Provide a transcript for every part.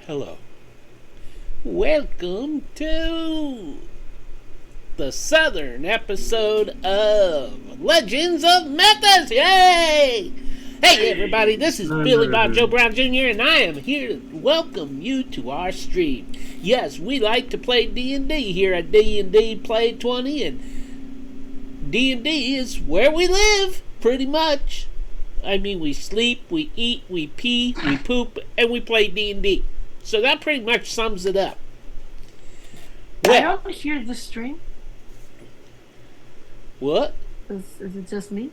Hello. Welcome to the southern episode of Legends of Methis. Yay! Hey everybody, this is Billy Bob Joe Brown Jr. and I am here to welcome you to our stream. Yes, we like to play D&D here at D&D Play 20, and D&D is where we live, pretty much. I mean, we sleep, we eat, we pee, we poop, and we play D&D. So that pretty much sums it up. Well, I don't hear the stream. What? Is it just me?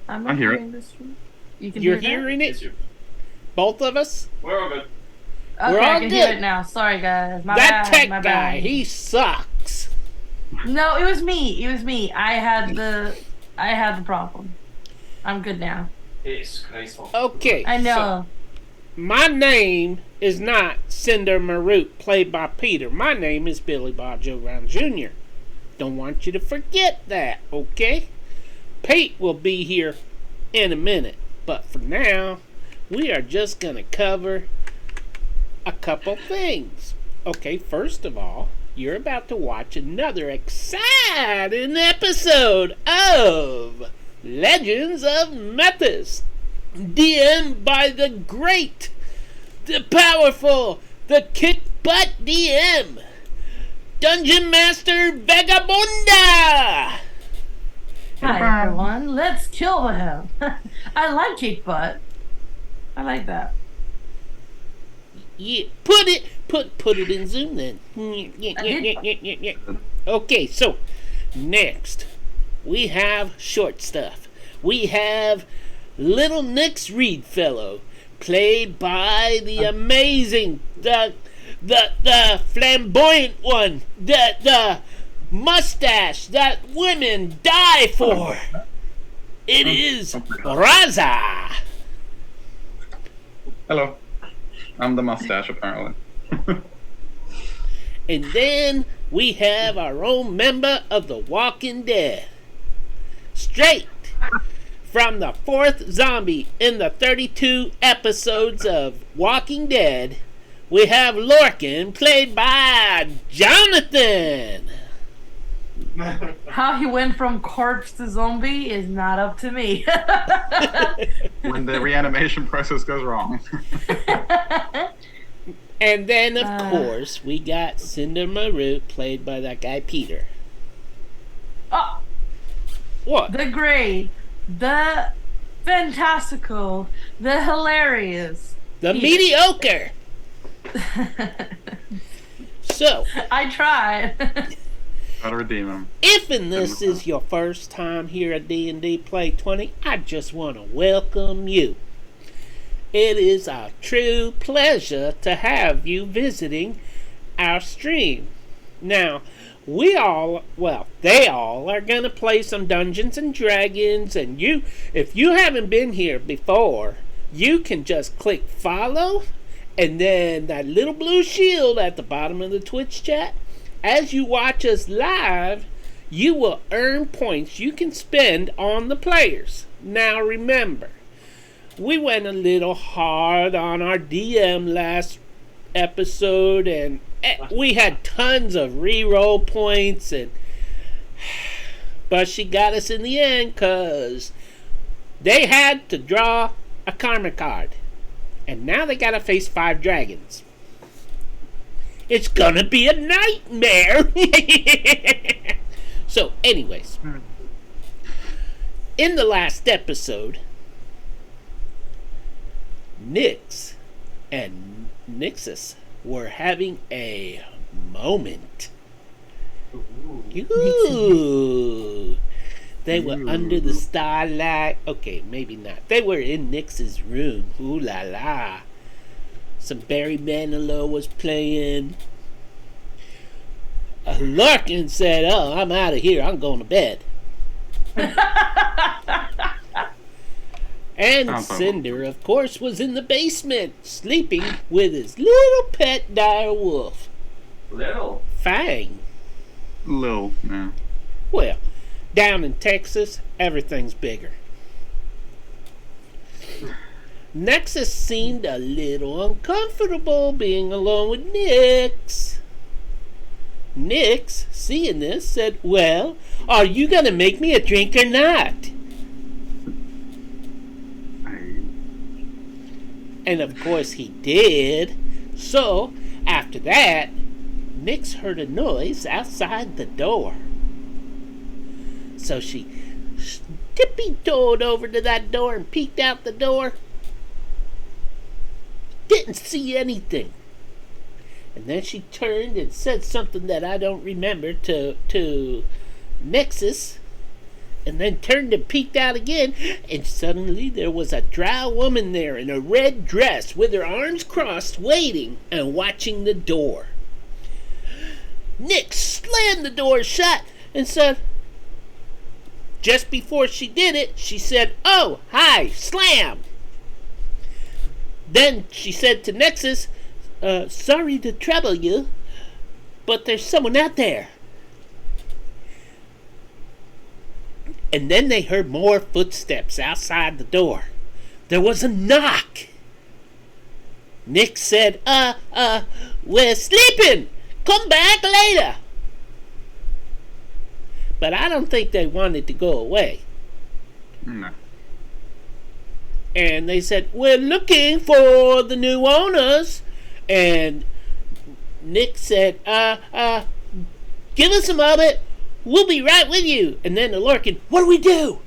I'm not hear hearing the stream. You're hearing it? Both of us? We're all good. Okay, We're all I can hear it now. Sorry, guys. That tech my guy, bad. he sucks. No, it was me. I had the problem. I'm good now. It's graceful. Okay. I know. My name is not Cinder Marute, played by Peter. My name is Billy Bob Joe Brown Jr. Don't want you to forget that, okay? Pete will be here in a minute. But for now, we are just going to cover a couple things. Okay, first of all, you're about to watch another exciting episode of Legends of Methis, DM'd by the great, the powerful, the kick-butt DM, Dungeon Master Vagabunda! Hi, everyone. Let's kill him. I like kick butt. I like that. Yeah, put it in Zoom then. Yeah. Okay, so next we have short stuff. We have Little Nick's Reedfellow, played by the amazing, the flamboyant one, the mustache that women die for. It is Raza. Hello. I'm the mustache, apparently. And then we have our own member of the Walking Dead. Straight from the fourth zombie in the 32 episodes of Walking Dead, we have Lorcan, played by Jonathan. How he went from corpse to zombie is not up to me. When the reanimation process goes wrong. And then, of course, we got Cinder Marute, played by that guy Peter. Oh, What? the great, the fantastical, the hilarious. The mediocre. So, I tried. Gotta redeem him. if this is your first time here at D&D Play 20, I just want to welcome you. It is a true pleasure to have you visiting our stream. Now, they all are going to play some Dungeons and Dragons, and if you haven't been here before, you can just click follow, and then that little blue shield at the bottom of the Twitch chat. As you watch us live, you will earn points you can spend on the players. Now remember, we went a little hard on our DM last episode, and we had tons of reroll points, but she got us in the end because they had to draw a karma card, and now they gotta face 5 dragons. It's gonna be a nightmare. So anyways, in the last episode, Nyx and Nyxus were having a moment. Ooh. They were under the starlight. Okay, maybe not. They were in Nyx's room. Ooh la la. Some Barry Manilow was playing. Larkin said, "Oh, I'm out of here. I'm going to bed." And Cinder, of course, was in the basement, sleeping with his little pet dire wolf. Little. Fang. Lil, yeah. Well, down in Texas, everything's bigger. Nexus seemed a little uncomfortable being alone with Nix. Nix, seeing this, said, "Well, are you going to make me a drink or not?" And of course he did. So, after that, Nix heard a noise outside the door. So she tippy-toed over to that door and peeked out the door. Didn't see anything. And then she turned and said something that I don't remember to Nexus. And then turned and peeked out again. And suddenly there was a drow woman there in a red dress with her arms crossed, waiting and watching the door. Nix slammed the door shut and said, just before she did it, she said, "Oh, hi, slam." Then she said to Nexus, "Sorry to trouble you, but there's someone out there." And then they heard more footsteps outside the door. There was a knock. Nick said, "We're sleeping. Come back later." But I don't think they wanted to go away. No. And they said, "We're looking for the new owners." And Nick said, "Give us a moment. We'll be right with you." And then the Lorcan, "What do we do?"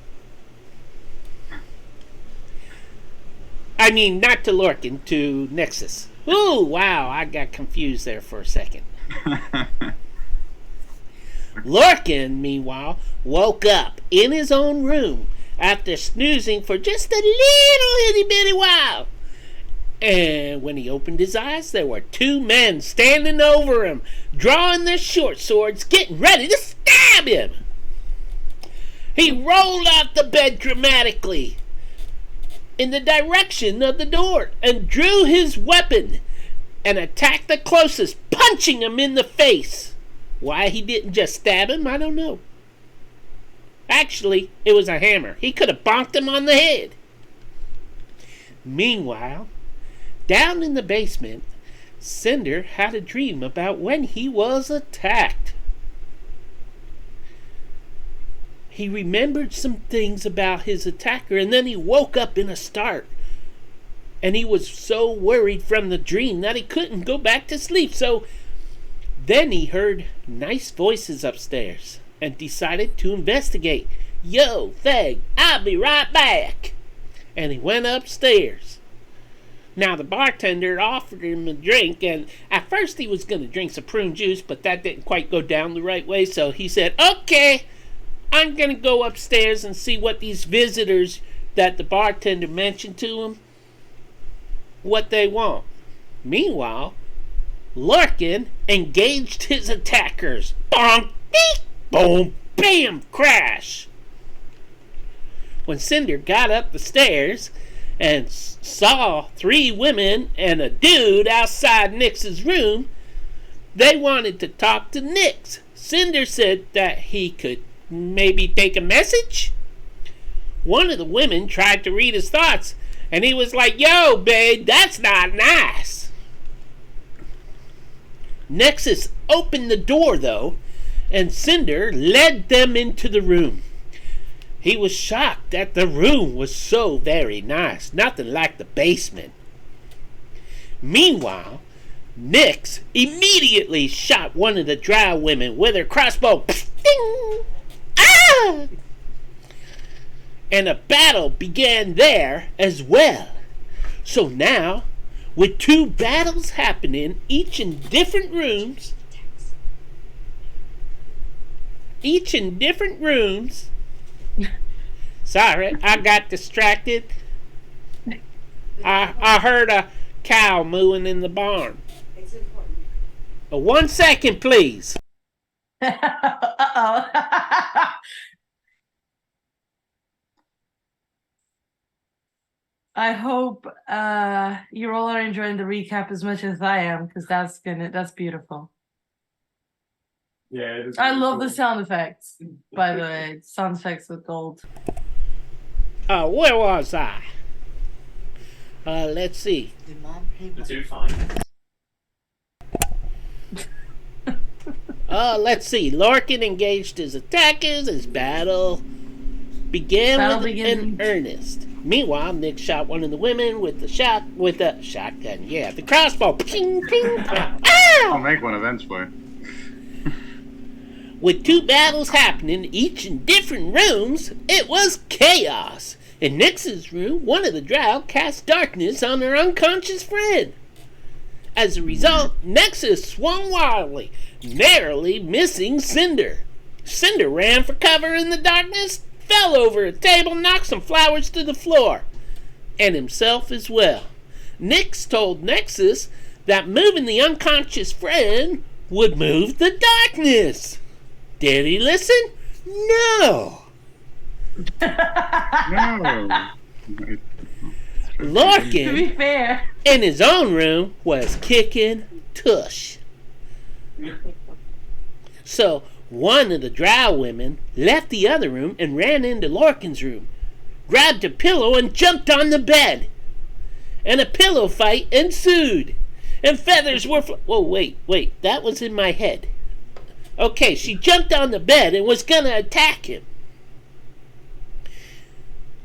I mean, not to Lorcan, to Nexus. Ooh, wow, I got confused there for a second. Lorcan, meanwhile, woke up in his own room after snoozing for just a little itty-bitty while. And when he opened his eyes, there were two men standing over him, drawing their short swords, getting ready to stab him. He rolled out the bed dramatically in the direction of the door and drew his weapon and attacked the closest, punching him in the face. Why he didn't just stab him, I don't know. Actually, it was a hammer. He could have bonked him on the head. Meanwhile, down in the basement, Cinder had a dream about when he was attacked. He remembered some things about his attacker, and then he woke up in a start. And he was so worried from the dream that he couldn't go back to sleep. So then he heard nice voices upstairs and decided to investigate. "Yo, Theg, I'll be right back." And he went upstairs. Now the bartender offered him a drink, and at first he was going to drink some prune juice, but that didn't quite go down the right way. So he said, "Okay, I'm going to go upstairs and see what these visitors that the bartender mentioned to him, what they want." Meanwhile, Lorcan engaged his attackers. Bonk, beep, boom, bam, crash. When Cinder got up the stairs and saw three women and a dude outside Nix's room, they wanted to talk to Nix. Cinder said that he could maybe take a message. One of the women tried to read his thoughts, and he was like, "Yo, babe, that's not nice." Nexus opened the door, though, and Cinder led them into the room. He was shocked that the room was so very nice, nothing like the basement. Meanwhile, Nix immediately shot one of the drow women with her crossbow. Ding! Ah! And a battle began there as well. So now, with two battles happening, each in different rooms. Sorry, I got distracted. I heard a cow mooing in the barn. It's important. 1 second, please. Uh-oh. I hope you all are enjoying the recap as much as I am, because that's beautiful. Yeah, it is. I love the sound effects, by the way. Sound effects with gold. Where was I? Let's see. Did Mom pay The my... two fine. Let's see. Lorcan engaged his attackers as battle began Battle in begins. earnest. Meanwhile, Nick shot one of the women with the shotgun. Yeah, the crossbow. Ping, ping, pow. I'll Ow! make one eventually. With two battles happening, each in different rooms, it was chaos. In Nix's room, one of the drow cast darkness on her unconscious friend. As a result, Nexus swung wildly, narrowly missing Cinder. Cinder ran for cover in the darkness, fell over a table, knocked some flowers to the floor, and himself as well. Nix told Nexus that moving the unconscious friend would move the darkness. Did he listen? No. No. To Lorcan, be fair. in his own room, was kicking tush. So one of the drow women left the other room and ran into Lorcan's room, grabbed a pillow and jumped on the bed. And a pillow fight ensued. And feathers were whoa, wait, that was in my head. Okay, she jumped on the bed and was gonna attack him.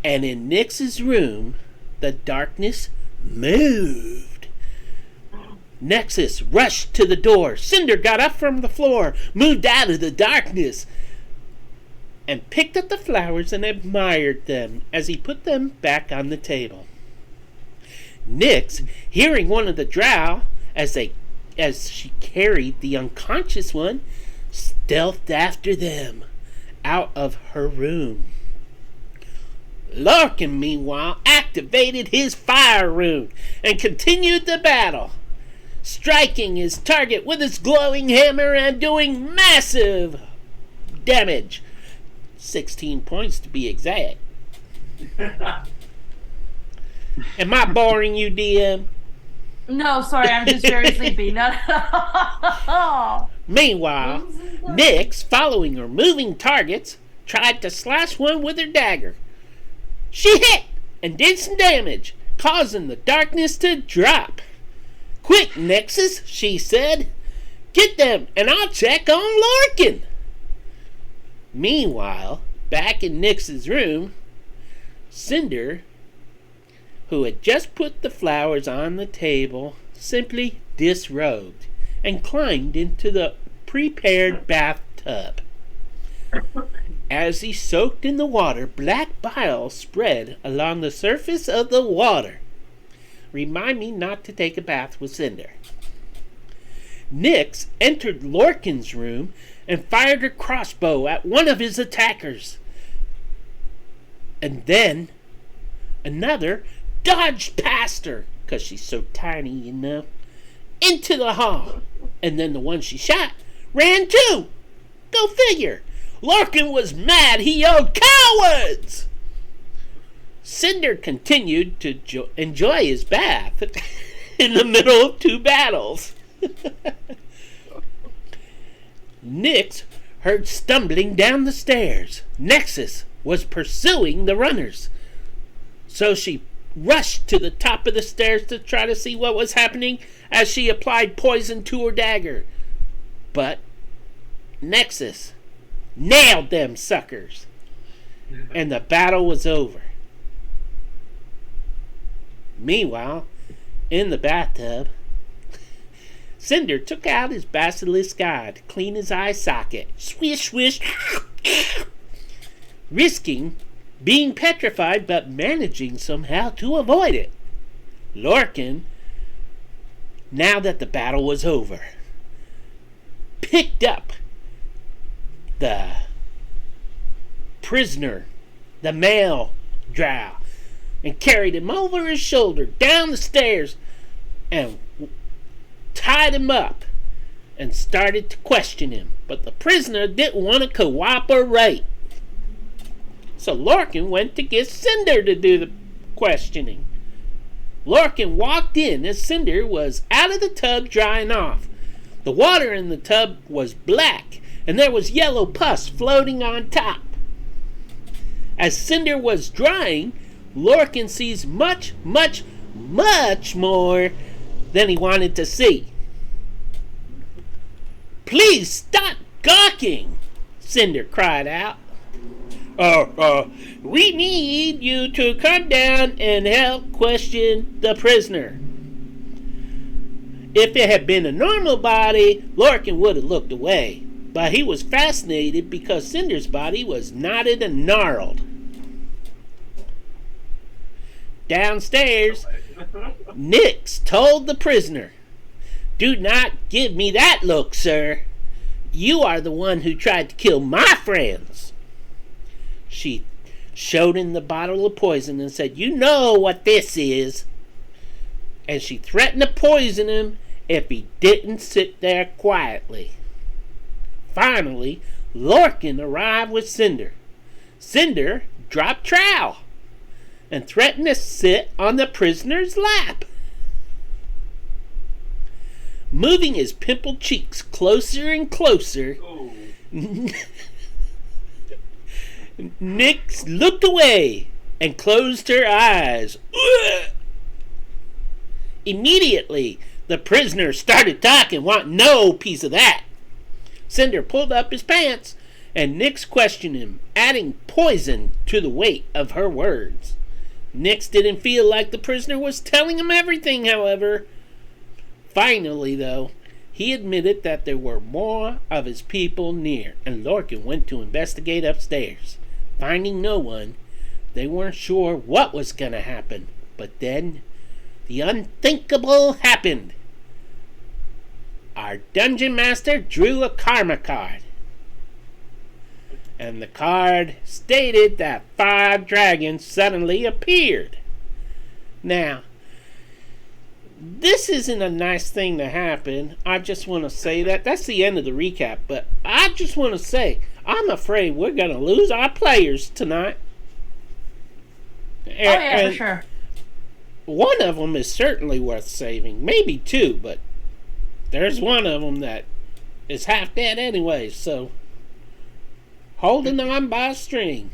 And in Nix's room, the darkness moved. Nexus rushed to the door. Cinder got up from the floor, moved out of the darkness, and picked up the flowers and admired them as he put them back on the table. Nix, hearing one of the drow as she carried the unconscious one, stealthed after them out of her room. Lorcan, meanwhile, activated his fire rune and continued the battle, striking his target with his glowing hammer and doing massive damage. 16 points to be exact. Am I boring you, DM? No, sorry, I'm just very sleepy. No. Meanwhile, Nyx, following her moving targets, tried to slash one with her dagger. She hit and did some damage, causing the darkness to drop. Quick, Nexus, she said. Get them and I'll check on Lorcan. Meanwhile, back in Nyx's room, Cinder, who had just put the flowers on the table, simply disrobed and climbed into the prepared bathtub. As he soaked in the water, black bile spread along the surface of the water. Remind me not to take a bath with Cinder. Nyx entered Lorcan's room and fired her crossbow at one of his attackers. And then another dodged past her, because she's so tiny, you know, into the hall. And then the one she shot ran too. Go figure. Lorcan was mad. He yelled, "Cowards!" Cinder continued to enjoy his bath in the middle of two battles. Nyx heard stumbling down the stairs. Nexus was pursuing the runners. So she rushed to the top of the stairs to try to see what was happening as she applied poison to her dagger. But Nexus nailed them suckers, and the battle was over. Meanwhile, in the bathtub, Cinder took out his basilisk eye to clean his eye socket. Swish, swish, risking being petrified but managing somehow to avoid it. Lorcan, now that the battle was over, picked up the prisoner, the male drow, and carried him over his shoulder down the stairs and tied him up and started to question him. But the prisoner didn't want to cooperate. So Lorcan went to get Cinder to do the questioning. Lorcan walked in as Cinder was out of the tub drying off. The water in the tub was black, and there was yellow pus floating on top. As Cinder was drying, Lorcan sees much, much much more than he wanted to see. "Please stop gawking," Cinder cried out. We need you to come down and help question the prisoner." If it had been a normal body, Lorcan would have looked away, but he was fascinated because Cinder's body was knotted and gnarled. Downstairs, Nix told the prisoner, "Do not give me that look, sir. You are the one who tried to kill my friends." She showed him the bottle of poison and said, "You know what this is." And she threatened to poison him if he didn't sit there quietly. Finally, Lorcan arrived with Cinder. Cinder dropped trowel and threatened to sit on the prisoner's lap. Moving his pimpled cheeks closer and closer, Oh. Nix looked away and closed her eyes. Immediately, the prisoner started talking, wanting no piece of that. Cinder pulled up his pants, and Nix questioned him, adding poison to the weight of her words. Nix didn't feel like the prisoner was telling him everything, however. Finally, though, he admitted that there were more of his people near, and Lorcan went to investigate upstairs. Finding no one, they weren't sure what was going to happen. But then, the unthinkable happened. Our dungeon master drew a karma card. And the card stated that 5 dragons suddenly appeared. Now, this isn't a nice thing to happen. I just want to say that. That's the end of the recap. But I just want to say, I'm afraid we're going to lose our players tonight. For sure. One of them is certainly worth saving. Maybe 2, but there's one of them that is half dead anyway. So, holding on by a string.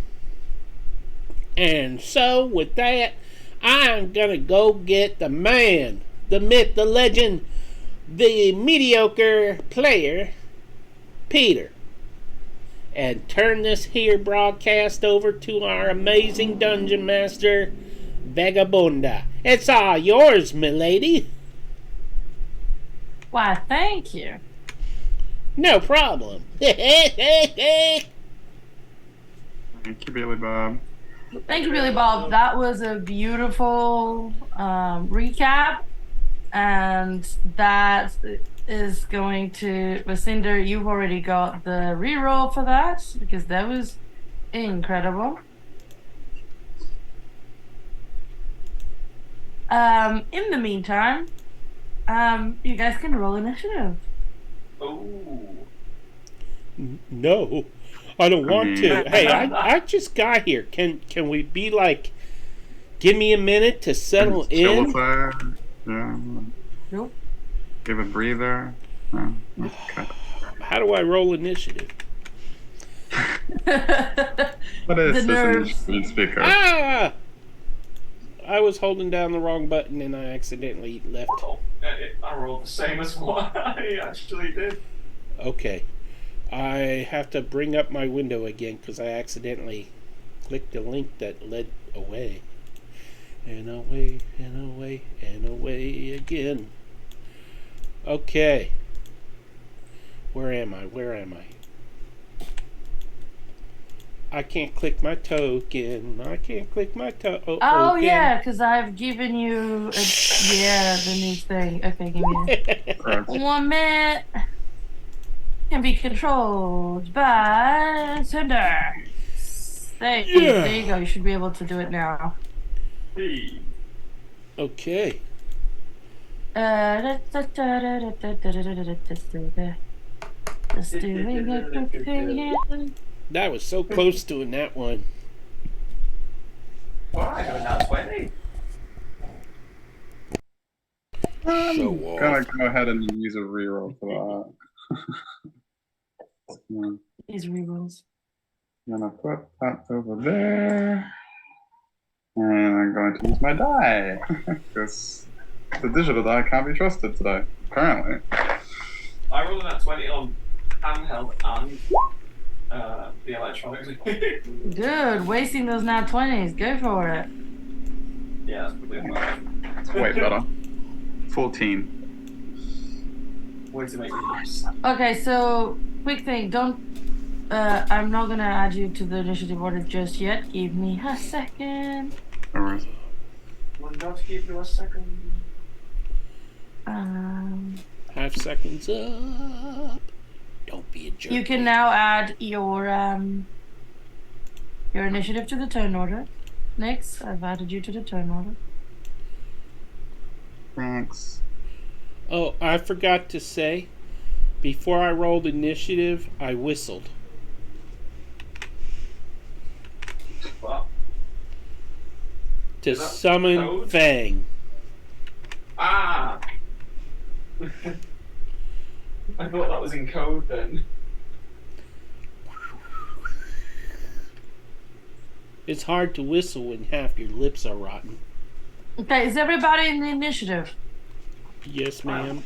And so, with that, I'm going to go get the man, the myth, the legend, the mediocre player, Peter, and turn this here broadcast over to our amazing dungeon master, Vagabunda. It's all yours, milady. Why, thank you. No problem. Thank you, Billy Bob. Thank you, Billy Bob. That was a beautiful recap. And that is going to... Cinder, you've already got the reroll for that, because that was incredible. In the meantime, you guys can roll initiative. Oh. No, I don't want to. Hey, I just got here. Can we be like, give me a minute to settle in? Yeah. Nope. Give a breather. No. Okay. How do I roll initiative? What is The nerves. this speaker? Ah! I was holding down the wrong button and I accidentally left. Oh, I rolled the same as what I actually did. Okay. I have to bring up my window again because I accidentally clicked the link that led away. And away, and away, and away again. Okay. Where am I? I can't click my token. I can't click my token. Oh, yeah, because I've given you the new thing. Okay, give me 1 minute. Can be controlled by Cinder. There you go. You should be able to do it now. Hey. Okay. Just doing a quick thing here. That was so close to in that one. Well, I got now 20. So Gonna go ahead and use a reroll for that. Yeah. These rerolls. Gonna put that over there. And I'm going to use my die. Because the digital die can't be trusted today, apparently. I rolled that 20 on handheld and the electronics. Good. Wasting those nat 20s. Go for it. Yeah, that's probably about It's way better. 14. way to make use. Okay, so quick thing. Don't. I'm not gonna add you to the initiative order just yet. Give me a second. Or is it? We'll not give you a second. 5 seconds up. Don't be a jerk. You can now add your initiative to the turn order. Nix, I've added you to the turn order. Thanks. Oh, I forgot to say, before I rolled initiative, I whistled. What? To Is that summon code? Fang. Ah! I thought that was in code then. It's hard to whistle when half your lips are rotten. Okay, is everybody in the initiative? Yes, ma'am.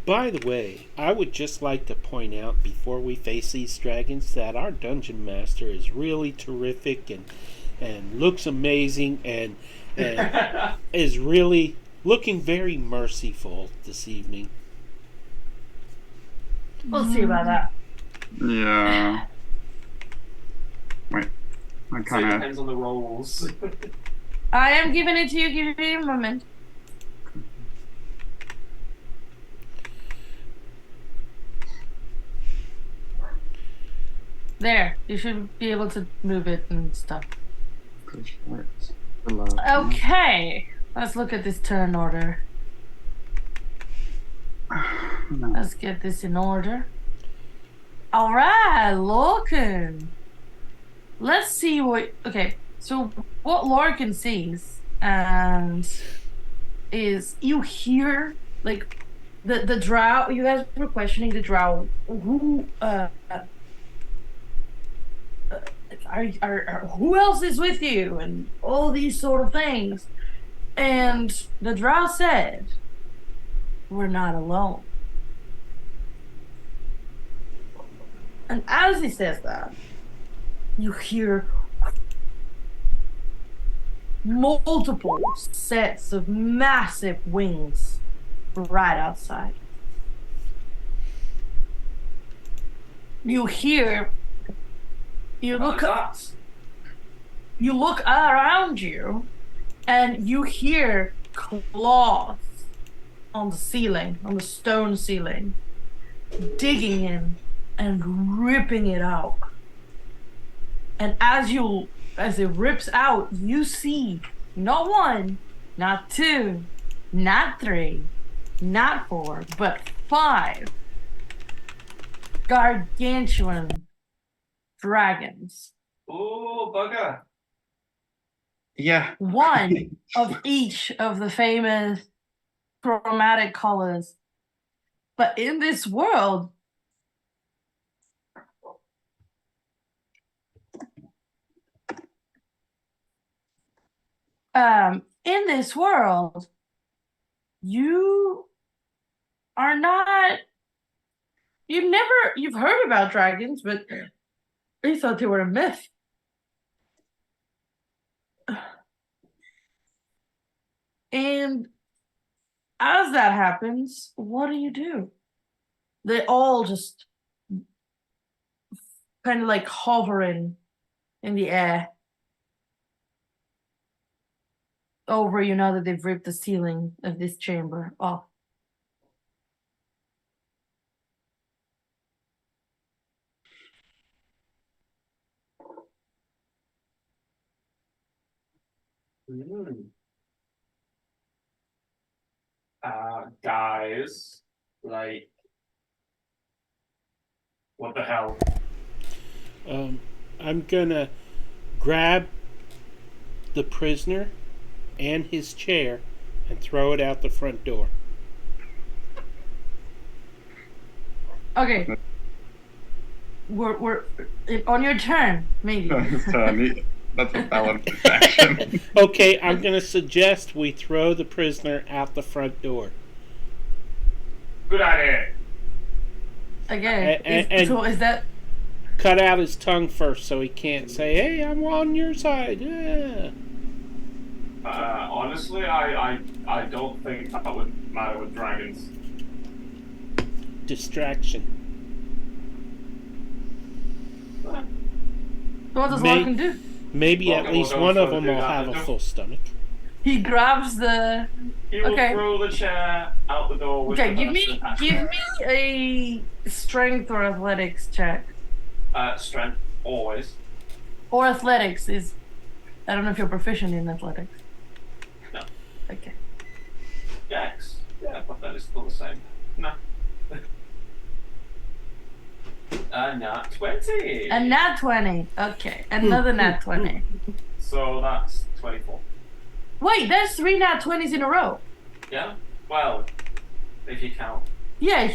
By the way, I would just like to point out before we face these dragons that our dungeon master is really terrific and looks amazing and is really looking very merciful this evening. We'll see about that. Yeah. Wait. I So it kind of. depends on the rolls. I am giving it to you. Give me a moment. There, you should be able to move it and stuff. Okay, let's look at this turn order. Let's get this in order. All right, Lorcan. Let's see what. Okay, so what Lorcan sees is you hear like the drow. You guys were questioning the drow. Who who else is with you and all these sort of things, and the drow said, "We're not alone." And as he says that, you hear multiple sets of massive wings right outside. You hear, you look around you, and you hear claws on the ceiling, on the stone ceiling, digging in and ripping it out. And as it rips out, you see not one, not two, not three, not four, but 5 gargantuan dragons. Oh, bugger. Yeah. One of each of the famous chromatic colors. But in this world, you are not. You've heard about dragons, but you thought they were a myth. And as that happens, what do? They all just kind of like hovering in the air over you now that they've ripped the ceiling of this chamber off. Guys, like, what the hell? I'm gonna grab the prisoner and his chair and throw it out the front door. Okay. We're on your turn, maybe. That's a valid action. Okay, I'm gonna suggest we throw the prisoner out the front door. Good idea. Okay. So is that? Cut out his tongue first so he can't say, "Hey, I'm on your side." Yeah. Honestly, I don't think that would matter with dragons. Distraction. What does Larkin do? Maybe Okay, at least we'll one go of for them do will that. have a full stomach. He grabs the. He will Okay. throw the chair out the door. With Okay, the give me a strength or athletics check. Strength, always. Or athletics is. I don't know if you're proficient in athletics. No. Okay. Dex. Yeah, but that is still the same. No. Nat 20. A nat 20. Okay, another nat 20. So that's 24. Wait, there's 3 nat 20s in a row. Yeah? Well, if you count. Yeah,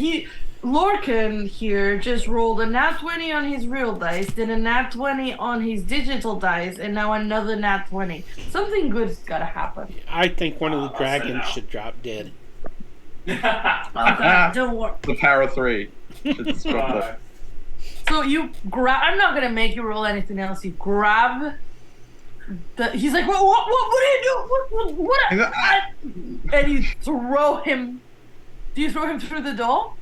Lorcan here just rolled a nat 20 on his real dice, then a nat 20 on his digital dice, and now another nat 20. Something good's gotta happen. I think one of the I'll say dragons no. should drop dead. Oh god, don't worry. The power of 3. It's disruptive. So you grab. I'm not gonna make you roll anything else. You grab. He's like, what do you do? And you throw him. Do you throw him through the door?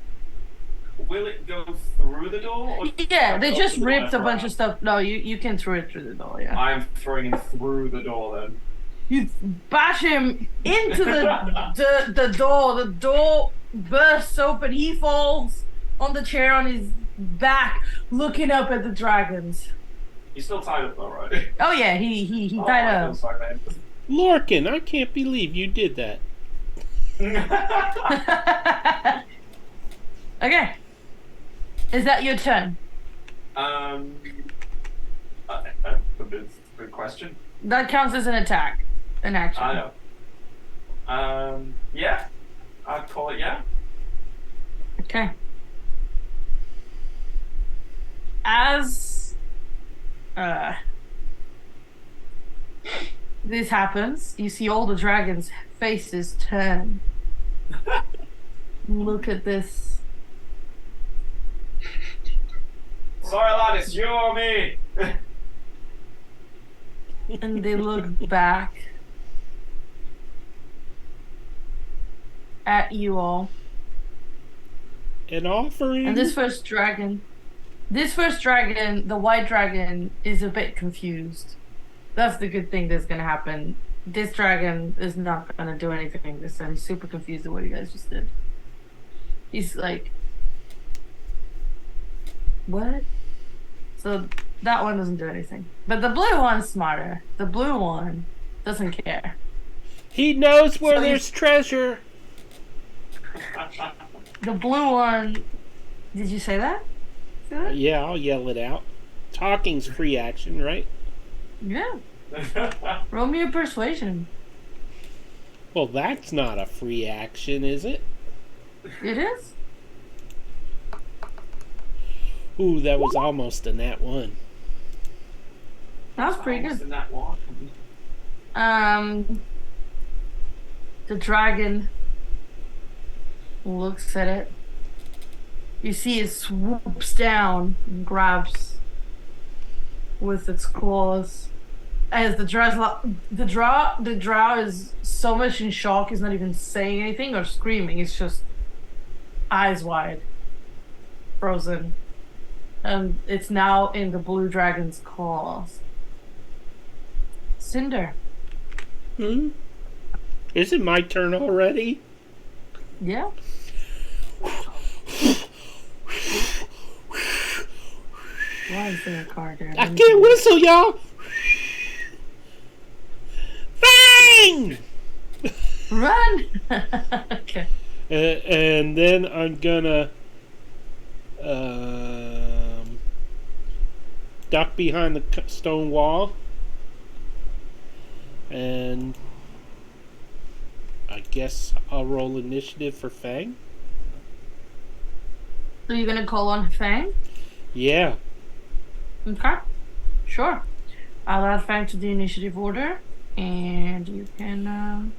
Will it go through the door? Or Yeah, they just the door ripped a and bunch throw of stuff. No, you can throw it through the door. Yeah. I'm throwing him through the door then. You bash him into the door. The door bursts open. He falls on the chair on his back, looking up at the dragons. He's still tied up though, right? Oh yeah, he Oh, tied I up. feel sorry for him. Lorcan, I can't believe you did that. Okay. Is that your turn? It's a good question. That counts as an attack. An action. I know. Yeah. I'd call it yeah. Okay. As this happens, you see all the dragons' faces turn. Look at this. Sorry, lad, it's you or me. And they look back at you all. An offering. And this first dragon, the white dragon, is a bit confused. That's the good thing that's gonna happen. This dragon is not gonna do anything this time. He's super confused at what you guys just did. He's like, what? So that one doesn't do anything. But the blue one's smarter. The blue one doesn't care. He knows where So there's treasure. The blue one. Did you say that? Say that? Yeah, I'll yell it out. Talking's free action, right? Yeah. Roll me a persuasion. Well, that's not a free action, is it? It is? Ooh, that was almost a nat 1. That was pretty good. In that one. The dragon looks at it. You see it swoops down and grabs with its claws. As the drow is so much in shock, he's not even saying anything or screaming. It's just eyes wide, frozen, and it's now in the blue dragon's claws. Cinder. Is it my turn already? Yeah. Why is there a card there? I can't whistle, y'all. Bang! Run! Okay. And then I'm gonna duck behind the stone wall, and I guess I'll roll initiative for Fang. So you're gonna call on Fang? Yeah. Okay. Sure. I'll add Fang to the initiative order, and you can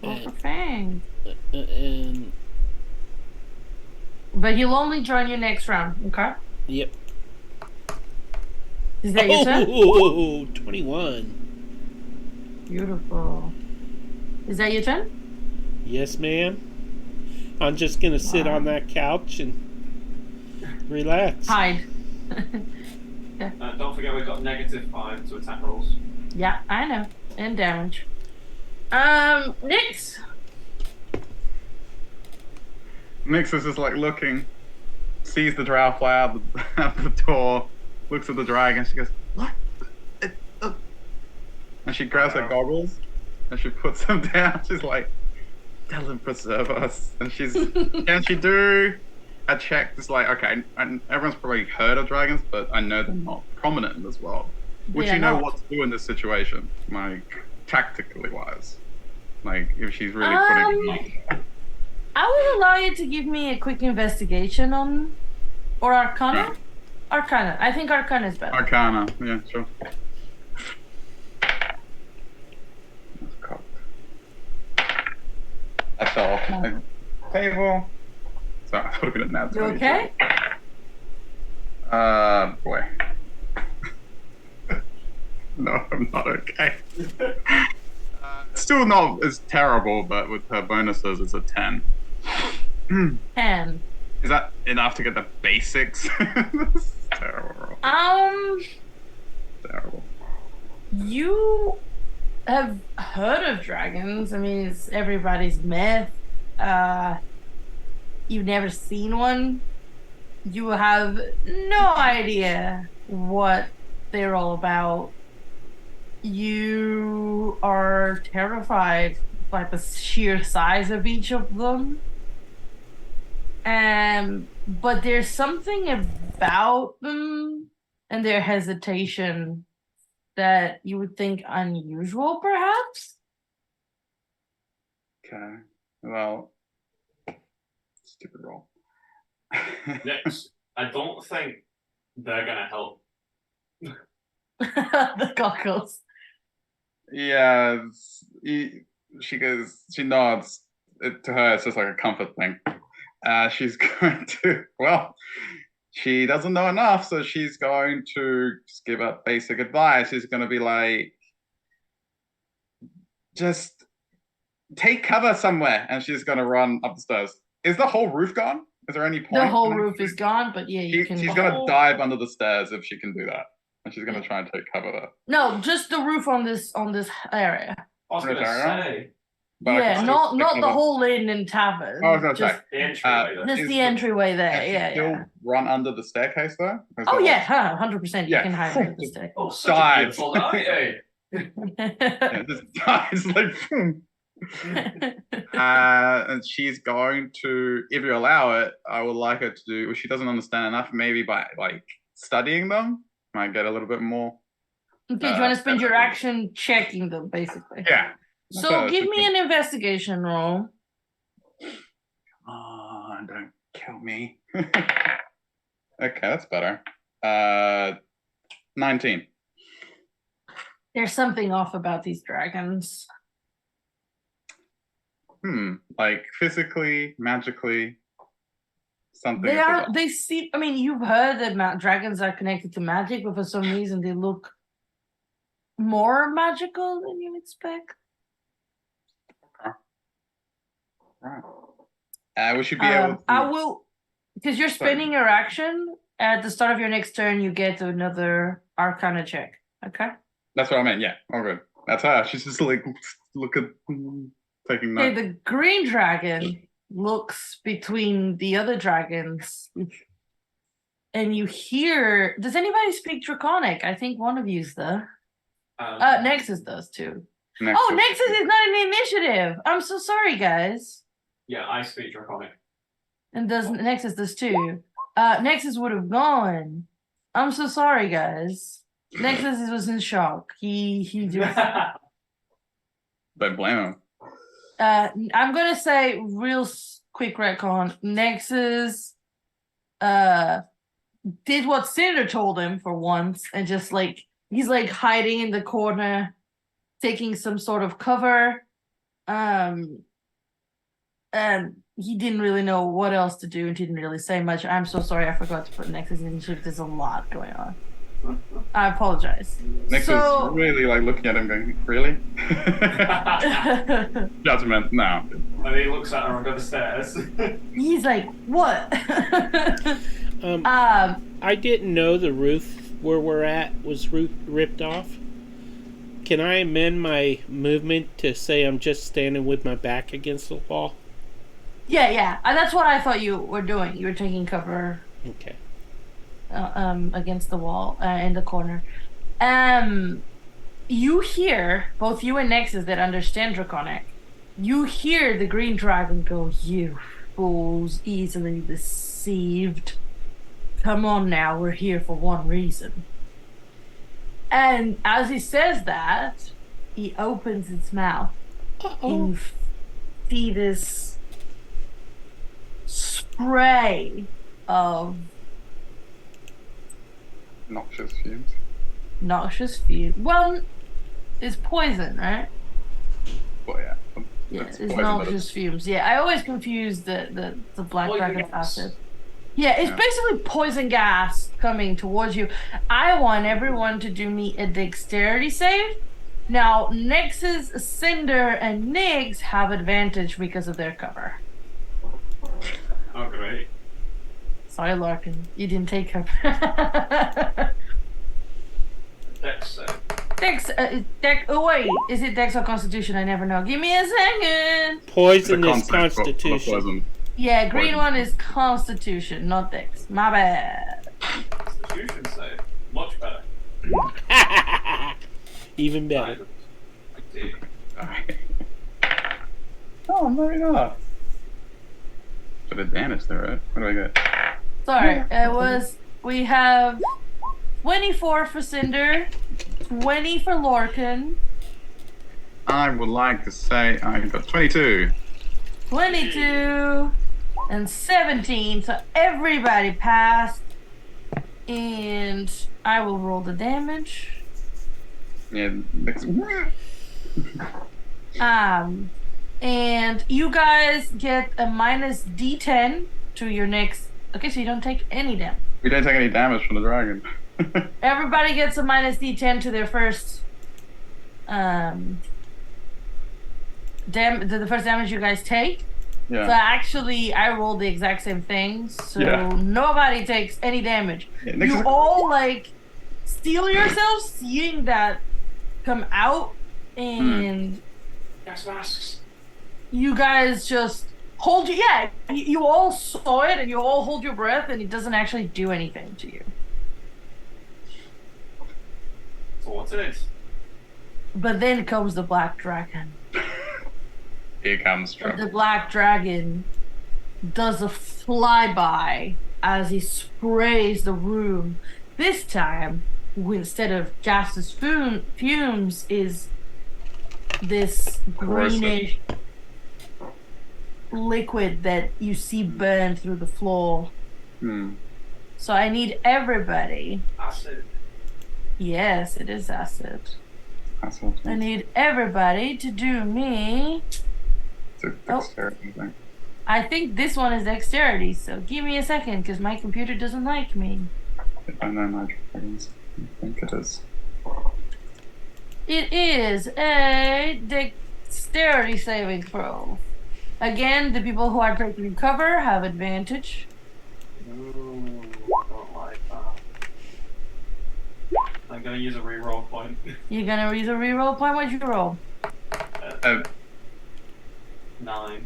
roll for Fang. And But he'll only join you next round, okay? yep. Is that your turn? 21. Beautiful. Is that your turn? Yes, ma'am. I'm just gonna sit on that couch and relax. Hide. Don't forget we've got -5 to attack rolls. Yeah, I know. And damage. Nyx. Nyx is just like looking, sees the drow fly out the door, looks at the dragon, she goes, "What?" And she grabs her goggles and she puts them down. She's like, "Tell them preserve us." And can she do a check? Just like, okay, everyone's probably heard of dragons, but I know they're not prominent in this world. Would she know what to do in this situation, like tactically wise? Like if she's really putting. I would allow you to give me a quick investigation on, or Arcana. Yeah. Arcana. I think Arcana is better. Arcana, yeah, sure. That's cocked. I fell off my table. So I would have been a nat 20. You okay? Boy. No, I'm not okay. Still not as terrible, but with her bonuses, it's a 10. 10. Is that enough to get the basics? That's terrible. Terrible. You have heard of dragons. I mean, it's everybody's myth. You've never seen one. You have no idea what they're all about. You are terrified by the sheer size of each of them. But there's something about them and their hesitation that you would think unusual, perhaps? Okay. Well, stupid roll. Next, I don't think they're gonna help. The goggles. Yeah, she nods. To her, it's just like a comfort thing. She's going to, well, she doesn't know enough, so she's going to just give up basic advice. She's going to be like, just take cover somewhere, and she's going to run up the stairs. Is the whole roof gone? Is there any point? The whole roof is gone, but yeah, you can. She's going to dive under the stairs if she can do that. And she's going to try and take cover there. No, just the roof on this area. I was gonna say. But yeah, not the whole inn and tavern. Oh, no, just the entryway. just the entryway there. Can Yeah, she still run under the staircase though? Oh yeah, 100%. Yeah. You can hide under the staircase. Oh, such a beautiful night, Yeah, just dives like. And she's going to, if you allow it, I would like her to do. If she doesn't understand enough, maybe by like studying them, might get a little bit more. Okay, do you want to spend your action checking them, basically? Yeah. So give me an investigation roll. Oh, don't kill me. Okay, that's better. 19. There's something off about these dragons. Like physically, magically, something. They seem. I mean, you've heard that dragons are connected to magic, but for some reason they look more magical than you expect. Right. We should be able to. I will, because you're spending your action at the start of your next turn. You get another Arcana check. Okay. That's what I meant. Yeah. All good. That's her. She's just like look at taking notes. Okay. The green dragon looks between the other dragons, and you hear. Does anybody speak Draconic? I think one of you's the. Nexus does too. Nexus is not in the initiative. I'm so sorry, guys. Yeah, I speak Draconic. And Nexus does too. Nexus would have gone. I'm so sorry, guys. Nexus was in shock. He just. Don't blame him. I'm gonna say real quick retcon. Nexus did what Cinder told him for once and just like He's like hiding in the corner, taking some sort of cover. And he didn't really know what else to do and didn't really say much. I'm so sorry, I forgot to put Nexus in shift. There's a lot going on. I apologize. Nexus So really like looking at him going, really? Judgment, no. And he looks at her under the stairs. he's like, what? I didn't know the roof where we're at was ripped off. Can I amend my movement to say I'm just standing with my back against the wall? Yeah. That's what I thought you were doing. You were taking cover Okay. against the wall in the corner. You hear, both you and Nexus that understand Draconic, you hear the green dragon go, "You fools, easily deceived. Come on now, we're here for one reason." And as he says that, he opens its mouth. And you see this spray of Noxious fumes. noxious fumes. Well, it's poison, right? Well, yeah. Yeah, It's it's poison, but noxious fumes. Yeah, I always confuse the black Poison dragon gas. acid. Yeah, it's Yeah. basically poison gas coming towards you. I want everyone to do me a dexterity save. Now, Nexus, Cinder, and Nix have advantage because of their cover. Oh, great. Sorry, Larkin, you didn't take cover. Dex save. Dex. Oh wait, is it Dex or Constitution? I never know. Give me a second. Poison It's a is concept for Constitution. poison. Yeah, green Poison. one is Constitution, not Dex. My bad. Constitution save. Much better. Even better. Like, Oh, maybe not. But advantage there, right? What do I get? Sorry, we have 24 for Cinder, 20 for Lorcan, I would like to say I got 22. 22, and 17. So everybody passed. And I will roll the damage. Yeah, next. And you guys get a minus D10 to your next. Okay, so you don't take any damage. We didn't take any damage from the dragon. Everybody gets a minus D10 to their first the first damage you guys take. So Yeah. actually, I rolled the exact same thing, so Yeah. nobody takes any damage. Yeah, Nix You is- all like steal yourselves, seeing that come out, and gas masks. you guys just hold. Yeah, you all saw it, and you all hold your breath, and it doesn't actually do anything to you. So what's it? But then comes the black dragon. Here comes And trouble. the black dragon does a flyby as he sprays the room. This time, instead of gaseous fumes, is this greenish liquid that you see burn through the floor. So I need everybody. Acid. Yes, it is acid. That's what I need everybody to do me. it's a dexterity thing. I think this one is dexterity, so give me a second, because my computer doesn't like me. I know my dragons. I think it is. It is a dexterity saving throw. Again, the people who are taking cover have advantage. Ooh, don't like that. I'm gonna use a reroll point. You're gonna use a reroll point. What'd you roll? 9.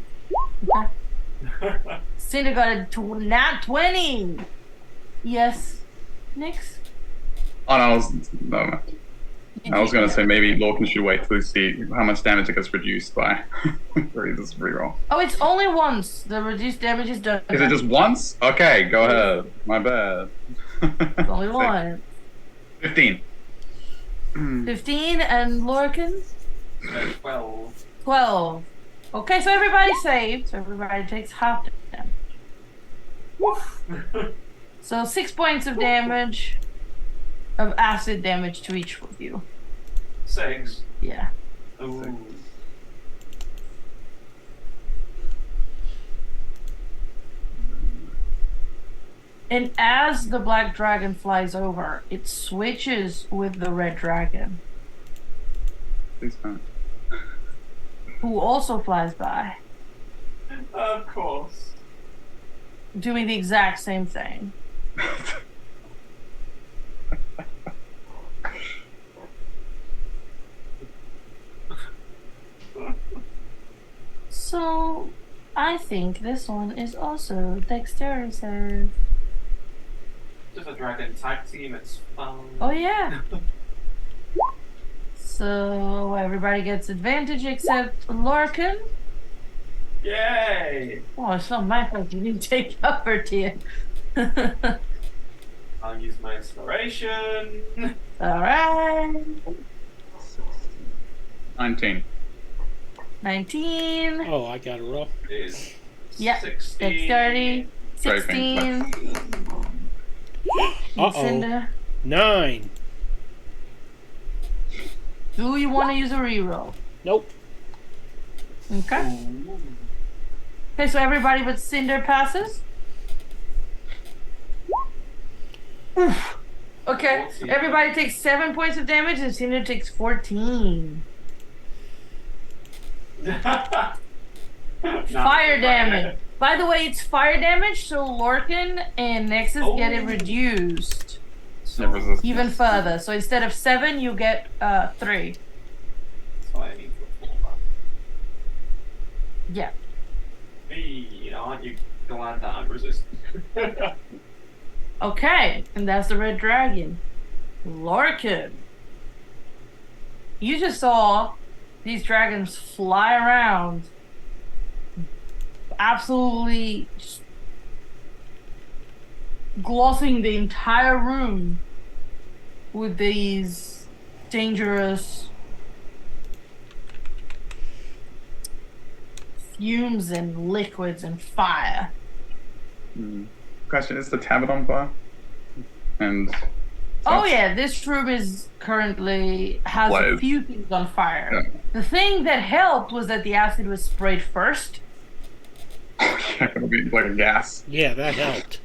Okay. Cinder got a nat 20. Yes. Nix? Oh no, I was gonna say maybe Lorcan should wait till we see how much damage it gets reduced by. Or you just reroll. Oh, it's only once. The reduced damage is done. Is it just once? Okay, go ahead. My bad. It's only one. 15. 15 and Lorcan? 12. 12. Okay, so everybody saved. So everybody takes half the damage. Woof. So 6 points of damage. of acid damage to each of you. 6. Yeah. Ooh. And as the black dragon flies over, it switches with the red dragon, Please don't. who also flies by, Of course. doing the exact same thing. So, I think this one is also dexterity save. Just a dragon tag team, it's fun. Oh yeah. So everybody gets advantage except Lorcan. Yay! Oh, it's not my fault you didn't take cover, dear. I'll use my inspiration. Alright. 19. 19. Oh, I got a roll. Is Yep. 16. Dexterity. Driving. 16. Uh-oh. Cinder. 9. Do you want to use a reroll? Nope. Okay. Ooh. Okay, so everybody but Cinder passes. Oof. Okay, 14. everybody takes 7 points of damage and Cinder takes 14. Fire damage. By the way, it's fire damage, so Lorcan and Nexus get it Oh. reduced Never resist. even further. So instead of 7, you get 3. So I need to fall back. Yeah. Hey, aren't you glad that I'm resistant? Okay, and that's the red dragon. Lorcan. You just saw these dragons fly around, absolutely glossing the entire room with these dangerous fumes and liquids and fire. Question, is the tablet on fire? And Oh yeah, this room is currently has a Blaze. few things on fire. Yeah. The thing that helped was that the acid was sprayed first. it'll be like a gas. Yeah, that helped.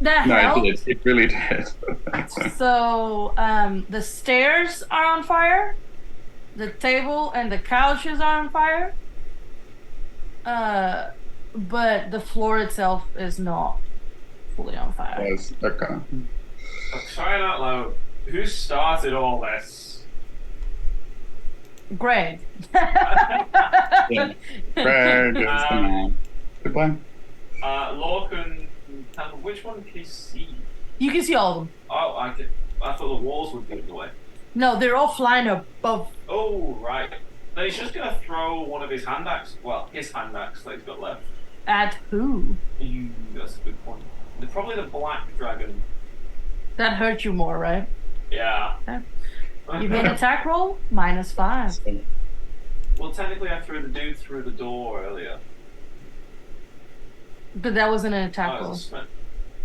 That No, helped. it did. It really did. So the stairs are on fire. The table and the couches are on fire. But the floor itself is not fully on fire. Yes, okay. I'm crying out loud. Who started all this? Greg. Yeah. Greg is the man. Goodbye. Lorcan, which one can you see? You can see all of them. Oh, I thought the walls would be in the way. No, they're all flying above. Oh, right. Then he's just gonna throw one of his hand axe. Well, his hand axe that he's got left. At who? That's a good point. Probably the black dragon. That hurt you more, right? Yeah. You made an attack roll? -5. Well, technically, I threw the dude through the door earlier. But that wasn't an attack Oh, it roll. was a Smith.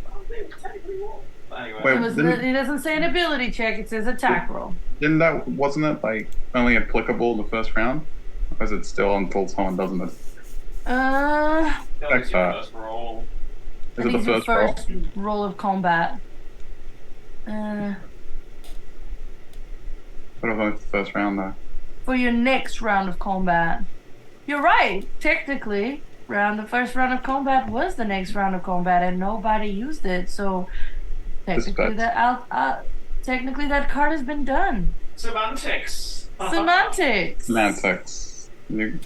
Oh, they technically won. But anyway. Wait, It doesn't say an ability check, it says attack roll. Wasn't it like only applicable in the first round? Or is it still until someone doesn't it? That was your Excellent. first roll. Is I it think the it's your first roll? first roll of combat. But it was only the first round though. For your next round of combat. You're right. Technically, the first round of combat was the next round of combat, and nobody used it. So technically, technically that card has been done. Semantics. Semantics. Semantics. You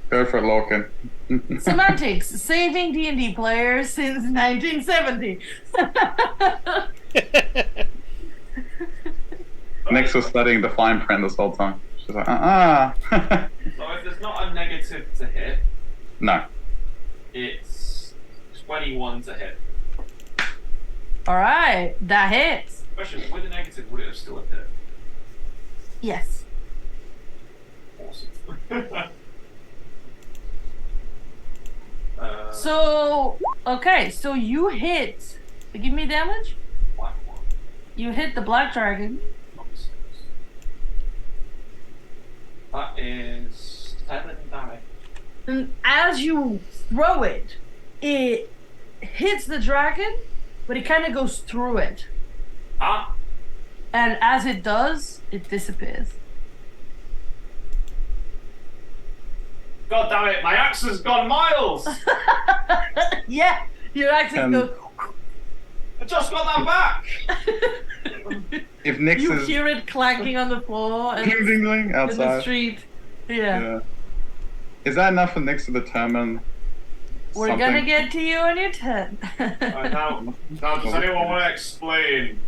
go for it, Lorcan. Semantics. Saving D&D players since 1970. Next was studying the fine print this whole time. She's like, So if there's not a negative to hit, No. it's 21 to hit. All right, that hits. Question: with a negative, would it have still hit? Yes. Awesome. So, okay, so you hit. Give me damage. Black one. You hit the black dragon. That is 7 damage. And as you throw it, it hits the dragon, but it kind of goes through it. Ah! And as it does, it disappears. God damn it, my axe has gone miles! Yeah, your axe goes. I just got that back! If Nyx You is hear it clanking on the floor and ding ding ding in the outside. street. Yeah. Yeah. Is that enough for Nyx to determine We're something? gonna get to you on your turn. Right, now, does anyone want to explain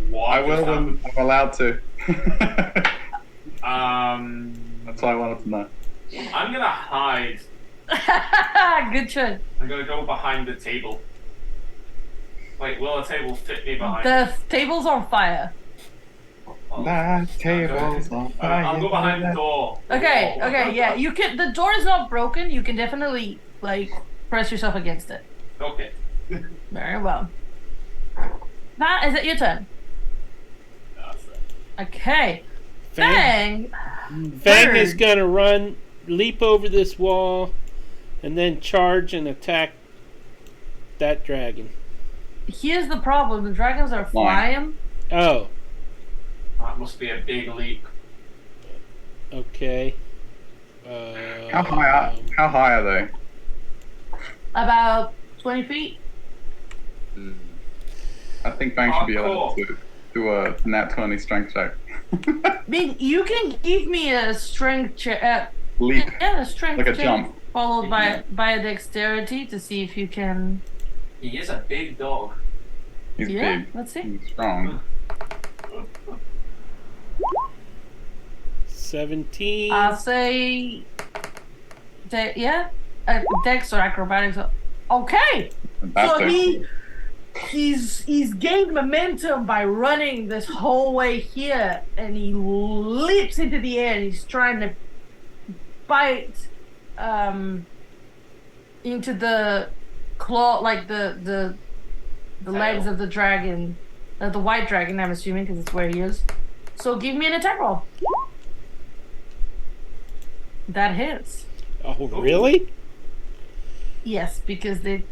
what I will when I'm allowed to. That's all I wanted to know. I'm gonna hide. Good choice. I'm gonna go behind the table. Wait, will a table fit me behind? The table's on fire. That table's on fire. I'll go behind the door. Okay, yeah. You can. The door is not broken. You can definitely like press yourself against it. Okay. Very well. That is it. Your turn. Okay. Fang. Fang is gonna leap over this wall, and then charge and attack that dragon. Here's the problem. The dragons are flying. Oh. That must be a big leap. Okay. How high are they? About 20 feet. I think Bang should be able Cool. to do a nat 20 strength check. I mean, you can give me a strength check. Leap. Yeah, a strength Like a check. jump. Followed by a dexterity to see if you can. He is a big dog. He's Yeah, big. let's see. He's strong. 17. I'll say. Yeah? Dex or acrobatics. Okay! That's So it. he's gained momentum by running this whole way here, and he leaps into the air and he's trying to bite into the claw, like the legs of the dragon, the white dragon, I'm assuming, because it's where he is. So give me an attack roll. That hits. Oh, really? Yes, because they.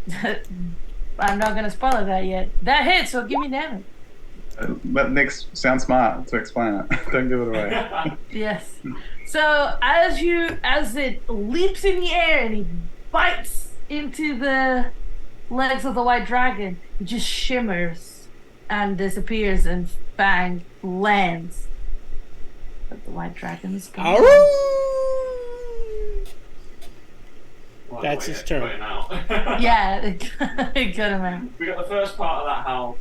I'm not gonna spoil that yet. That hits, so give me damage. Let Nyx sound smart to explain it. Don't give it away. Yes. So as it leaps in the air and he bites into the legs of the white dragon, it just shimmers and disappears, and Fang lands. But the white dragon's gone. That's his turn. Right now. Yeah, it got him out. We got the first part of that howl.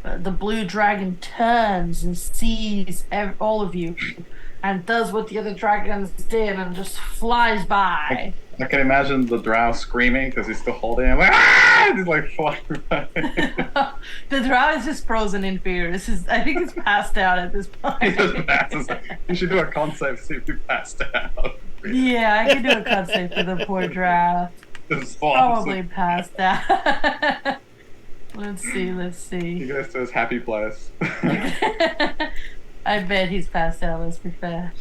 The blue dragon turns and sees all of you and does what the other dragons did and just flies by. I can imagine the drow screaming because he's still holding him. Like, ah! He's like flying by. The drow is just frozen in fear. I think it's passed out at this He just point. passes. You should do a concept to see if he passed out. Yeah, I can do a cut save for the poor drow. Just falls. Probably passed out. Let's see. He goes to his happy place. I bet he's passed out, let's be fair.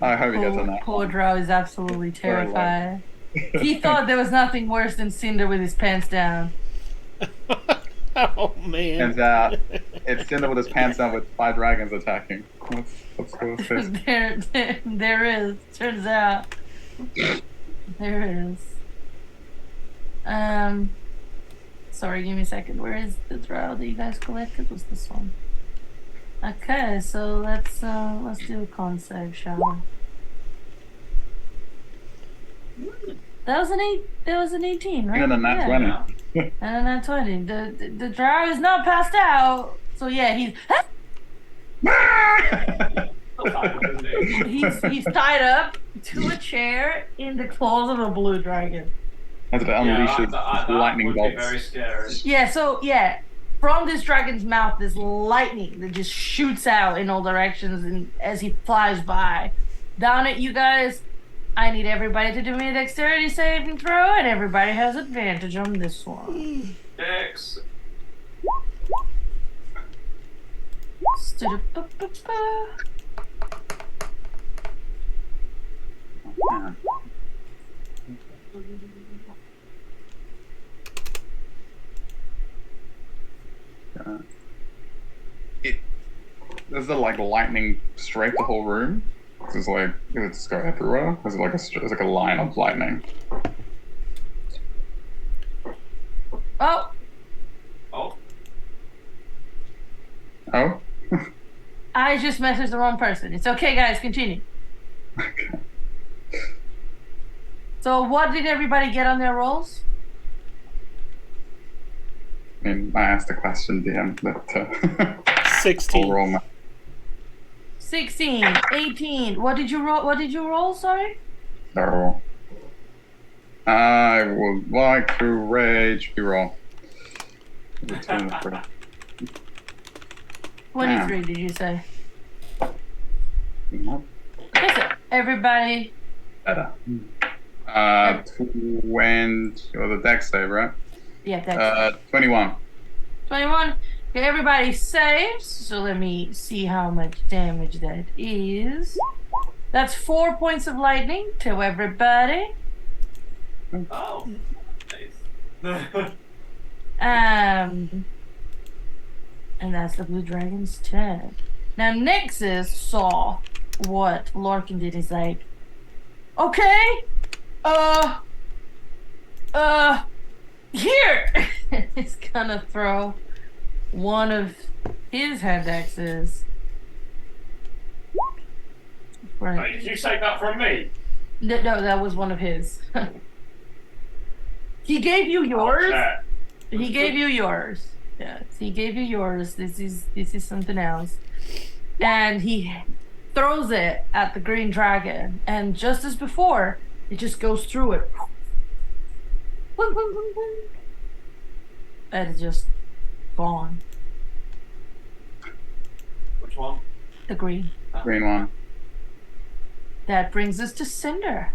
I hope he gets a nap. Poor drow is absolutely Very low. terrified. He thought there was nothing worse than Cinder with his pants down. Oh, man. Turns out it's Cinder with his pants down with 5 dragons attacking. What's this? There is. Turns out. There is. Sorry, give me a second. Where is the drow that you guys collected? Was this one? Okay, so let's do a con save, shall we? That was an 18, right? And a nat 20. And a nat 20. The drow is not passed out. So yeah, he's tied up to a chair in the claws of a blue dragon. As it unleashes that lightning would be bolts. very scary. Yeah, from this dragon's mouth, there's lightning that just shoots out in all directions, and as he flies by. Down at you guys, I need everybody to do me a dexterity saving throw, and everybody has advantage on this one. Dex. Yeah. Does the like lightning strike the whole room? Does it just go everywhere? Is it like it's like a line of lightning? Oh, Oh, Oh. I just messaged the wrong person. It's okay, guys. Continue. Okay. So, what did everybody get on their rolls? I mean, I asked the question, DM, but 16. I'll roll my 16, 18. What did you roll? What did you roll? Sorry. so I would like to rage reroll. 23, did you say? Not Listen, everybody. better. 20 or the dex save, right? Yeah, that's 21. 21. Okay, everybody saves. So let me see how much damage that is. That's 4 points of lightning to everybody. oh, nice. And that's the blue dragon's turn. Now Nexus saw what Larkin did. He's like, okay, here. He's gonna throw one of his hand axes. Hey, Right. did you say that from me? No, that was one of his. He gave you yours. Oh, He gave you yours. Yes, he gave you yours. This is something else. And he throws it at the green dragon, and just as before, it just goes through it. And it's just gone. Which one? The green. Green one. That brings us to Cinder.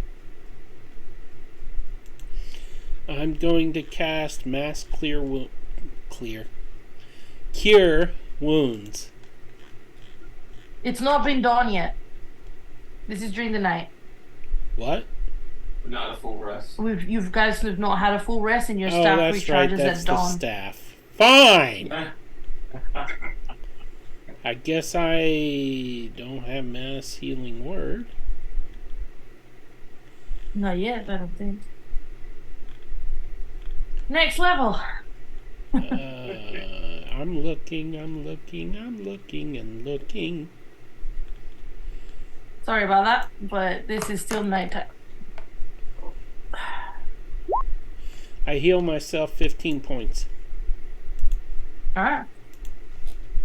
I'm going to cast Mass Cure Wounds. It's not been dawn yet. This is during the night. What? We're not at a full rest. You guys have not had a full rest, and your Oh, staff that's right. recharges That's at the dawn. staff. Fine. I guess I don't have Mass Healing Word. Not yet, I don't think. Next level. I'm looking and looking. Sorry about that, but this is still nighttime. I heal myself 15 points. Alright.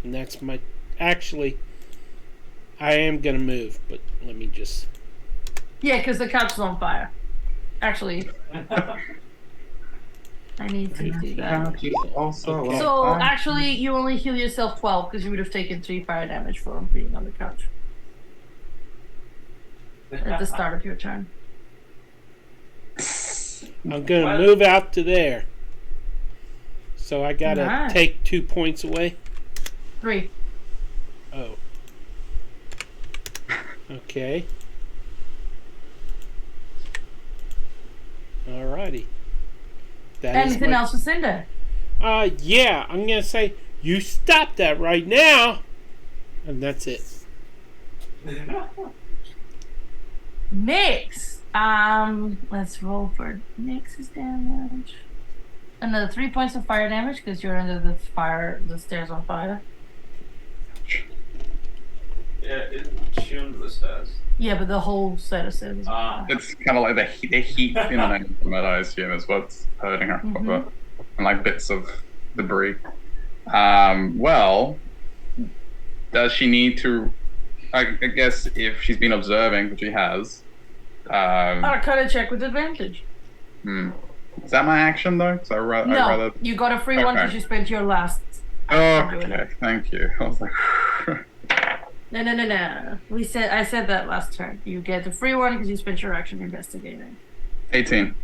And that's my... Actually, I am going to move, but let me just... Yeah, because the couch is on fire. Actually, I need to do that. Also, Okay. So, actually, you only heal yourself 12 because you would have taken 3 fire damage from being on the couch at the start of your turn. I'm going to move out to there. So I got to Nice. take 2 points away. 3. Oh. Okay. Alrighty. That is Anything my- else with Cinder? Yeah, I'm going to say, you stop that right now. And that's it. Nyx. Let's roll for Nyx's damage. Another 3 points of fire damage because you're under the fire, the stairs on fire. Yeah, isn't she under the stairs? Yeah, but the whole set of stairs. is on Ah. fire. it's kind of like the heat emanating from it, I assume, is what's hurting her. Mhm. And like bits of debris. Well, does she need to... I guess if she's been observing, which she has... Arcana check with advantage. Is that my action, though? So I'd No, rather... you got a free one because Okay. you spent your last. Okay, thank you. I was like... No. I said that last turn. You get the free one because you spent your action investigating. 18.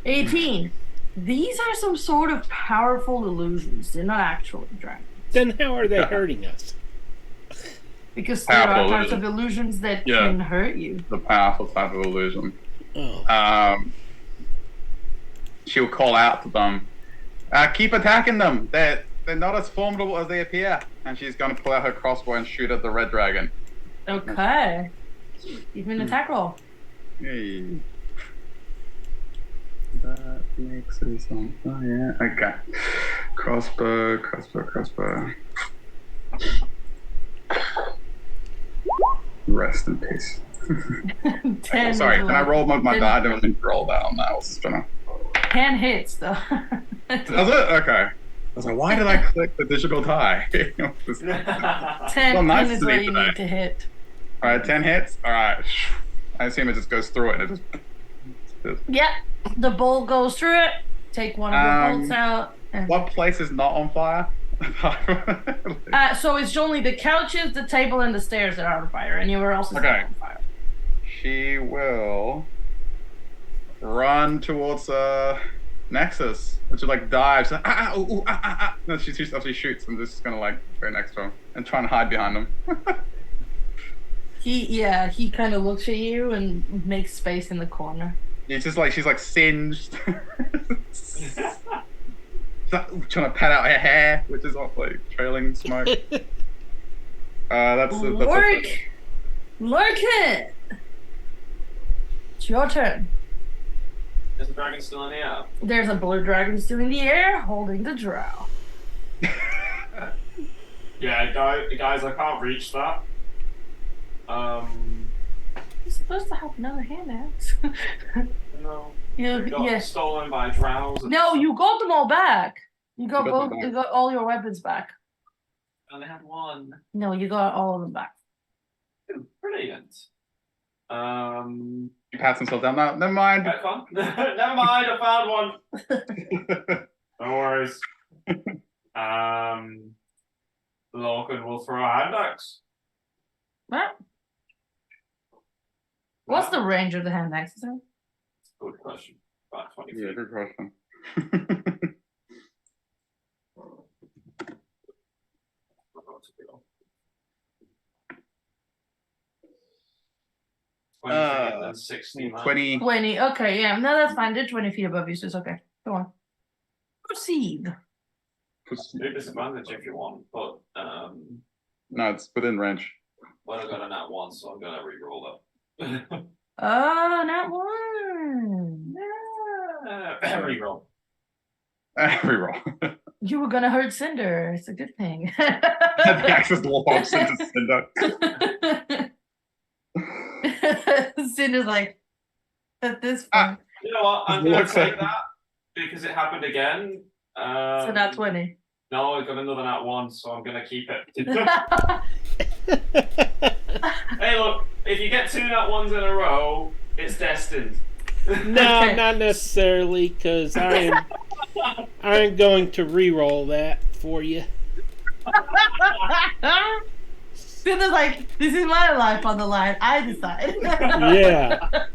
18. These are some sort of powerful illusions. They're not actually dragons. Then how are they hurting us? Because there are Powerful parts illusion. of illusions that Yeah. can hurt you. The powerful type of illusion. Oh. She'll call out to them. Keep attacking them. They're not as formidable as they appear. And she's going to pull out her crossbow and shoot at the red dragon. Okay. Give me an attack roll. Hey. That makes it on. Oh yeah. Okay. Crossbow. Rest in peace. 10. Sorry, is can I roll my 10 die? I didn't mean to roll that on that. I was just trying to. 10 hits, though. Does it? Okay. I was like, why did I click the digital die? 10, Well, 10 nice is to what me you today. need to hit. Alright, 10 hits. Alright. I assume it just goes through it. It just... Yeah, the bolt goes through it. Take one of your bolts out. And... What place is not on fire? So it's only the couches, the table, and the stairs that are on fire. Anywhere else is not on fire. She will run towards Nexus, which is like dives. No, she shoots and just gonna like go next to him and try and hide behind him. He kind of looks at you and makes space in the corner. It's just like she's like singed. She's like, trying to pat out her hair, which is all like trailing smoke. That's Lurkin! It's your turn. Is the dragon still in the air? There's a blue dragon still in the air, holding the drow. Yeah, guys, I can't reach that. You're supposed to have another hand axe. No. You Got stolen by drows. No, you got them all back. You got got both. them back. You got all your weapons back. I only had one. No, you got all of them back. Ooh, brilliant. He pats himself down. No, never mind. Never mind, I found one. No worries. Lorcan will throw a hand axe. What? What's the range of the hand axes? Good question. About 20 feet. Yeah, good question. 20 feet and then 60 miles. 20. 20. Okay, yeah. No, that's fine. They're 20 feet above you, so it's okay. Go on. Proceed. Do disadvantage if you want, but No, it's within range. well, I got a nat 1, so I'm gonna re-roll that. Oh, not one. Re-roll. Reroll. You were gonna hurt Cinder. It's a good thing. The access logs into Cinder. Cinder's like, at this point. You know what? I'm gonna take that because it happened again. So not 20. No, I got another nat 1, so I'm gonna keep it. Hey, look, if you get 2 nat 1s in a row, it's destined. No, Okay. not necessarily, because I'm going to re-roll that for you. Cinder's like, this is my life on the line. I decide. Yeah.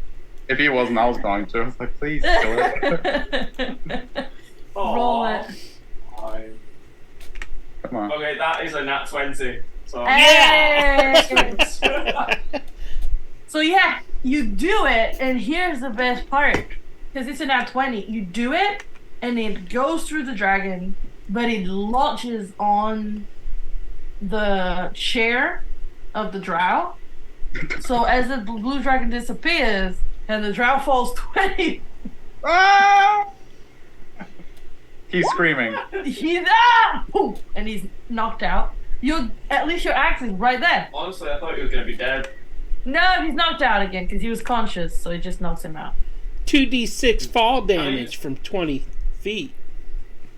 If he wasn't, I was going to. I was like, please kill it. Roll it. Fine. Come on. Okay, that is a nat 20. So Hey! So yeah, you do it, and here's the best part. Because it's a nat 20. You do it, and it goes through the dragon, but it launches on the chair of the drow. So as the blue dragon disappears, and the drow falls 20, Ah! He's screaming. he's boom, and he's knocked out. At least your axe is right there. honestly, I thought he was gonna be dead. No, he's knocked out again because he was conscious, so it just knocks him out. 2d6 fall damage from 20 feet.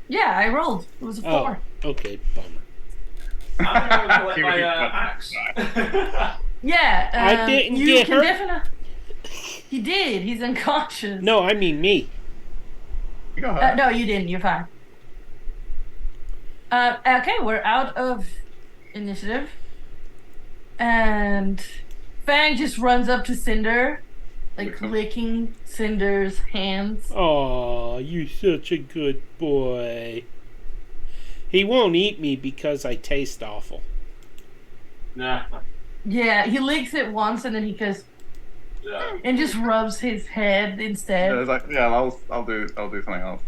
Yeah, I rolled. It was a 4. Oh, okay, bummer. I'm gonna collect He my would be axe. Yeah, I didn't you get can hurt. definitely. He did. He's unconscious. No, I mean me. You got hurt. No, you didn't. You're fine. Okay, we're out of initiative, and Fang just runs up to Cinder, like licking Cinder's hands. Aw, you such a good boy. He won't eat me because I taste awful. Nah, Yeah, he licks it once and then he goes Yeah. and just rubs his head Yeah, instead. it's like, yeah, I'll do something else.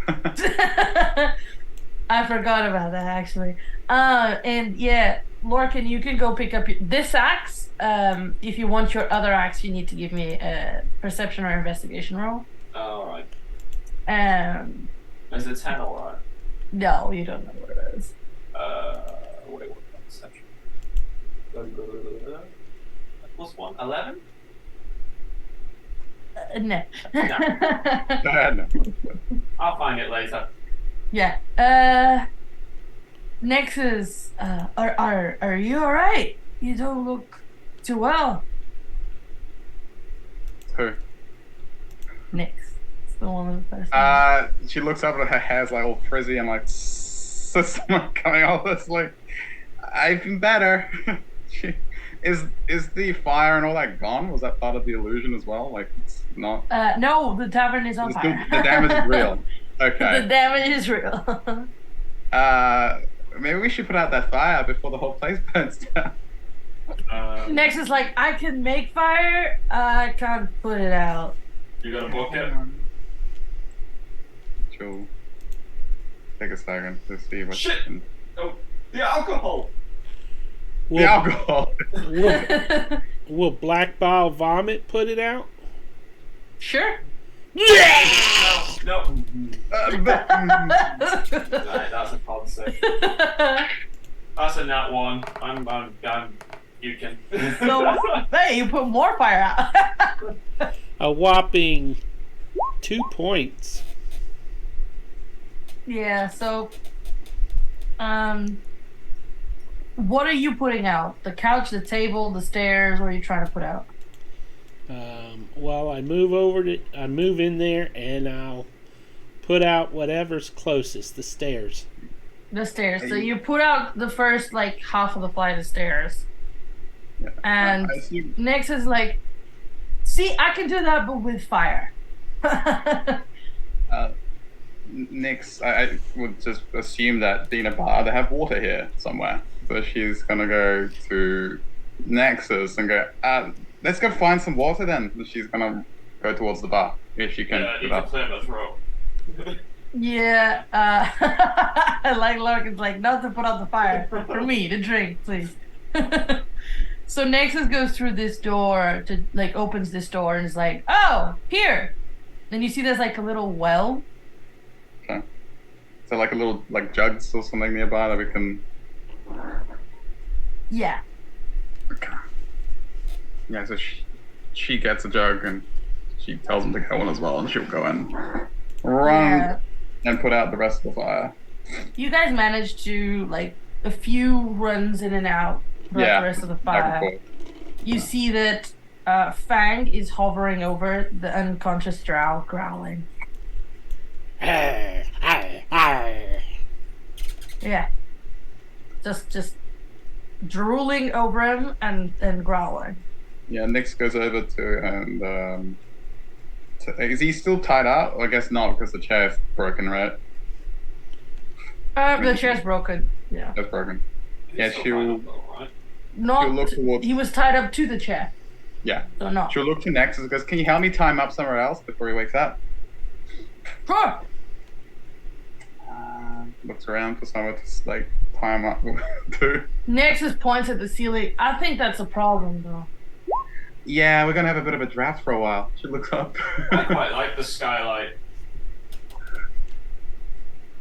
I forgot about that actually. And yeah, Lorcan, you can go pick up this axe. If you want your other axe, you need to give me a perception or investigation roll. Alright. Um, Is it 10 alright? no, you don't know what it is. Wait, what perception? Plus 1, 11? No. No. I'll find it later. Yeah. Nexus, are you all right? You don't look too well. Who? Nyx. It's the one with the first name. She looks up and her hair's like all frizzy and like someone coming off this like I've been better. she is the fire and all that gone? Was that part of the illusion as well? Like it's not. No, the tavern is on fire. The damage is real. Okay. The damage is real. Maybe we should put out that fire before the whole place burns down. Nyx is like, I can make fire, I can't put it out. You got a bucket? She'll take a second to see what Shit! she can. Oh, the alcohol! The alcohol. Will Black Bile Vomit put it out? Sure. No. But, Right, that's a concept. That's a nat 1. I'm puking. So, hey, you put more fire out. A whopping 2 points. Yeah, so, what are you putting out? The couch, the table, the stairs? What are you trying to put out? Well, I move in there and I'll put out whatever's closest, the stairs. The stairs. So you put out the first like half of the flight of stairs, yeah. and I assume, Nyx is like, "See, I can do that, but with fire." Nyx, I would just assume that Dina Bar, they have water here somewhere. So she's gonna go to Nexus and go, let's go find some water then. And she's gonna go towards the bar if she can. Yeah, I need to clear my throat. Yeah, like Larkin's like, not to put out the fire for me to drink, please. So Nexus goes through this door to like opens this door and is like, oh, here. Then you see there's like a little well. Okay. So like a little like jugs or something nearby that we can. Yeah. Okay. Yeah, so she gets a jug and she tells him to go in as well, and she'll go in, run, and put out the rest of the fire. You guys managed to like a few runs in and out throughout the rest of the fire. You see that Fang is hovering over the unconscious drow, growling. Yeah. Just drooling over him and growling. Yeah, Nyx goes over to and is he still tied up? I guess not because the chair's broken, right? The chair's broken. Yeah. It's broken. Yeah, she'll Not. look towards. He was tied up to the chair. Yeah. So no. She'll look to Nyx and goes, "Can you help me tie him up somewhere else before he wakes up?" Sure. Looks around for someone to like tie him up too. Nexus points at the ceiling. I think that's a problem, though. Yeah, we're gonna have a bit of a draft for a while. She looks up. I quite like the skylight.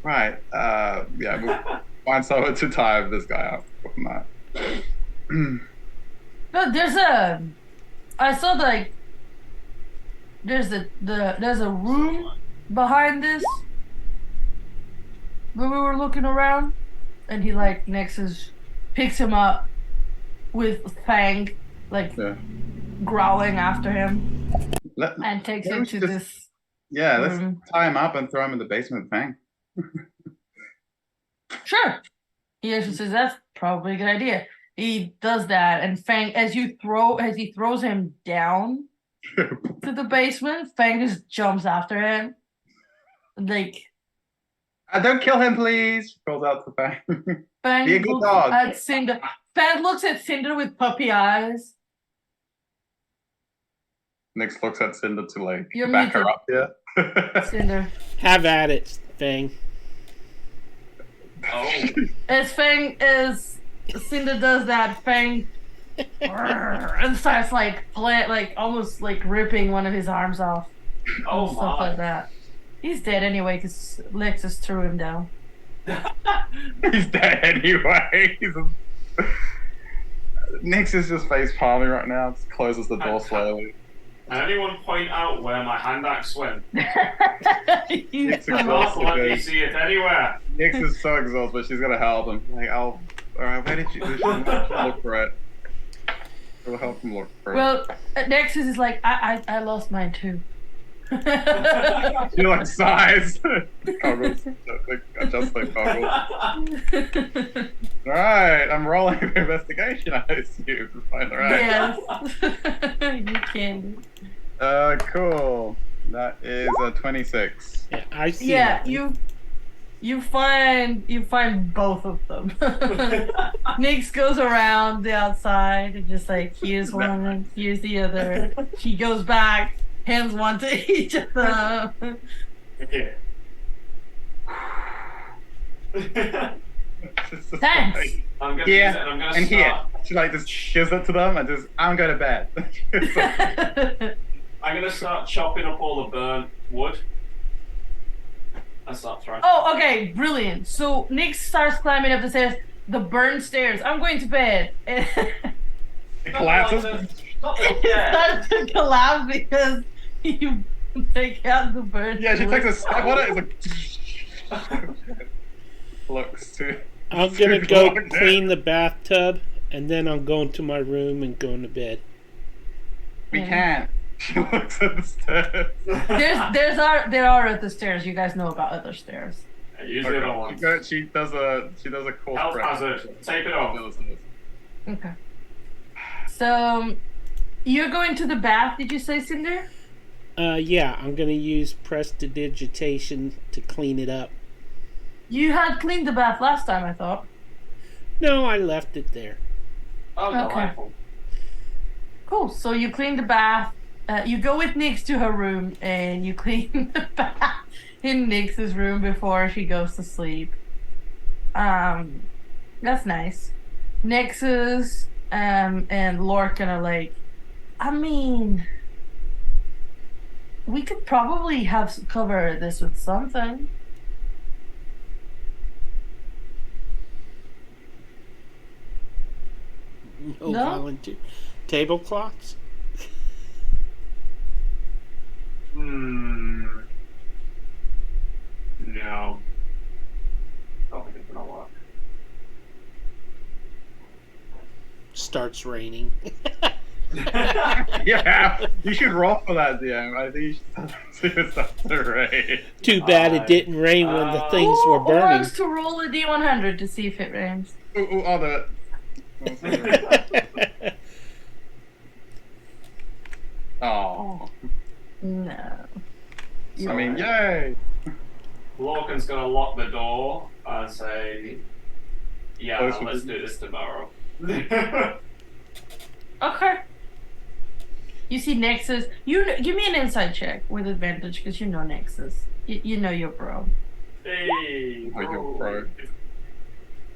Right. Yeah, we'll find someone to tie this guy up from that. No, there's a. I saw like. There's there's a room behind this. When we were looking around, and he like Nexus picks him up with Fang like growling after him and takes him to this. Yeah, let's room. tie him up and throw him in the basement with Fang. Sure. He actually says that's probably a good idea. He does that, and Fang, as he throws him down to the basement, Fang just jumps after him, like. Don't kill him, please. She calls out to Fang. Fang Be a good dog. at Cinder. Pat looks at Cinder with puppy eyes. Nix looks at Cinder to like You're back her muted. up here. Cinder. Have at it, Fang. Oh. As Fang as Cinder does that, Fang and starts like almost like ripping one of his arms off. Oh and stuff my. like that. He's dead anyway because Lexus threw him down. He's dead anyway. Nix is just face palming right now. Just closes the door slowly. Can anyone point out where my hand axe went? Nix Not exhausted. let me dude. see it anywhere. Nix is so exhausted, but she's gonna help him. Like, all right, where did you look for it? We'll help him look for it. Well, Nexus is like, I lost mine too. She like sighs. Goggles. Just like goggles. Right, I'm rolling for investigation, I assume, to find the right. Yes. You can. Cool. That is a 26. Yeah, I see. Yeah, nothing. you find both of them. Nix goes around the outside and just like, here's one and here's the other. She goes back, hands one to each of them. Okay. Thanks. I'm gonna Yeah, use it and I'm gonna and here, start. she like just gives it to them and just, I'm going to bed. I'm gonna start chopping up all the burnt wood. And start throwing. Oh, okay, brilliant. So Nix starts climbing up the stairs, the burned stairs. I'm going to bed. And It collapses. it starts to collapse because you take out the burned Yeah, she wood. takes a step on it. It's like looks too. I'm gonna too go long. clean the bathtub, and then I'm going to my room and going to bed. We can't. She looks at the stairs. There are other stairs. You guys know about other stairs. Use the other one. She does a cool Health spread. hazard. Take it off. Okay. So you're going to the bath, did you say, Cinder? Yeah, I'm gonna use prestidigitation to clean it up. You had cleaned the bath last time, I thought. No, I left it there. Oh, Okay. delightful. Cool. So you clean the bath. You go with Nix to her room and you clean the bath in Nix's room before she goes to sleep. That's nice. Nexus and Lorcan are like, I mean, we could probably cover this with something. No, No? volunteer tablecloths. No. Don't think it's gonna work. Starts raining. Yeah, you should roll for that, DM. I think you should see what's up to rain. Too bad it didn't rain when the things were Who burning. wants to roll a D100 to see if it rains? Ooh, I'll do it. Oh, No. I mean, yay! Lorcan's gonna lock the door and say, yeah, Close let's with do this tomorrow. Okay. You see Nexus. Give me an insight check with advantage because you know Nexus. You know your bro. Hey, Oh, you're pro.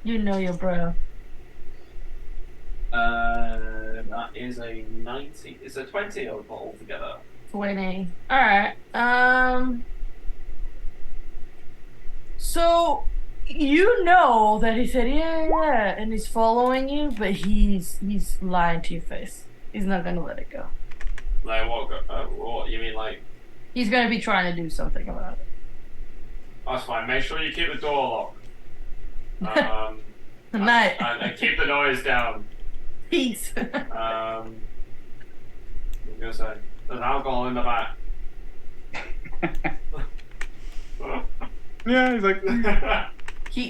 You know your bro. That is a 90. It's a 20 altogether. 20. Alright. So you know that he said yeah, and he's following you, but he's lying to your face. He's not gonna let it go. Like what? You mean like? He's gonna be trying to do something about it. That's fine. Make sure you keep the door locked. Night. And keep the noise down. Peace. I was gonna say there's alcohol in the back. Yeah, he's like,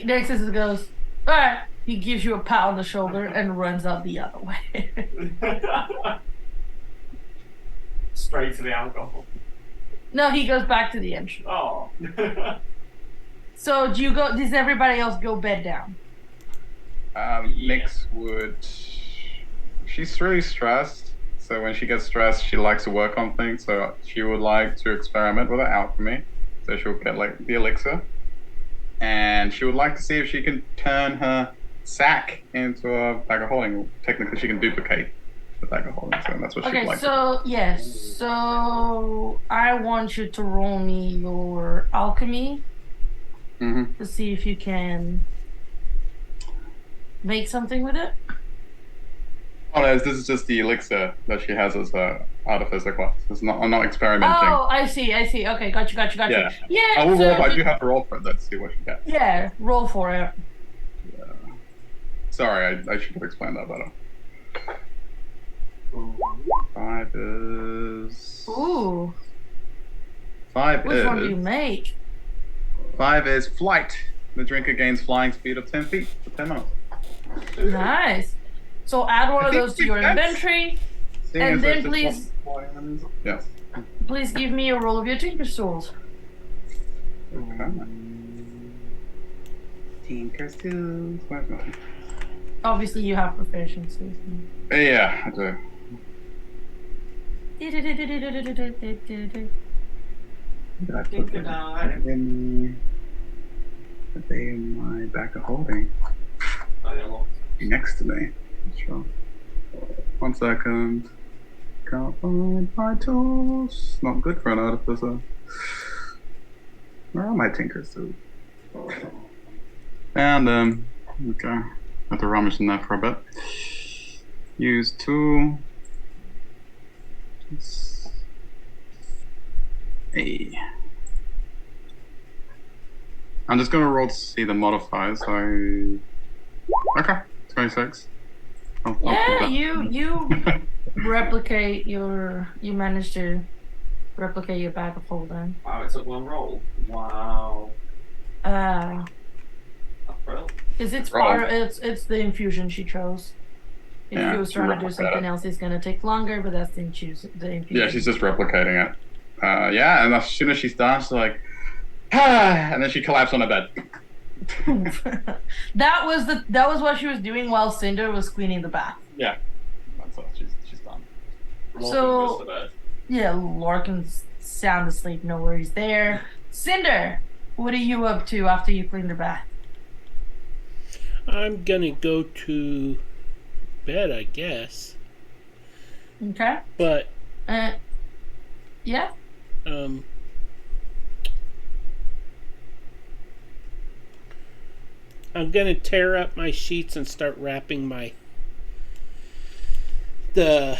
Nexus goes, alright. He gives you a pat on the shoulder and runs out the other way. Straight to the alcohol. No, he goes back to the entrance. Oh. So does everybody else go bed down? Nix would. She's really stressed, so when she gets stressed, she likes to work on things. So she would like to experiment with her alchemy. So she'll get like the elixir, and she would like to see if she can turn her sack into a bag of holding. Technically, she can duplicate the bag of holding, so that's what she'd Okay, like. so yes, so I want you to roll me your alchemy to see if you can make something with it. Oh, no, this is just the elixir that she has as a artificer class. It's not. I'm not experimenting. Oh, I see. Okay, got you. Yeah. Yeah. I will so roll. I do have to roll for it though to see what she gets. Yeah, roll for it. Yeah. Sorry, I should have explained that better. 5 is. Ooh. 5 Which is. one do you make? 5 is flight. The drinker gains flying speed of 10 feet for 10 minutes. Nice. So add one I of think those to your that's- inventory, Seeing and as then there's just Yes. please give me a roll of your Tinker's tools. Okay. Tinker's tools. Where's mine? Obviously, you have proficiency. Yeah, I do. Did I put they in my bag of holding? Next to me. Sure. 1 second. Can't find my tools. Not good for an artificer. Where are my Tinker's tools? And okay. Have to rummage in there for a bit. Use tool. Hey. I'm just gonna roll to see the modifiers. Okay, 26. I'll keep Yeah, that. you replicate your. You managed to replicate your bag of holding. Wow, it took 1 roll. Wow. Because it's Roll. it's the infusion she chose. If Yeah, she was she trying to do replicated something it. else, it's gonna take longer. But that's the infusion. Yeah, she's just replicating it. Yeah, and as soon as she's done, she's like, and then she collapsed on her bed. that was what she was doing while Cinder was cleaning the bath. Yeah, that's all. She's done. So yeah, Lorcan's sound asleep. No worries there. Cinder, what are you up to after you clean the bath? I'm gonna go to bed, I guess. Okay. But yeah. I'm gonna tear up my sheets and start wrapping the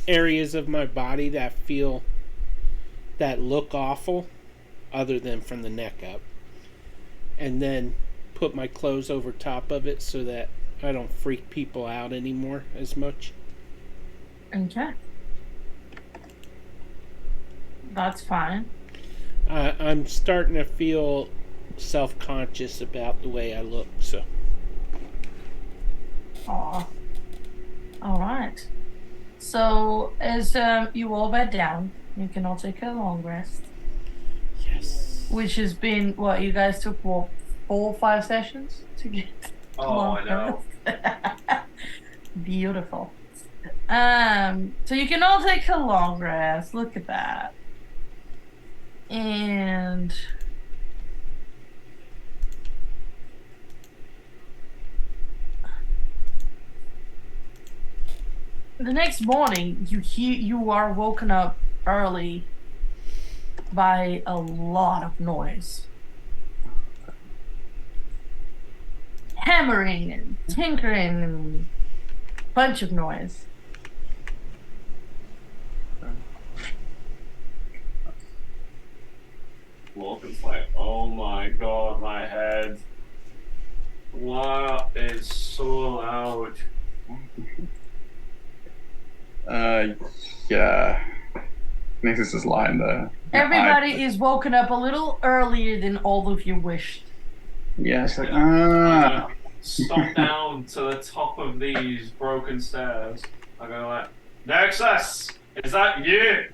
areas of my body that look awful, other than from the neck up, and then put my clothes over top of it so that I don't freak people out anymore as much. Okay. That's fine. I'm starting to feel self-conscious about the way I look, so. Aw. All right. So as you all bed down, you can all take a long rest. Yes. Which has been what you guys took 4 or 5 sessions to get. Oh, I know. Beautiful. So you can all take a long rest. Look at that. And the next morning, you are woken up early by a lot of noise. Hammering and tinkering and bunch of noise. Lorcan's like, oh my god, my head. Wow, it's so loud. Yeah. Nexus is lying there. Everybody is woken up a little earlier than all of you wished. Yeah, it's like, Stomp down to the top of these broken stairs. I'm gonna like, Nexus, is that you?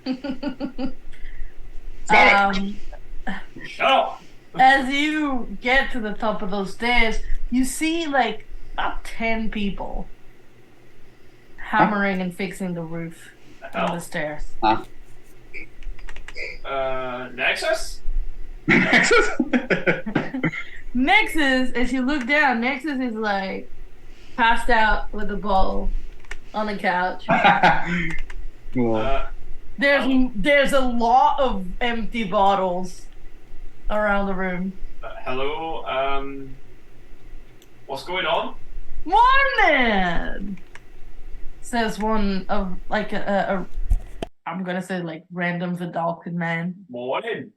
Shut up! As you get to the top of those stairs, you see like about 10 people hammering and fixing the roof on the stairs. Huh? Nexus? Nexus? Nexus, as you look down, Nexus is like passed out with a ball on the couch. Well, There's a lot of empty bottles around the room. Hello, what's going on? Morning, says one of like a I'm gonna say like random Vidalcan man. Morning.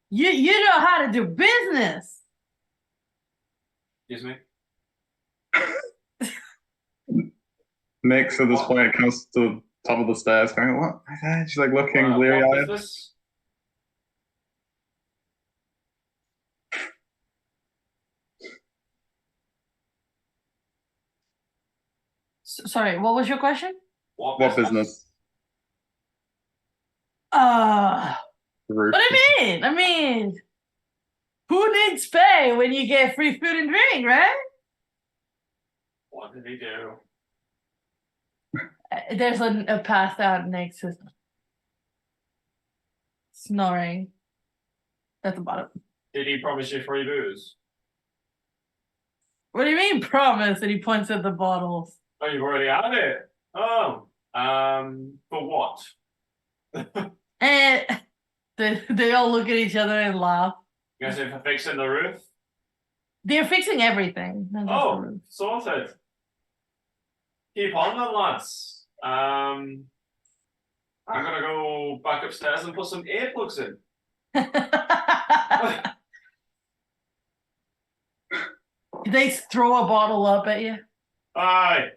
You know how to do business. Excuse me? Nix at this point comes to the top of the stairs going, what? She's like looking bleary What eyed. business? Sorry, what was your question? What What business? The Roof. What do you mean? I mean, who needs pay when you get free food and drink, right? What did he do? There's a passed out Nexus snoring at the bottom. Did he promise you free booze? What do you mean promise? And he points at the bottles. Oh, you've already had it. Oh, for what? And they all look at each other and laugh. You guys for fixing the roof? They're fixing everything. Not just the Oh, roof. sorted. Keep on then, lads. I'm gonna go back upstairs and put some earplugs in. They throw a bottle up at you. Aye.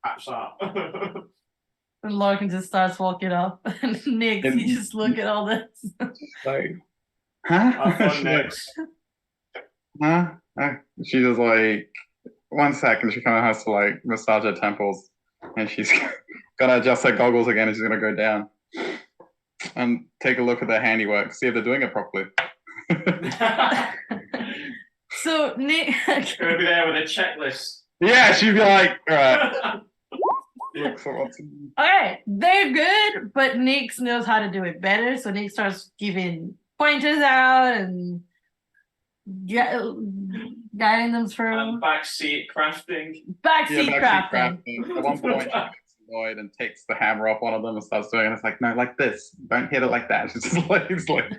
Catch that. And Larkin just starts walking up. And Nick, you just look at all this. Like, huh? Have fun She's like, next. huh? She just like 1 second. She kind of has to like massage her temples, and she's gonna adjust her goggles again, and she's gonna go down and take a look at their handiwork, see if they're doing it properly. So Nick, Gonna be there with a checklist. Yeah, she'd be like, all right. Look for what's okay, they're good, but Nick knows how to do it better. So Nick starts giving pointers out and guiding them through. And backseat crafting. Backseat crafting. crafting. At one point, she gets annoyed and takes the hammer off one of them and starts doing it. It's like, no, like this. Don't hit it like that. She's just like, it's like.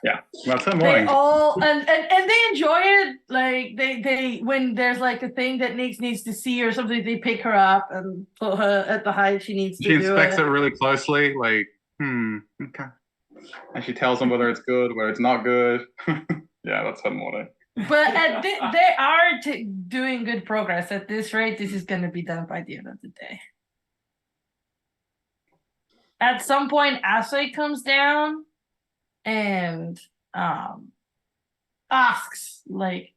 Yeah, that's her morning. They all and they enjoy it. Like they when there's like a thing that Nick needs to see or something, they pick her up and put her at the height she needs to She do inspects it. it really closely, like, okay. And she tells them whether it's good, whether it's not good. Yeah, that's her morning. But they are doing good progress. At this rate, this is going to be done by the end of the day. At some point, Ashley comes down and asks, like,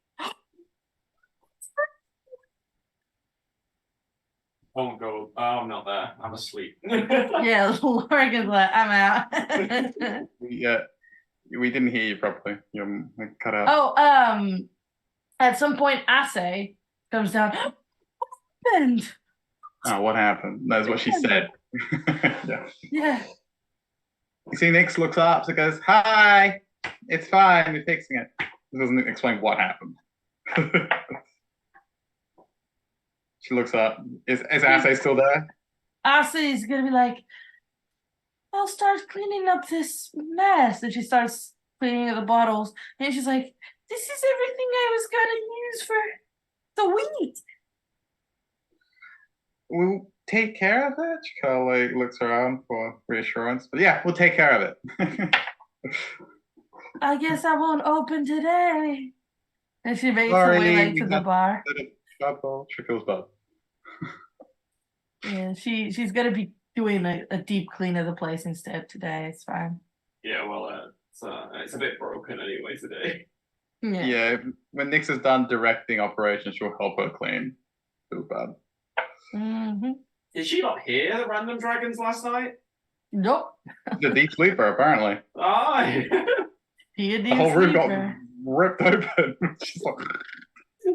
Won't go. Oh, I'm not there. I'm asleep. yeah, Lorgan's like, I'm out. We didn't hear you properly. You're cut out. Oh, at some point, Assay comes down. What happened? Oh, what happened? That's what she said. Yeah. Yeah. You see, Nix looks up and goes, hi, it's fine, we're fixing it. It doesn't explain what happened. She looks up. Is Assay still there? Assay's gonna be like, I'll start cleaning up this mess. And she starts cleaning up the bottles. And she's like, this is everything I was gonna use for the wheat. We'll take care of it. She kind of like looks around for reassurance. But yeah, we'll take care of it. I guess I won't open today. And she makes Sorry, her way like we to the got- bar. She feels bad. Yeah, she's gonna be doing a deep clean of the place instead today. It's fine. Yeah, well, it's a bit broken anyway today. Yeah. Yeah, when Nix is done directing operations, she'll help her clean. Feels bad. Mm-hmm. Did she not hear the random dragons last night? Nope. She's a deep sleeper, apparently. Aye. The whole room got ripped open. She's like,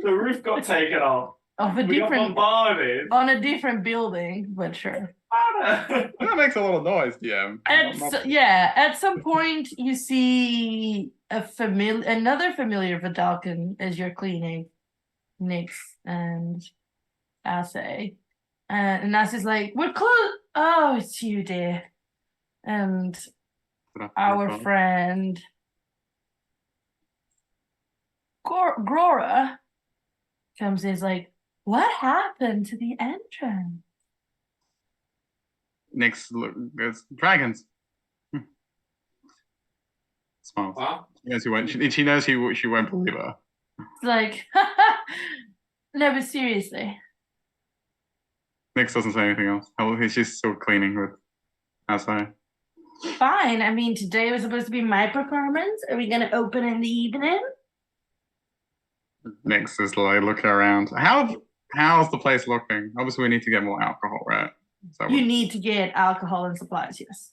The roof got taken off. Of a We got different bombarded. on a different building, but sure. that makes a lot of noise, DM. At some point you see another familiar Vidalcan as you're cleaning Nyx and Assay. And Assay's like, we're close. Oh, it's you, dear. And our friend Grora comes in, is like, what happened to the entrance? Nyx, look, there's dragons. Smiles. Wow. She knows she won't believe her. It's like, no, but seriously. Nyx doesn't say anything else. She's still cleaning with Assay. Fine. I mean, today was supposed to be my performance. Are we going to open in the evening? Nyx is like looking around. How's the place looking? Obviously, we need to get more alcohol, right? So You need to get alcohol and supplies, yes.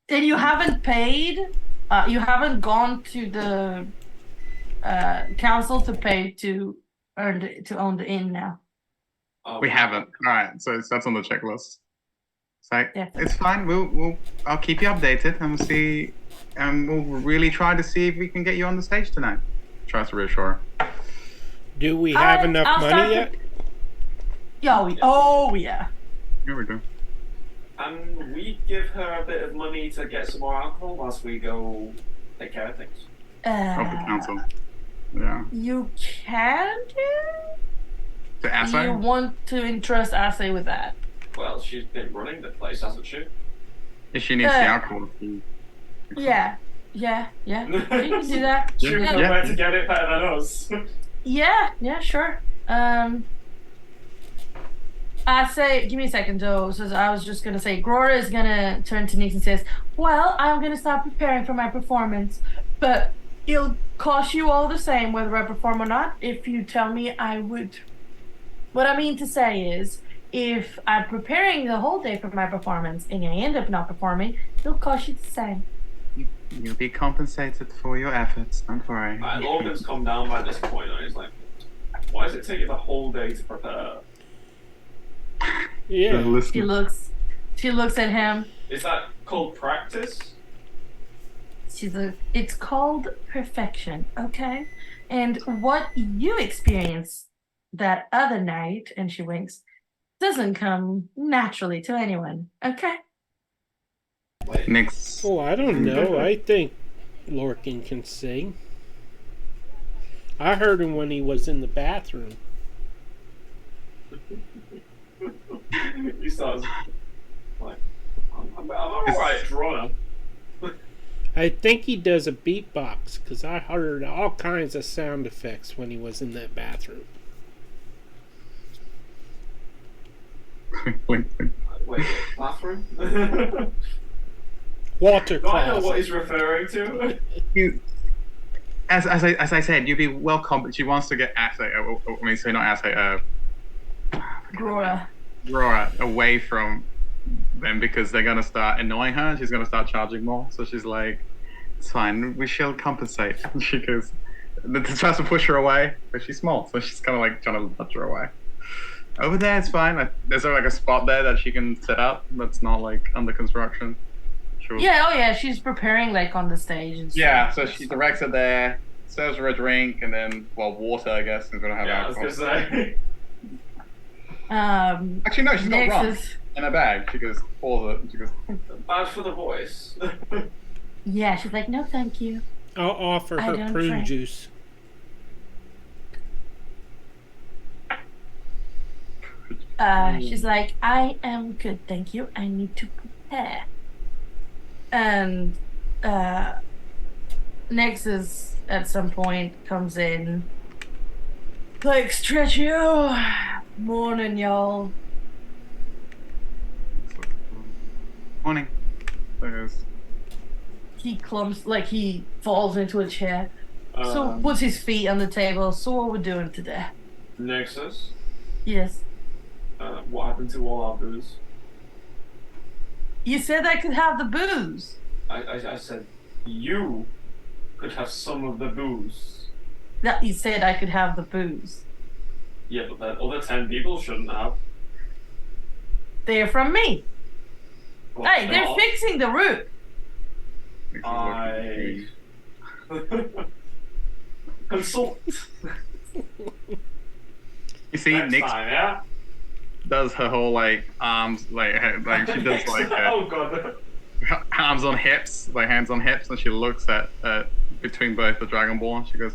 And you haven't paid. You haven't gone to the council to pay to own the inn now. we haven't. All right, so that's on the checklist. It's like Definitely. it's fine. I'll keep you updated, and we'll see. And we'll really try to see if we can get you on the stage tonight. Tries to reassure her. Do we have enough I'll money start yet? Yeah. Here we go. And we give her a bit of money to get some more alcohol whilst we go take care of things. Of the council. Yeah. You can do. To Assay? You want to entrust Assay with that? Well, she's been running the place, hasn't she? If she needs the alcohol. Yeah. You can do that. She would know where to get it better than us. Yeah, sure. Assay, give me a second, Joe. So I was just gonna say, Grora is gonna turn to Nyx and says, "Well, I'm gonna start preparing for my performance, but it'll cost you all the same whether I perform or not. If you tell me I would." What I mean to say is, if I'm preparing the whole day for my performance and I end up not performing, it'll cost you the same. You'll be compensated for your efforts. Don't worry. Logan's come down by this point, and he's like, "Why does it take you the whole day to prepare?" Yeah. She looks at him. Is that called practice? She's like, it's called perfection, okay? And what you experienced that other night, and she winks, doesn't come naturally to anyone, okay? Nyx. Oh, I don't know. I think Lorcan can sing. I heard him when he was in the bathroom. He starts like, I'm alright, drummer. I think he does a beatbox because I heard all kinds of sound effects when he was in that bathroom. Wait, bathroom? Water Do I know closet. what he's referring to? As I said, you'd be welcome. She wants to get Assay. Not Assay. Grora. Rora away from them because they're gonna start annoying her. She's gonna start charging more. So she's like, "It's fine. We shall compensate." And she goes, tries to push her away, but she's small, so she's kind of like trying to nudge her away. Over there, it's fine. There's like a spot there that she can set up that's not like under construction. Sure. Yeah, she's preparing like on the stage and stuff. Yeah, so she directs her there, serves her a drink, and then water, I guess, is gonna have alcohol. I was gonna say. Actually, no, she's got rum in her bag. She goes, pours it, and she goes, Bad for the voice. Yeah, she's like, no, thank you. I'll offer I her don't prune drink. juice. She's like, I am good, thank you. I need to prepare. And Nexus at some point comes in. Like, stretch you. Morning, y'all. morning. There's He he falls into a chair. So puts his feet on the table. So what we're doing today? Nexus. Yes. What happened to all our booze? You said I could have the booze. I said you could have some of the booze. That you said I could have the booze. Yeah, but the other 10 people shouldn't have. They're from me. Well, Hey, they're not. fixing the roof. Nix is looking I consult. You see, Next Nix time, yeah. does her whole like arms, like she does like oh god. arms on hips, like hands on hips, and she looks at between both the Dragonborn. She goes,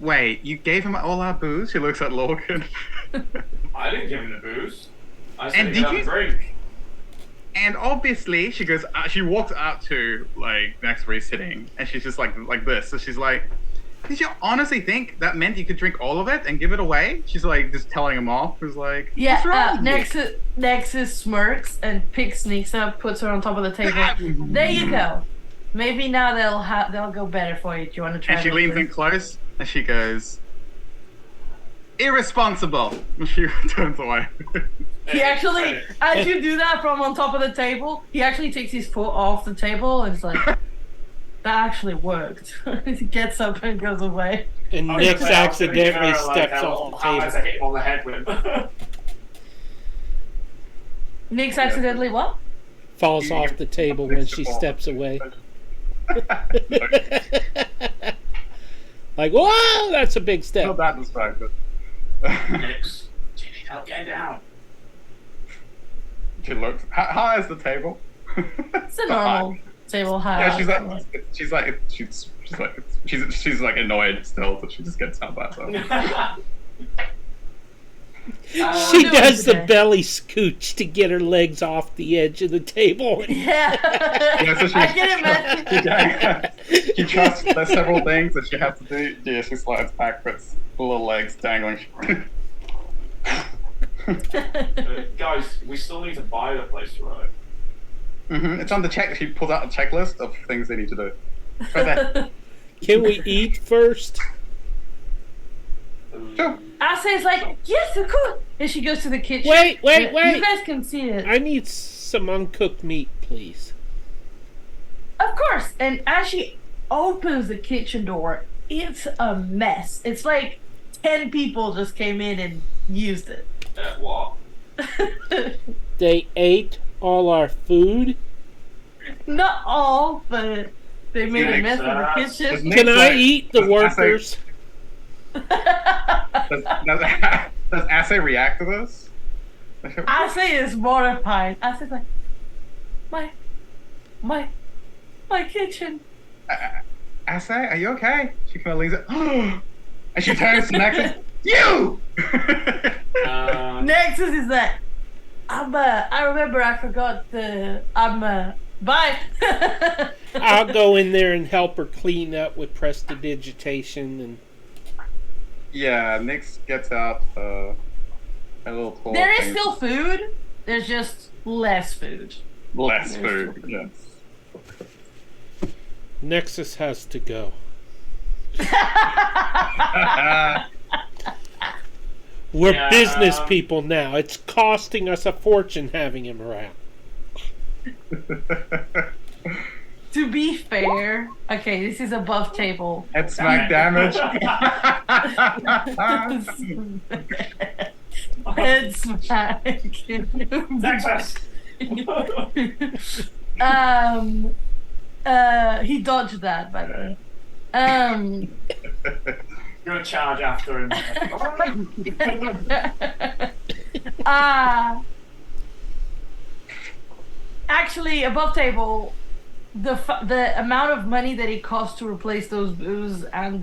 "Wait, you gave him all our booze?" She looks at Lorcan. I didn't give him the booze. I said And he did could have you- a drink. And obviously, she goes. She walks up to like next where he's sitting, and she's just like this. So she's like, "Did you honestly think that meant you could drink all of it and give it away?" She's like just telling him off. Who's like, Yeah, "What's wrong with you?" Nexus smirks and picks Nix up, puts her on top of the table. There you go. Maybe now they'll go better for you. Do you want to try? And she those leans in things? close, and she goes, "Irresponsible." And she turns away. He actually, as you do that from on top of the table, he actually takes his foot off the table and it's like, that actually worked. He gets up and goes away. And I was Nix gonna say, I was thinking accidentally about, like, steps how off the hard table. I hit him on the head with. Nix accidentally what? Falls off the table when she steps away. Like, whoa, that's a big Not step. that distracted. Nix, do you need help getting down? She looks. How high is the table? It's a normal table high. Yeah, she's like annoyed still, but she just gets out by herself. She doing does the today? belly scooch to get her legs off the edge of the table. Yeah. Yeah, so she- I get it, man. She trusts there's several things that she has to do. Yeah, she slides backwards, the little legs dangling. Guys, we still need to buy the place, right? It's on the check. She pulls out a checklist of things they need to do. Right there. Can we eat first? Sure. Asa's like, yes, of course. And she goes to the kitchen. Wait. You guys can see it. I need some uncooked meat, please. Of course. And as she opens the kitchen door, it's a mess. It's like 10 people just came in and used it. What? They ate all our food. Not all, but they made a mess in the Does kitchen. Nick Can I like- eat the does workers? Does Assay react to this? Asa is mortified. Asa's like, my kitchen. Assay, are you okay? She kind of leans it. And she turns to Nexus. You! Nexus is like, I remember I forgot the, bye. I'll go in there and help her clean up with prestidigitation and Yeah, Nyx gets out a little tool. There is thing. still food. There's just less food. Less food, yes. Nexus has to go. We're Yeah, business people now. It's costing us a fortune having him around. To be fair, okay, this is above table. Head smack damage. Head smack. Nexus! He dodged that, by the way. Gonna charge after him. Actually, above table, the amount of money that it costs to replace those booze and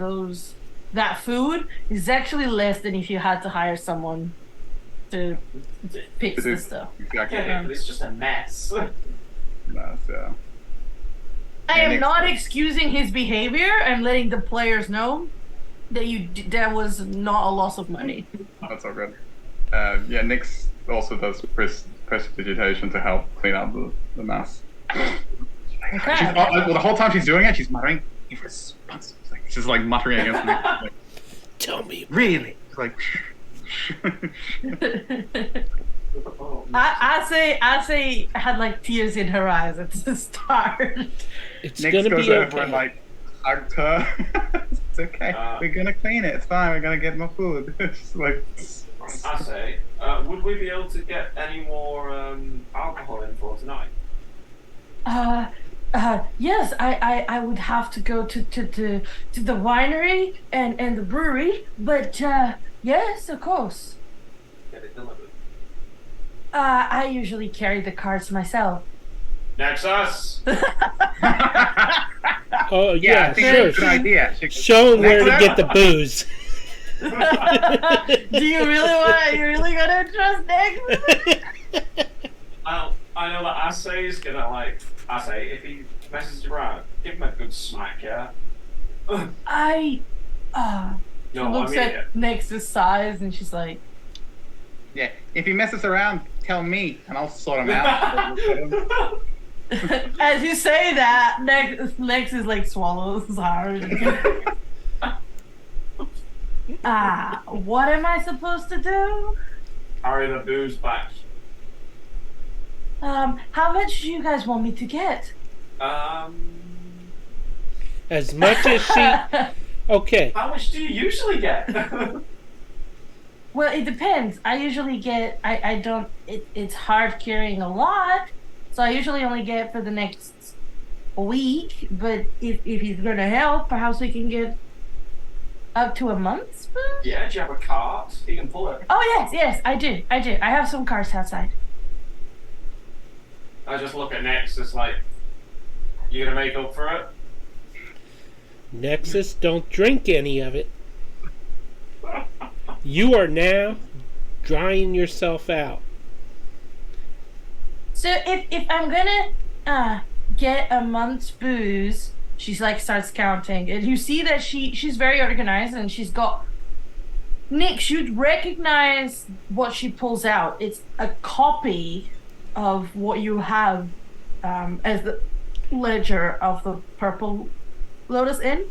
that food is actually less than if you had to hire someone to fix the stuff. Exactly. Okay, but it's just a mess. Nice, yeah. I And am not excusing his behavior. I'm letting the players know that that was not a loss of money. That's all good. Yeah, Nyx also does prestidigitation to help clean up the mess. Okay. Well, the whole time she's doing it, she's muttering, irresponsible. She's like muttering against me. Like, Tell me. really? She's like, Oh, I say had like tears in her eyes at the start. It's Nick gonna goes be over and okay. like hugged her. It's okay. We're gonna clean it. It's fine. We're gonna get more food. It's like. I say, would we be able to get any more alcohol in for tonight? Yes, I would have to go to the winery and the brewery, but yes, of course. Get it delivered. I usually carry the carts myself. Nexus! Oh I yeah, think sure. that's a good idea. Show him where to get the booze. Do you really gonna trust Nick? I know that Assay is gonna like. Assay, if he messes you around, give him a good smack, yeah? She No, looks I mean it. at Nix's size and she's like, Yeah, if he messes around, tell me, and I'll sort him out. as you say that, Nex is like swallows hard. What am I supposed to do? Carry the booze back. How much do you guys want me to get? As much as she. Okay. How much do you usually get? Well, it depends. I usually get. I don't. It's hard carrying a lot, so I usually only get for the next week. But if he's gonna help, perhaps we can get up to a month's food. Yeah, do you have a cart? You can pull it. Oh yes, I do. I have some carts outside. I just look at Nexus like, you gonna make up for it? Nexus, don't drink any of it. You are now drying yourself out. So if I'm gonna get a month's booze, she's like starts counting, and you see that she's very organized, and she's got. Nick, you'd recognize what she pulls out. It's a copy of what you have as the ledger of the Purple Lotus Inn.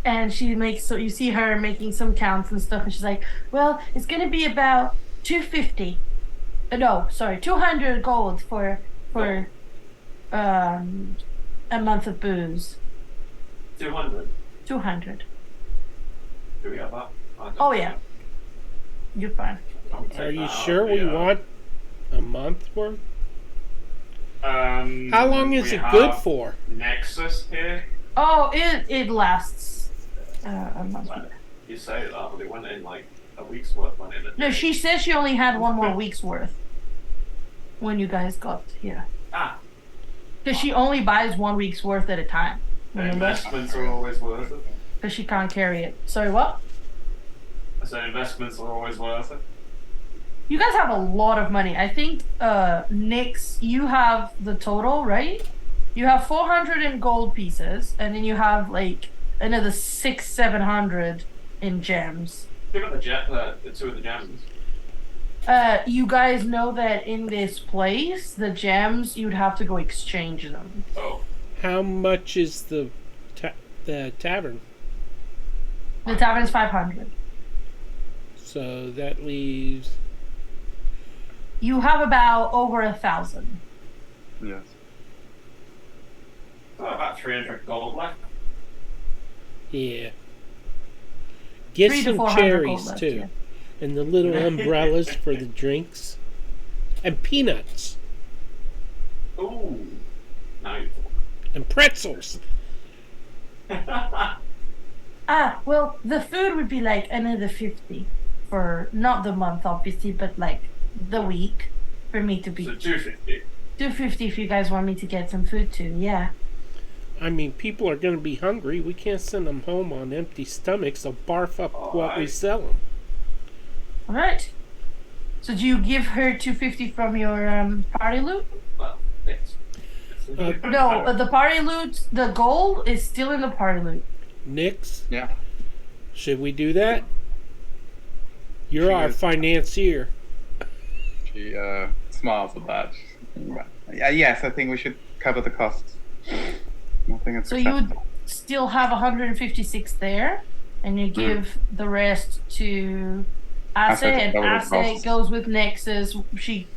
And she makes, so you see her making some counts and stuff, and she's like, well, it's gonna be about 250. No, sorry, 200 gold for a month of booze. 200. 200. Do we have that? Oh yeah. You're fine. Are you sure we want a month worth? How long is it good for? Nexus here. Oh, it lasts a month. Well, you say that, but it went in like a week's worth. Went in. No, she said she only had one more week's worth when you guys got here. Because she only buys 1 week's worth at a time. Remember? Investments are always worth it. Because she can't carry it. Sorry, what? I said investments are always worth it. You guys have a lot of money. I think, Nix, you have the total, right? You have 400 in gold pieces, and then you have like another 600-700 in gems. Give it the two of the gems. You guys know that in this place, the gems, you'd have to go exchange them. Oh. How much is the tavern? The tavern's 500. So that leaves. You have about over 1,000. Yes. About 300 gold left. Yeah. Get 300 to some 400 cherries gold left, too, yeah. and the little umbrellas for the drinks, and peanuts, Ooh. Now you and pretzels. Well, the food would be like another 50 for not the month, obviously, but like the week for me to be. So 250. 250 if you guys want me to get some food too, yeah. I mean, people are going to be hungry. We can't send them home on empty stomachs. They'll barf up what we sell them. All right. So do you give her 250 from your party loot? Well, it's No, the party loot, the gold is still in the party loot. Nix, Yeah. should we do that? You're She our is. financier. She smiles at that. Yes, I think we should cover the costs. I think it's So you would acceptable. still have 156 there, and you give the rest to Ase, just and covered Ase across. goes with Nexus. She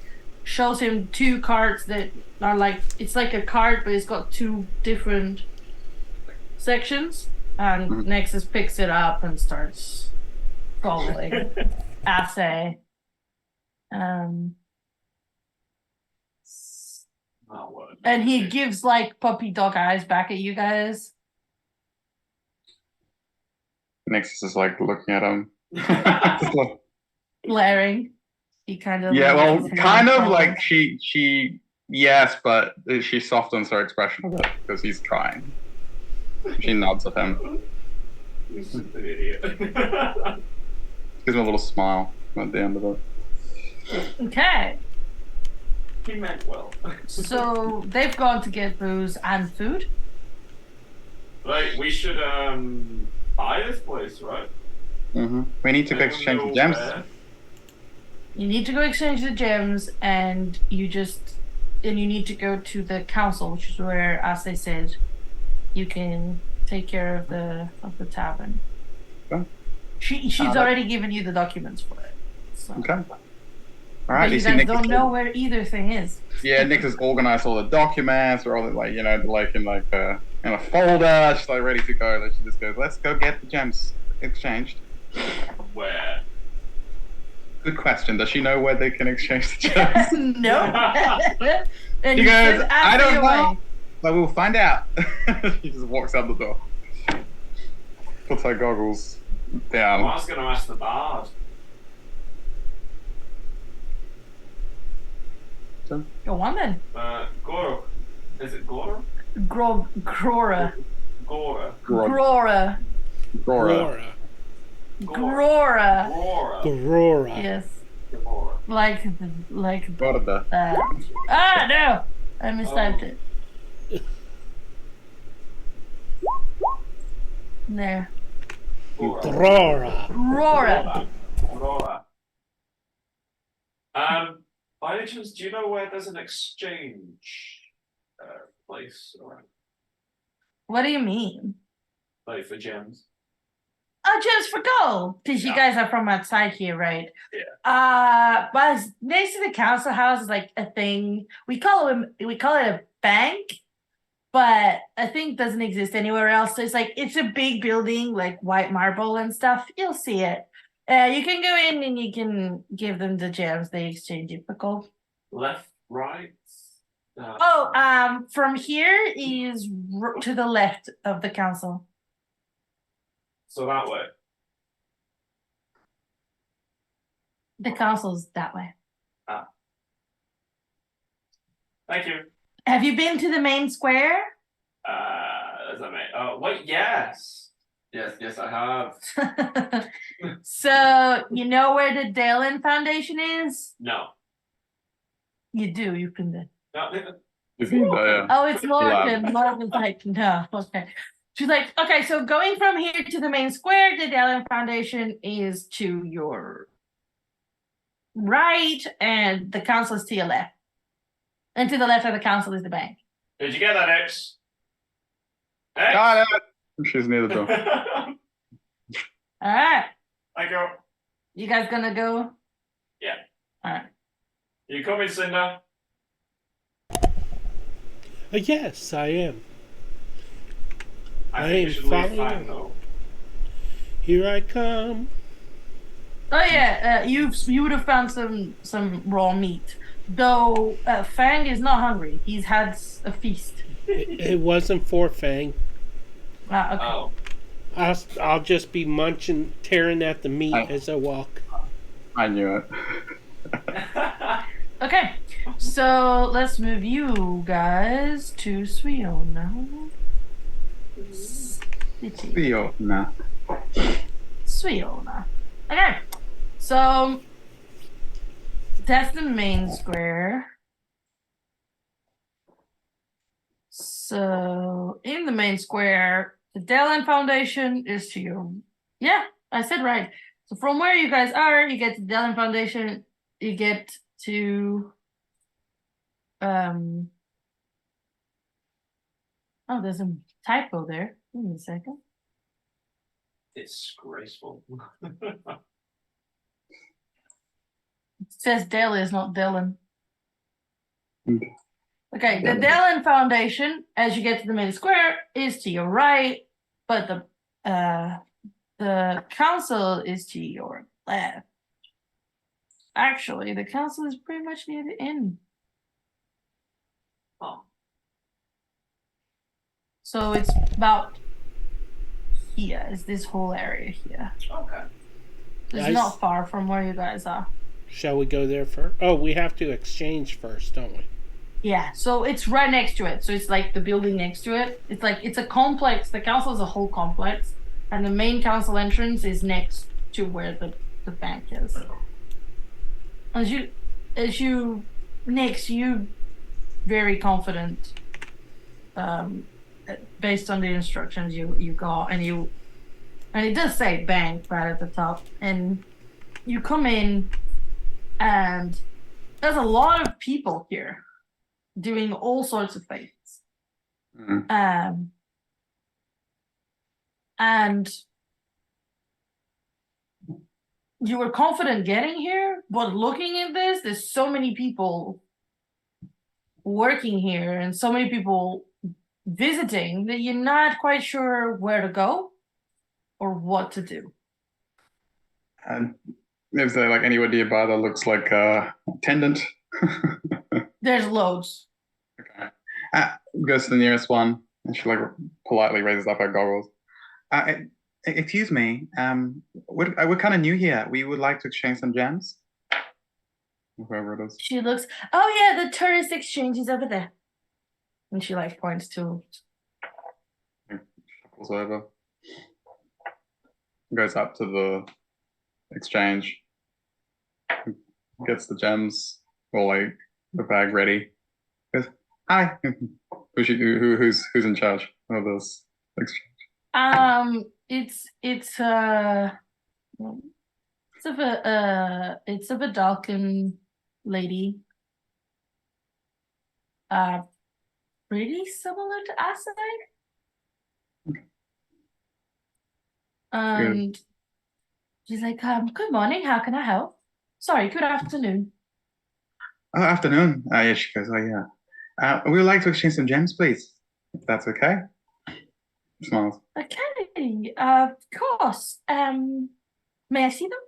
shows him 2 cards that are like, it's like a card, but it's got 2 different sections. And Mhm. Nexus picks it up and starts following Ase. Not what. And he gives like puppy dog eyes back at you guys. Nexus is like looking at him. Just like- Glaring. He kind of yeah, leaves well, his hand kind of forward. like she yes, but she softens her expression a bit because he's trying. She nods at him, You're such an idiot. gives him a little smile at the end of it. Okay. He meant well. So they've gone to get booze and food. Like, we should buy this place, right? We need to go Anyone exchange the know gems. where? You need to go exchange the gems, and you need to go to the council, which is where, as they said, you can take care of the tavern. Okay. She's already given you the documents for it. So. Okay. All But right. you see guys Nick don't is- know where either thing is. Yeah, Nick has organized all the documents. We're all like, like in a folder. She's like ready to go. Then she just goes, "Let's go get the gems exchanged." Where? Good question. Does she know where they can exchange the gems? No. And She you goes, said "I ask don't me know, away. but we'll find out." She just walks out the door, puts her goggles I down. was going to ask the bard. Go on then. Goro. Is it Goro? Grora. Gora. Grora. Grora. Aurora. Grora. Gora. Aurora. Yes. Gora. Like Gorda. no. I mistyped it. There. Gora. Aurora. Grora. Gora. By any chance, do you know where there's an exchange place around? What do you mean? Like for gems? Oh, just for gold. Because you Yeah. guys are from outside here, right? Yeah. But next to the council house is like a thing. We call it a bank, but I think doesn't exist anywhere else. So it's a big building, like white marble and stuff. You'll see it. You can go in and you can give them the gems. They exchange it for gold. Left, right? From here is to the left of the council. So that way. The council's that way. Thank you. Have you been to the main square? As I may. Oh, wait, yes. Yes, I have. So you know where the Dalen Foundation is? No. You do. You can do. No. Yeah. Oh, it's Lab. Morgan. Morgan's like, no. Okay. She's like, okay. So going from here to the main square, the Dalen Foundation is to your right, and the council is to your left. And to the left of the council is the bank. Did you get that, X? X? Got it. She's near the door. All right. Thank you. You guys gonna go? Yeah. All right. You coming, Cinder? Yes, I am. I I think am we should leave following. fine, though. Here I come. Oh yeah, you would have found some raw meat. Though Fang is not hungry. He's had a feast. It wasn't for Fang. Okay. Oh. I'll just be munching, tearing at the meat I- as I walk. I knew it. Okay. So let's move you guys to Swiona. City. Theo, nah. Swiona. Okay. So that's the main square. So in the main square, the Dalen Foundation is to your. Yeah, I said right. So from where you guys are, you get to the Dalen Foundation. You get to. Oh, there's a typo there. Give me a second. It's disgraceful. says Dahlia's not Dylan. Mm. Okay, the Yeah. Dallin Foundation, as you get to the main square, is to your right, but the council is to your left. Actually, the council is pretty much near the inn. Oh, So it's about here, is this whole area here. okay. It's Nice. not far from where you guys are. Shall we go there first? Oh, we have to exchange first, don't we? Yeah, so it's right next to it. So it's like the building next to it. It's like it's a complex. The council is a whole complex, and the main council entrance is next to where the bank is. As you Nix, you very confident, based on the instructions you got, and it does say bank right at the top, and you come in, and there's a lot of people here doing all sorts of things. Mm. And you were confident getting here, but looking at this, there's so many people working here and so many people visiting that you're not quite sure where to go or what to do. And is there like anywhere nearby that looks like a attendant? There's loads. Okay. Goes to the nearest one, and she like politely raises up her goggles. Excuse me, we're kind of new here. We would like to exchange some gems. Whoever it is. She looks, oh yeah, the tourist exchange is over there. And she like points to, Shuffles over. Goes up to the exchange. Gets the gems, or like the bag ready. Goes, hi. Who's in charge of this exchange? it's of a Dalkin lady. Pretty similar to Asadai. And she's like, good morning, how can I help? Sorry, good afternoon. Oh, afternoon. Yeah, she goes, oh yeah. We would like to exchange some gems, please. If that's okay. Smiles. Okay, of course. May I see them?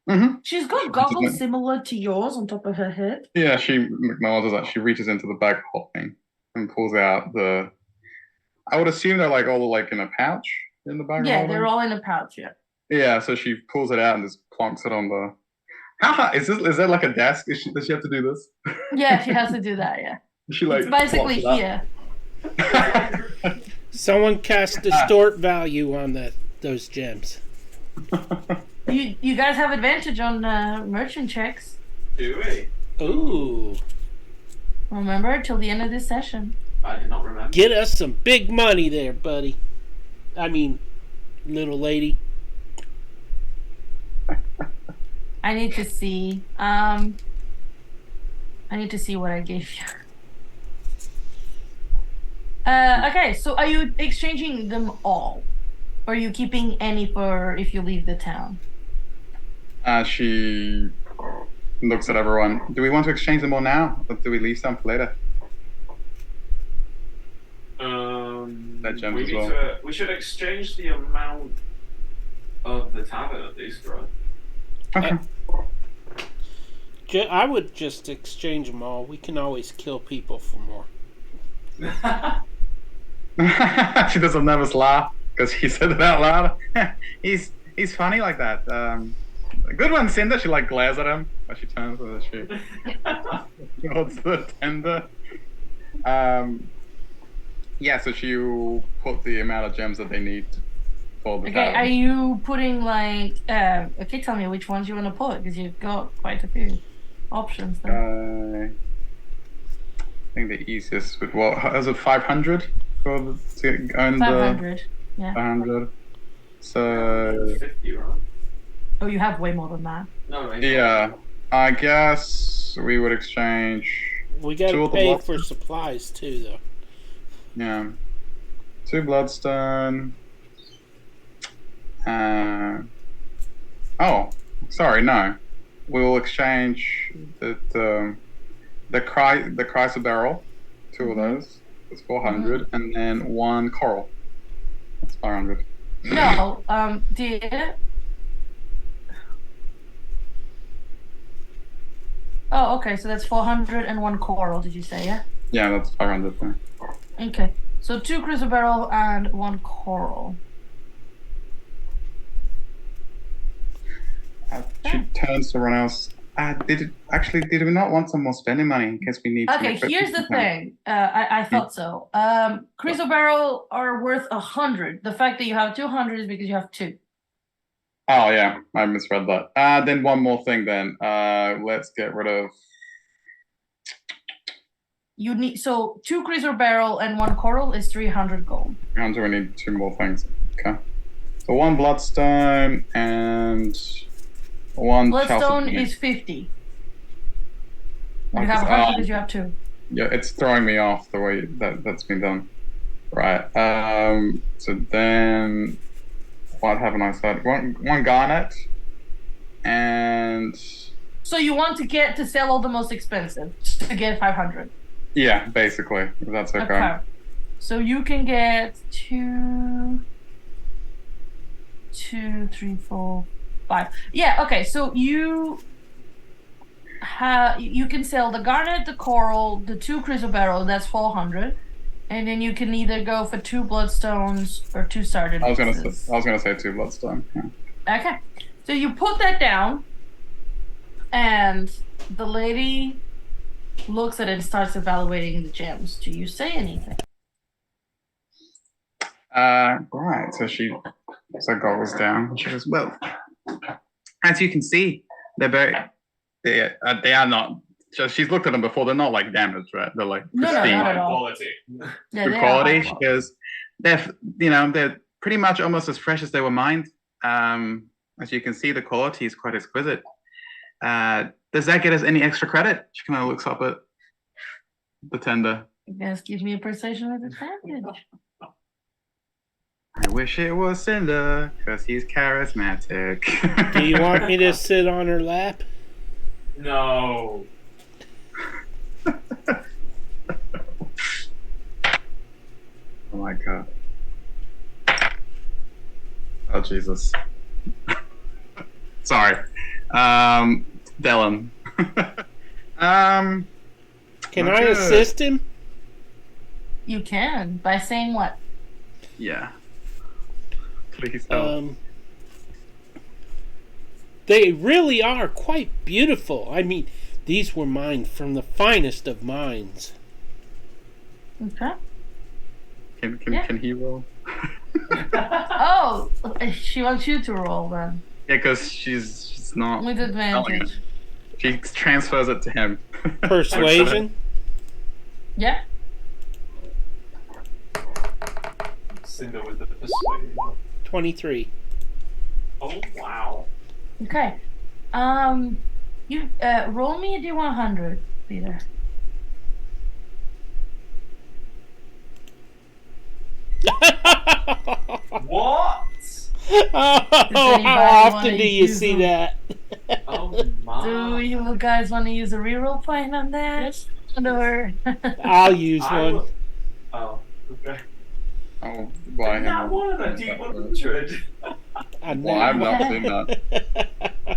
Mm-hmm. She's got goggles similar to yours on top of her head. Yeah, she acknowledges that. She reaches into the bag thing and pulls out the. I would assume they're like all like in a pouch in the bag. Yeah, they're all in a pouch. Yeah. Yeah, so she pulls it out and just plonks it on the. How high is this? Is that like a desk? Does she have to do this? Yeah, she has to do that. Yeah. She like it's basically here. Someone cast distort value on those gems. You guys have advantage on merchant checks. Do we? Ooh. Remember, till the end of this session. I did not remember. Get us some big money there, buddy. I mean, little lady. I need to see. I need to see what I gave you. Okay, so are you exchanging them all? Or are you keeping any for if you leave the town? She looks at everyone. Do we want to exchange them all now? Or do we leave some for later? That gems as well. We should exchange the amount of the tavern at least, right? Okay. I would just exchange them all. We can always kill people for more. She does a nervous laugh because he said it out loud. he's funny like that. Good one, Cinder. She like glares at him as she turns with she holds the tender. Yeah, so she put the amount of gems that they need for the Okay, are you putting like okay, tell me which ones you want to put because you've got quite a few options there. I think the easiest would is it 500 to own 500. Yeah. 500. So 50, right? Oh, you have way more than that. No, yeah, I guess we would exchange. We gotta pay for supplies too, though. Yeah, 2 bloodstone. Oh, sorry, no. we will exchange the Chrysler barrel, 2 of those. That's 400, and then 1 coral. That's 500. No, Oh, okay, so that's 400 and 1 coral, did you say, yeah? Yeah, that's 500 there. Okay, so 2 crystal barrel and 1 coral. She turns to everyone else. Did we not want some more spending money in case we need some Okay, equipment here's the sometime? thing. I thought so. Crystal barrel are worth 100. The fact that you have 200 is because you have 2. Oh yeah, I misread that. Then one more thing then. Let's get rid of... You need 2 crystal barrel and 1 coral is 300 gold. 300, we need 2 more things. Okay. So 1 bloodstone and 1 Bloodstone is 50. You have 100 because you have 2. Yeah, it's throwing me off the way that's been done. Right. So then, what haven't I said? 1 garnet, and... So you want to get to sell all the most expensive to get 500. Yeah, basically, if that's okay. So you can get 2, 3, 4, 5. Yeah. Okay. So you can sell the garnet, the coral, the 2 crystal barrel. That's 400, and then you can either go for 2 bloodstones or 2 sardine. I was gonna say 2 bloodstone. Yeah. Okay. So you put that down, and the lady looks at it and starts evaluating the gems. Do you say anything? Right. So she goggles down. She goes, well, as you can see, they are not. So she's looked at them before. They're not like damaged, right? They're like pristine. No, not at all. Quality. Yeah, Good quality. She goes, they're pretty much almost as fresh as they were mined. As you can see, the quality is quite exquisite. Does that get us any extra credit? She kind of looks up at the tender. Yes, give me a persuasion with advantage. I wish it was Cinder, because he's charismatic. Do you want me to sit on her lap? No. Oh my god. Oh Jesus. Sorry. Dylan. Can I assist him? You can by saying what? Yeah. Please help. They really are quite beautiful. I mean, these were mined from the finest of mines. Okay. Can he roll? Oh, she wants you to roll then. Yeah, because she's not. With advantage. She transfers it to him. Persuasion? Yeah. Cinder with the persuasion. 23. Oh wow. Okay. You roll me a D100, Peter. What? Oh, how often do you see that? Oh my. Do you guys want to use a reroll point on that? Or I'll use one. Oh, okay. Oh, why Not one a D100. Well, I've not seen that.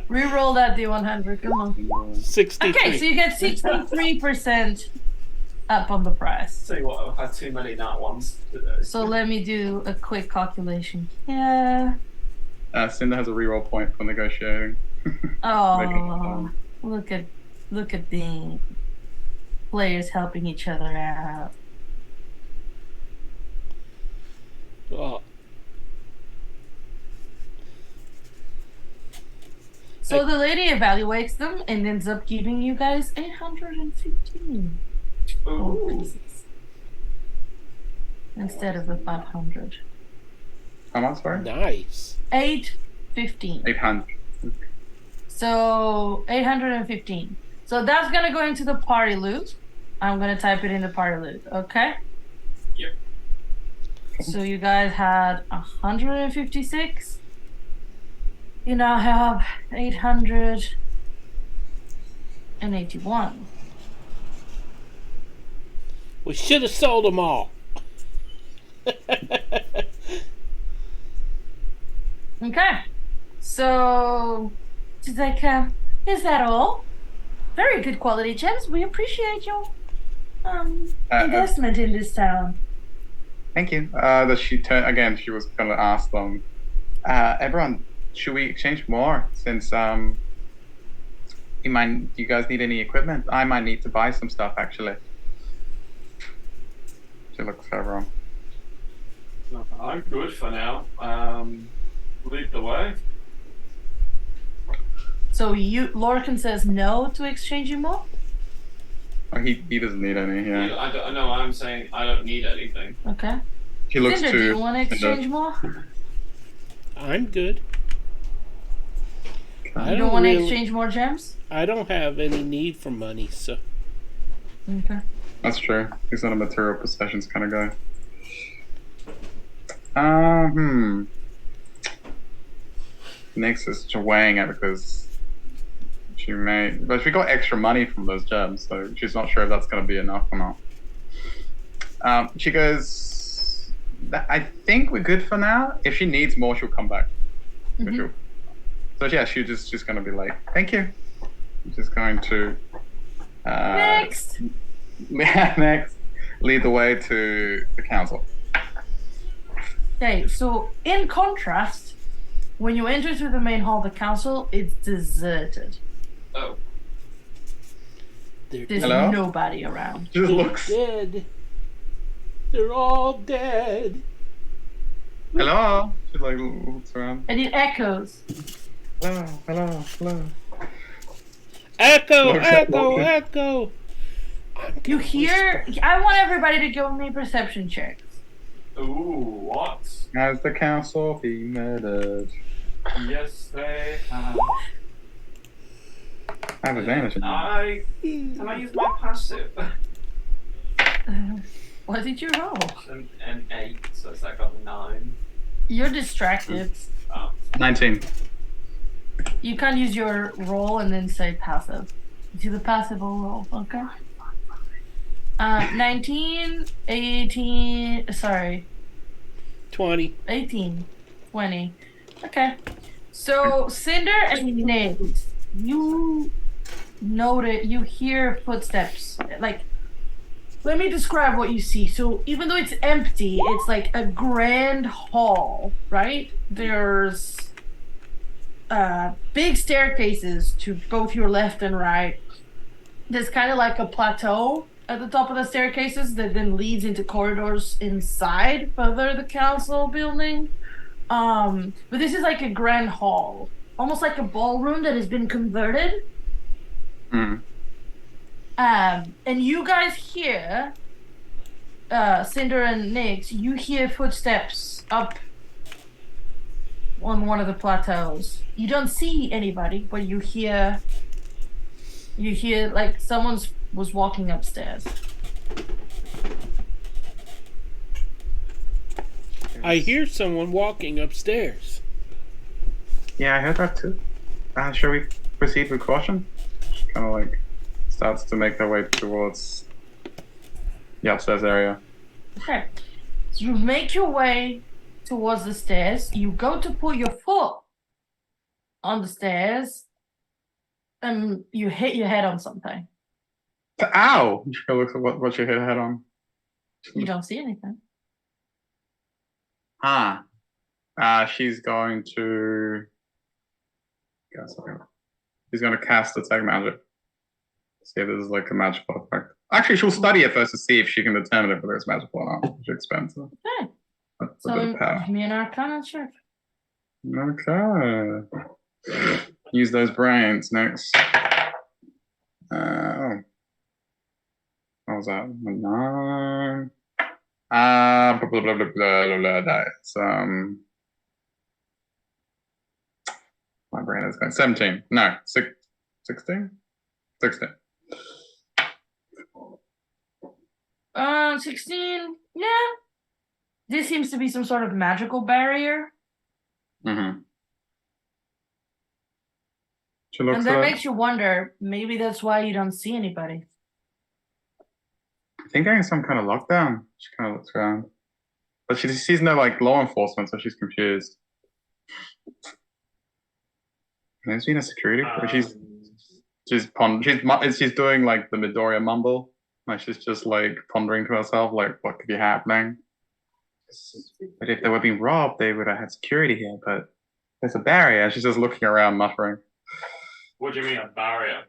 reroll that D100. Come on. 63. Okay, so you get 63% up on the price. Tell you what, I've had too many nat ones today. So let me do a quick calculation. Yeah. Cinder has a reroll point for negotiating. Oh, look at the players helping each other out. Oh. So the lady evaluates them and ends up giving you guys 815 Ooh. pieces instead of the 500. How much, sorry? Nice. 815. 800. So 815. So that's gonna go into the party loot. I'm gonna type it in the party loot. Okay. Yep. So you guys had 156. You now have 815. An 81. We should have sold them all. Okay. So, she's like, is that all? Very good quality gems. We appreciate your investment in this town. Thank you. That she turned again. She was gonna ask them, everyone, should we exchange more? Since do you guys need any equipment? I might need to buy some stuff actually. She looks for everyone. I'm good for now. Lead the way. So Lorcan says no to exchanging more? Oh, he doesn't need any. Yeah. I know. I'm saying I don't need anything. Okay. He looks Cinder, to. do you want to exchange more? I'm good. You don't want to exchange more gems? I don't have any need for money, so. Okay. That's true. He's not a material possessions kind of guy. Nyx is weighing it because she may, but she got extra money from those gems, so she's not sure if that's going to be enough or not. She goes, I think we're good for now. If she needs more, she'll come back. Mm-hmm. So yeah, she's just going to be like, thank you. I'm just going to Next. next lead the way to the council. Okay, so in contrast, when you enter through the main hall of the council, it's deserted. Oh. There's Hello? nobody around. Just looks. Dead. They're all dead. Hello. She like looks around. And it echoes. Hello, hello, hello. Echo, Looks at echo, Loki. echo. You hear... I want everybody to give me perception checks. Ooh, what? Has the council been murdered? Yes, they have. I have advantage. Can I use my passive? What did you roll? An 8, so it's like a 9. You're distracted. Oh. 19. You can't use your roll and then say passive. Do the passive roll, okay? 19, 18, sorry. 20. 18, 20. Okay. So, Cinder and Nate, you hear footsteps. Like, let me describe what you see. So, even though it's empty, it's like a grand hall, right? There's big staircases to both your left and right. There's kind of like a plateau at the top of the staircases that then leads into corridors inside further the council building. But this is like a grand hall, almost like a ballroom that has been converted. Mm. And you guys hear, Cinder and Nyx, you hear footsteps up on one of the plateaus. You don't see anybody, but you hear like someone was walking upstairs. I hear someone walking upstairs. Yeah, I heard that too. Shall we proceed with caution? She kind of like starts to make their way towards the upstairs area. Okay. So you make your way towards the stairs. You go to put your foot on the stairs, and you hit your head on something. Ow! She looks at what she hit her head on. You don't see anything. She's going to. She's going to cast Detect Magic. See if this is like a magical effect. Actually, she'll study it first to see if she can determine whether it's magical or not. Which is expensive. Okay. That's a So bit of power. give me an Arcana check. Okay. Use those brains next. What was that? 9. Blah, blah, blah, blah, blah, blah, that's, my brain is going 17. No, 16? 16. 16. Yeah. This seems to be some sort of magical barrier. Mm-hmm. She looks And that at makes you wonder, maybe that's why you don't see anybody. I think they're in some kind of lockdown. She kind of looks around. But she sees no like law enforcement, so she's confused. And there's been a security. She's doing like the Midoriya mumble. Like she's just like pondering to herself, like what could be happening. But if they were being robbed, they would have had security here. But there's a barrier. And she's just looking around, muttering. What do you mean a barrier?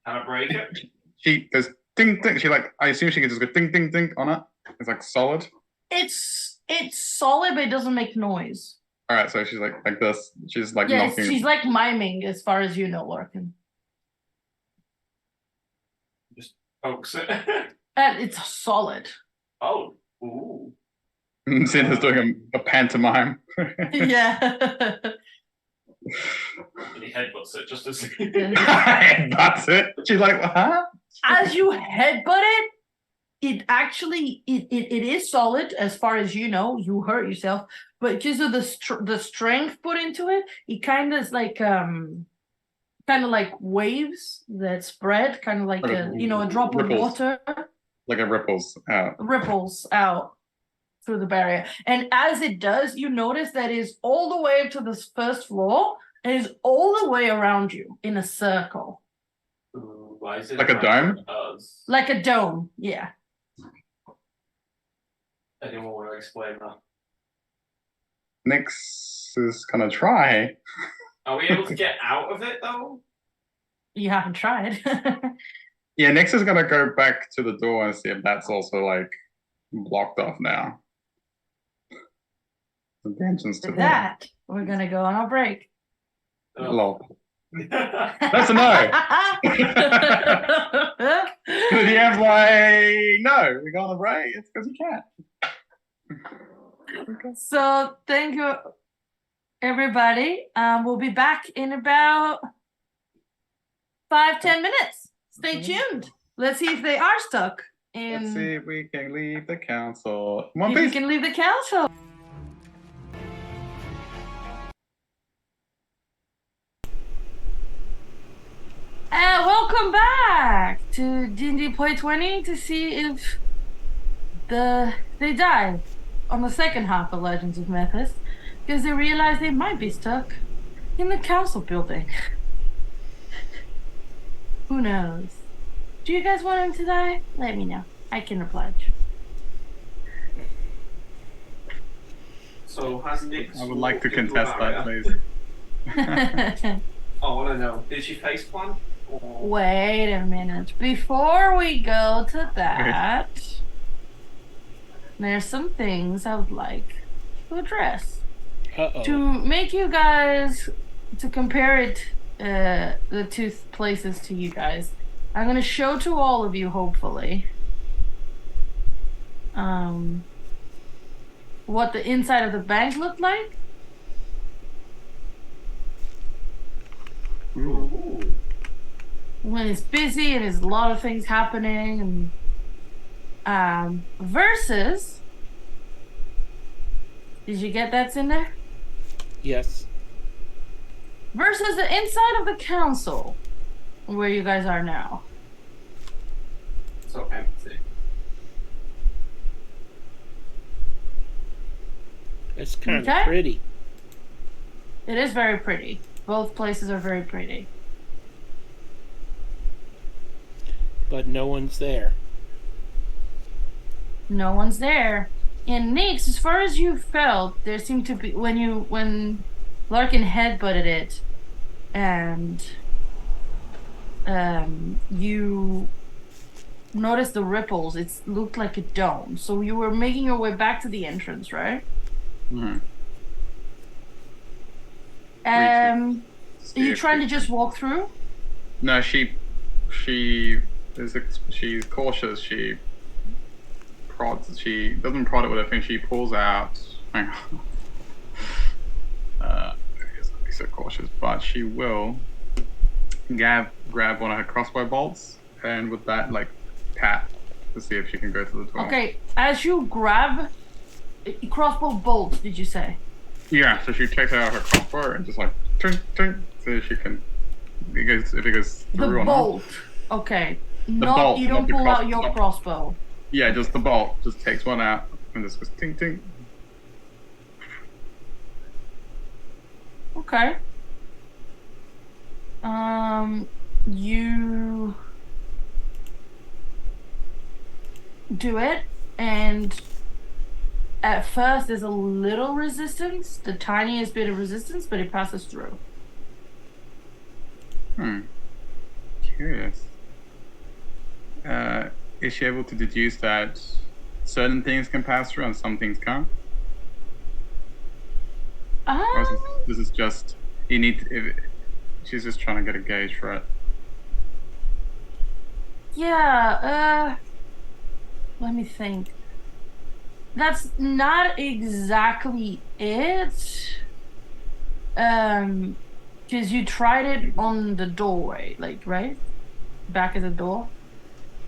Can I break it? She goes ding ding. She like I assume she can just go ding ding ding on it. It's like solid. It's solid, but it doesn't make noise. All right, so she's like this. She's like Yeah, knocking. she's like miming, as far as you know, Larkin. Just pokes it. And it's solid. Oh, ooh. Cinder's doing a pantomime. Yeah. And he headbutts it just as. That's it. She's like, huh? As you headbutt it, it actually it is solid as far as you know. You hurt yourself, but because of the strength put into it, it kind of is like waves that spread, kind of like a drop of water. Like it ripples out. Ripples out through the barrier, and as it does, you notice that is all the way to this first floor, and is all the way around you in a circle. Ooh, why is it like a dome? Like a dome, yeah. Anyone want to explain that? Nyx is gonna try. Are we able to get out of it though? You haven't tried. Yeah, Nyx is gonna go back to the door and see if that's also like blocked off now. The entrance to that, we're gonna go on our break. Lol. That's a no. The DM's like, no, we're going to break. It's because you can't. So thank you, everybody. We'll be back in about 5-10 minutes. Stay tuned. Let's see if they are stuck. Let's see if we can leave the council. If we can leave the council. Welcome back to D&D Play 20 to see if they die on the second half of Legends of Methis, because they realize they might be stuck in the council building. Who knows? Do you guys want him to die? Let me know. I can oblige. So has Nyx? I would like to contest that, please. I want to know. Did she faceplant? Or... Wait a minute. Before we go to that, there's some things I would like to address. To make you guys, to compare it, the two places to you guys, I'm going to show to all of you, hopefully, what the inside of the bank looked like. Ooh. When it's busy and there's a lot of things happening, and versus, did you get that's in there? Yes. Versus the inside of the council, where you guys are now. So empty. It's kind of pretty. It is very pretty. Both places are very pretty. But no one's there. No one's there. And Nyx, as far as you felt, there seemed to be when Larkin headbutted it, and you noticed the ripples. It looked like a dome. So you were making your way back to the entrance, right? Mm-hmm. Are you trying to just walk through? No, she's cautious. She prods. She doesn't prod it with her thing. She pulls out. Hang on. She's not so cautious, but she will grab one of her crossbow bolts, and with that, like, pat to see if she can go to the door. Okay, as you grab crossbow bolts, did you say? Yeah, so she takes out her crossbow and just like tink tink, so she can if it goes The through or not. bolt. Okay. Not bolt, you not don't the pull out cross- your not- crossbow. Yeah, just the bolt. Just takes one out and just goes ting ting. Okay. You do it, and at first there's a little resistance, the tiniest bit of resistance, but it passes through. Curious. Is she able to deduce that certain things can pass through and some things can't? Or this is just you need. She's just trying to get a gauge for it. Yeah, let me think. That's not exactly it. Because you tried it on the doorway, like, right? Back at the door?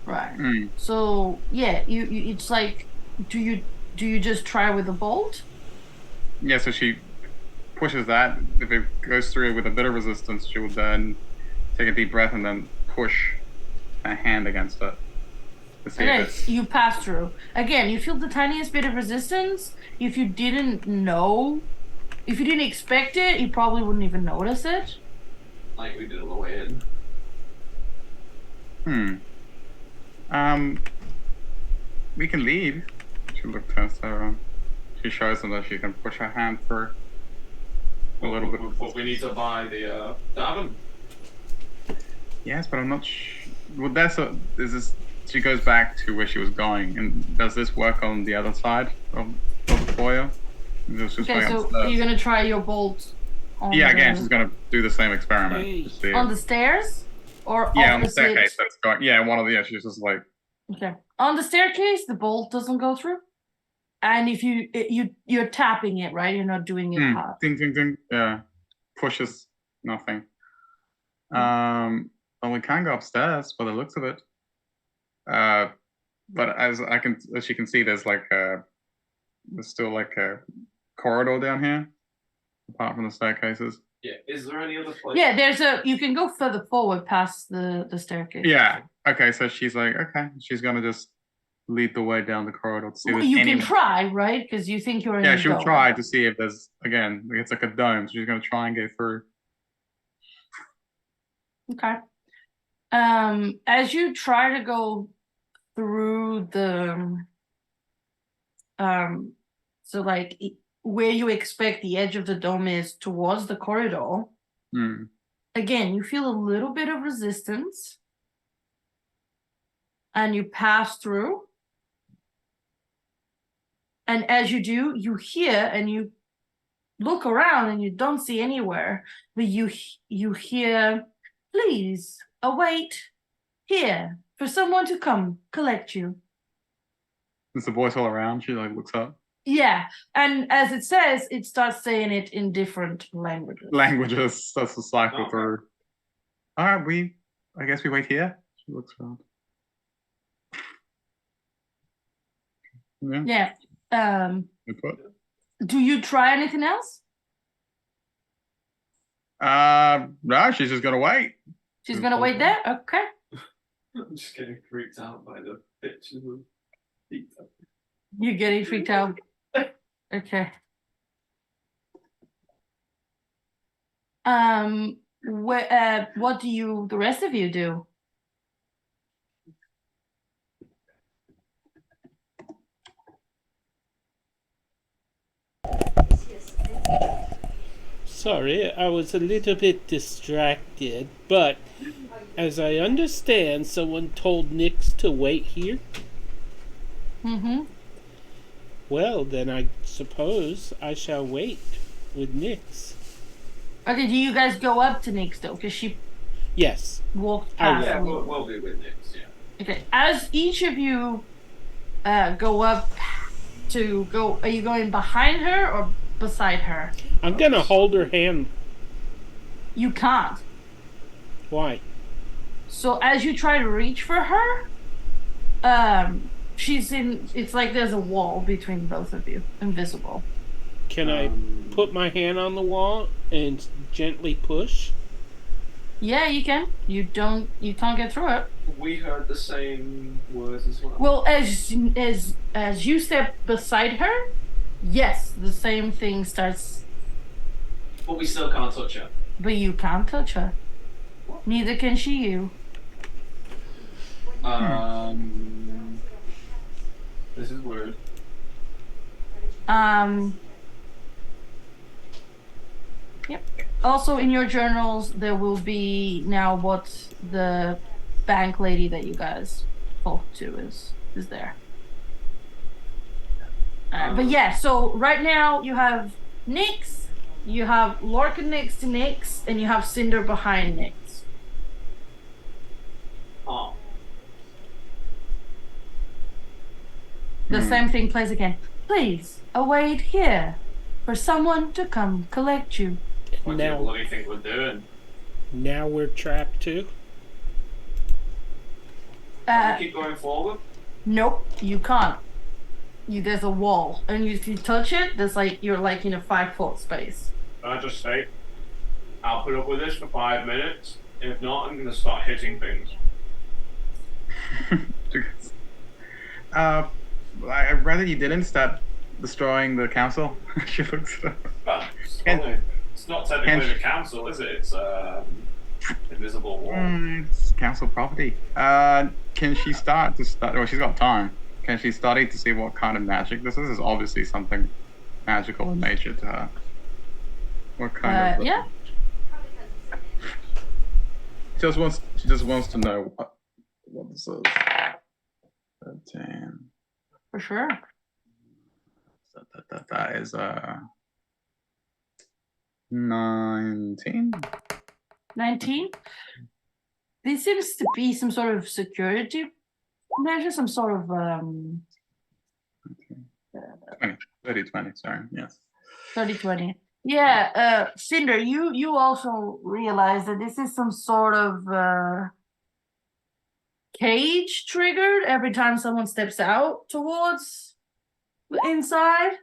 Right. So, yeah, you it's like, do you just try with the bolt? Yeah, so she pushes that. If it goes through with a bit of resistance, she would then take a deep breath and then push a hand against it. To see Okay, if you pass through. Again, you feel the tiniest bit of resistance. If you didn't expect it, you probably wouldn't even notice it. Like we did on the way in. We can leave. She looks at her. She shows them that she can push her hand through a little bit. But we need to buy the oven. Yes, but I'm not Well, is this... She goes back to where she was going, and does this work on the other side of the foyer? Okay, so you're gonna try your bolt on again, she's gonna do the same experiment. On the stairs? Or on the staircase that's going... Yeah, one of the... she's just like... Okay. On the staircase, the bolt doesn't go through. And if you're tapping it, right? You're not doing it hard. Ding, ding, ding. Yeah. Pushes. Nothing. Well, we can go upstairs by the looks of it. But as you can see, there's still like a corridor down here, apart from the staircases. Yeah. Is there any other place? Yeah, you can go further forward past the staircase. Yeah. Okay. So she's like, okay, she's gonna just lead the way down the corridor to see. Well, you can try, right? Because you think you're in. Yeah, she'll try to see if there's it's like a dome. So she's gonna try and go through. Okay. As you try to go through the so like where you expect the edge of the dome is towards the corridor, again you feel a little bit of resistance and you pass through, and as you do, you hear and you look around and you don't see anywhere, but you hear, "Please await here for someone to come collect you." There's a voice all around. She looks up. Yeah, and as it says, it starts saying it in different languages. That's the cycle through. All right, I guess we wait here. She looks around. Yeah. Do you try anything else? No, she's just gonna wait. She's gonna wait there? Okay. I'm just getting freaked out by the pictures of pizza. You're getting freaked out. Okay. What do the rest of you do? Sorry, I was a little bit distracted, but as I understand, someone told Nix to wait here. Mm-hmm. Well, then I suppose I shall wait with Nix. Okay, do you guys go up to Nix though? Because she walked past. Yeah, we'll be with Nix, yeah. Okay, as each of you go up to go, are you going behind her or beside her? I'm gonna hold her hand. You can't. Why? So as you try to reach for her, it's like there's a wall between both of you, invisible. Can I put my hand on the wall and gently push? Yeah, you can. You can't get through it. We heard the same words as well. Well, as you step beside her, yes, the same thing starts. But we still can't touch her. But you can't touch her. Neither can she you. This is weird. Yep. Also, in your journals, there will be now what the bank lady that you guys talked to is there. But yeah, so right now you have Nyx, you have Lorcan next to Nyx, and you have Cinder behind Nyx. Oh. The same thing plays again. Please await here for someone to come collect you. What do you bloody think we're doing? Now we're trapped too? Can we keep going forward? Nope, you can't. There's a wall, and if you touch it, you're like in a 5-foot space. Can I just say, I'll put up with this for 5 minutes. If not, I'm gonna start hitting things. I'd rather you didn't start destroying the council. She looks. Well, it's not technically the council, is it? It's invisible wall. It's council property. Can she start? Well, she's got time. Can she study to see what kind of magic this is? This is obviously something magical in nature to her. What kind of? Yeah. She just wants to know what this is. 13. For sure. That is 19. 19. This seems to be some sort of security measure, some sort of 30-20, sorry, yes. 30-20. Yeah, Cinder, you also realize that this is some sort of cage triggered every time someone steps out towards the inside.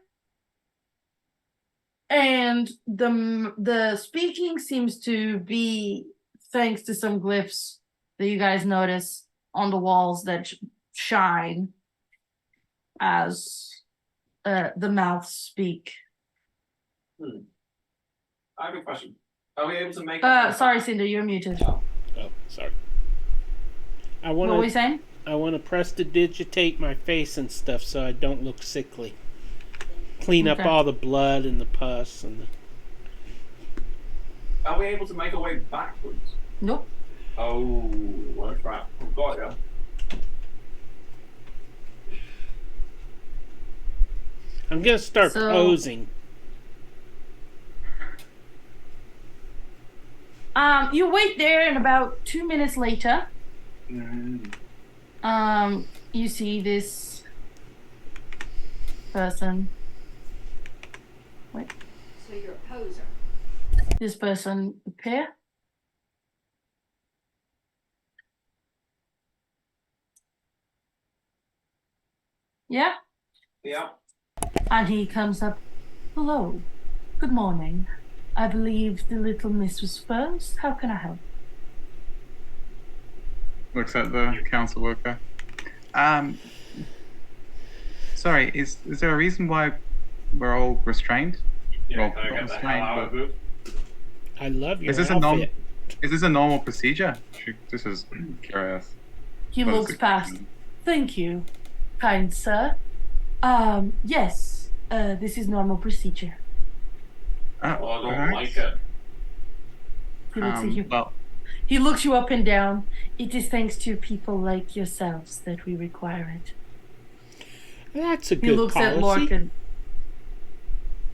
And the speaking seems to be thanks to some glyphs that you guys notice on the walls that shine as the mouths speak. I have a question. Are we able to make? Sorry, Cinder, you're muted. Oh, sorry. What were you saying? I want to prestidigitate my face and stuff so I don't look sickly. Clean up all the blood and the pus and the... Are we able to make our way backwards? Nope. Oh, what a crap. Got ya. I'm going to start posing. You wait there, and about 2 minutes later, you see this person. Wait. So you're a poser. This person appear. Yeah? Yeah. And he comes up. Hello. Good morning. I believe the little miss was first. How can I help? Looks at the council worker. Sorry, is there a reason why we're all restrained? Yeah, can I get the hell out of it? I love your Is this a normal procedure? This is curious. He looks past. Thank you, kind sir. Yes, this is normal procedure. I don't like it. He looks at you. Well, he looks you up and down. It is thanks to people like yourselves that we require it. That's a good policy. He looks at Lorcan.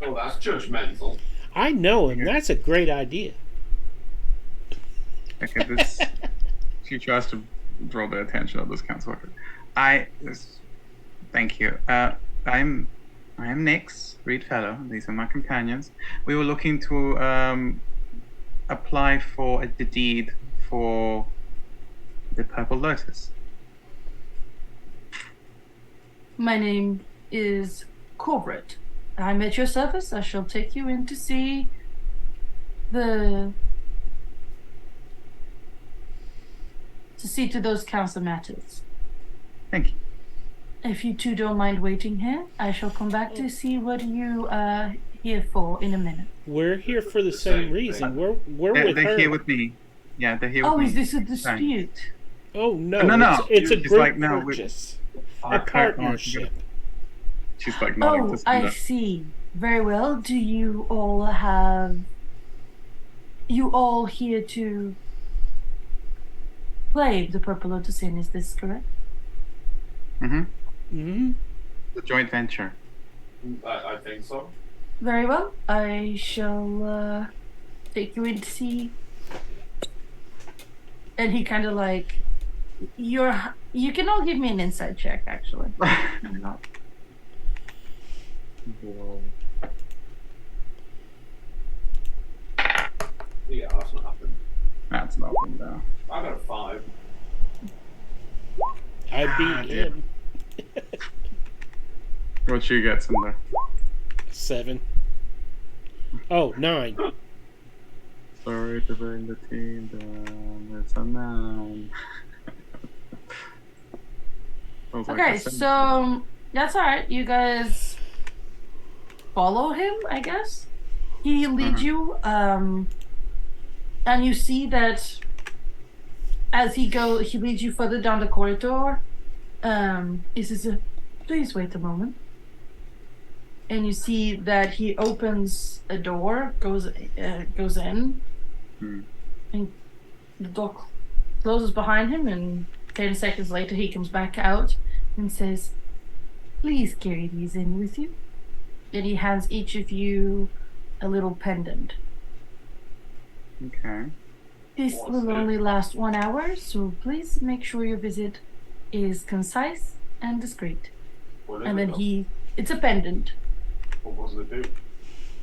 Oh, that's judgmental. I know him. That's a great idea. Okay, she tries to draw the attention of this council worker. Thank you. I'm Nyx, Reed Fellow. These are my companions. We were looking to apply for the deed for the Purple Lotus. My name is Corbett. I'm at your service. I shall take you in to see the to see to those council matters. Thank you. If you two don't mind waiting here, I shall come back to see what you are here for in a minute. We're here for the same reason. We're with They're her. here with me. Yeah, they're here with me. Oh, is this a dispute? Oh no! No. It's a She's group like, no, purchase, a Okay. partnership. She's like nodding Oh, to I Cinder. see. Very well. Do you all have... You all here to play the Purple Lotus Inn, is this correct? Mm-hmm. Mm-hmm. The joint venture. I think so. Very well. I shall take you in to see. And he kind of like, you can all give me an insight check, actually. I'm not. Whoa. Yeah, that's not happened. That's nothing though. I got a 5. I beat him. What you get, Cinder? 7. Oh, 9. Sorry to bring the team down. It's a 9. I was like, Okay, that's so that's alright. You guys follow him, I guess. He leads you, and you see that as he leads you further down the corridor. He says, "Please wait a moment." And you see that he opens a door, goes in, and the door closes behind him. And 10 seconds later, he comes back out and says, "Please carry these in with you." And he hands each of you a little pendant. Okay. This will only last 1 hour, so please make sure your visit is concise and discreet. And then it's a pendant. What does it do?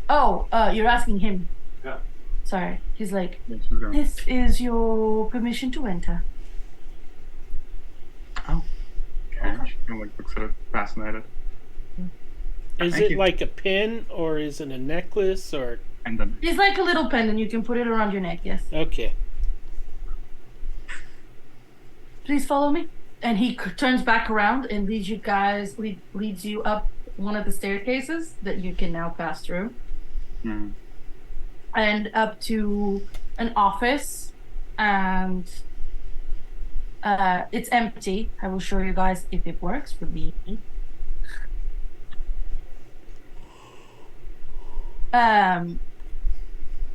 Oh, you're asking him. Yeah. Sorry. He's like, Yeah, she's going. this is your permission to enter. Oh. Okay. She kind of like looks at it, fascinated. Is Thank it you. like a pin, or is it a necklace, or... And then It's like a little pendant. You can put it around your neck, yes. Okay. Please follow me. And he turns back around and leads you up one of the staircases that you can now pass through. And up to an office, and it's empty. I will show you guys if it works for me.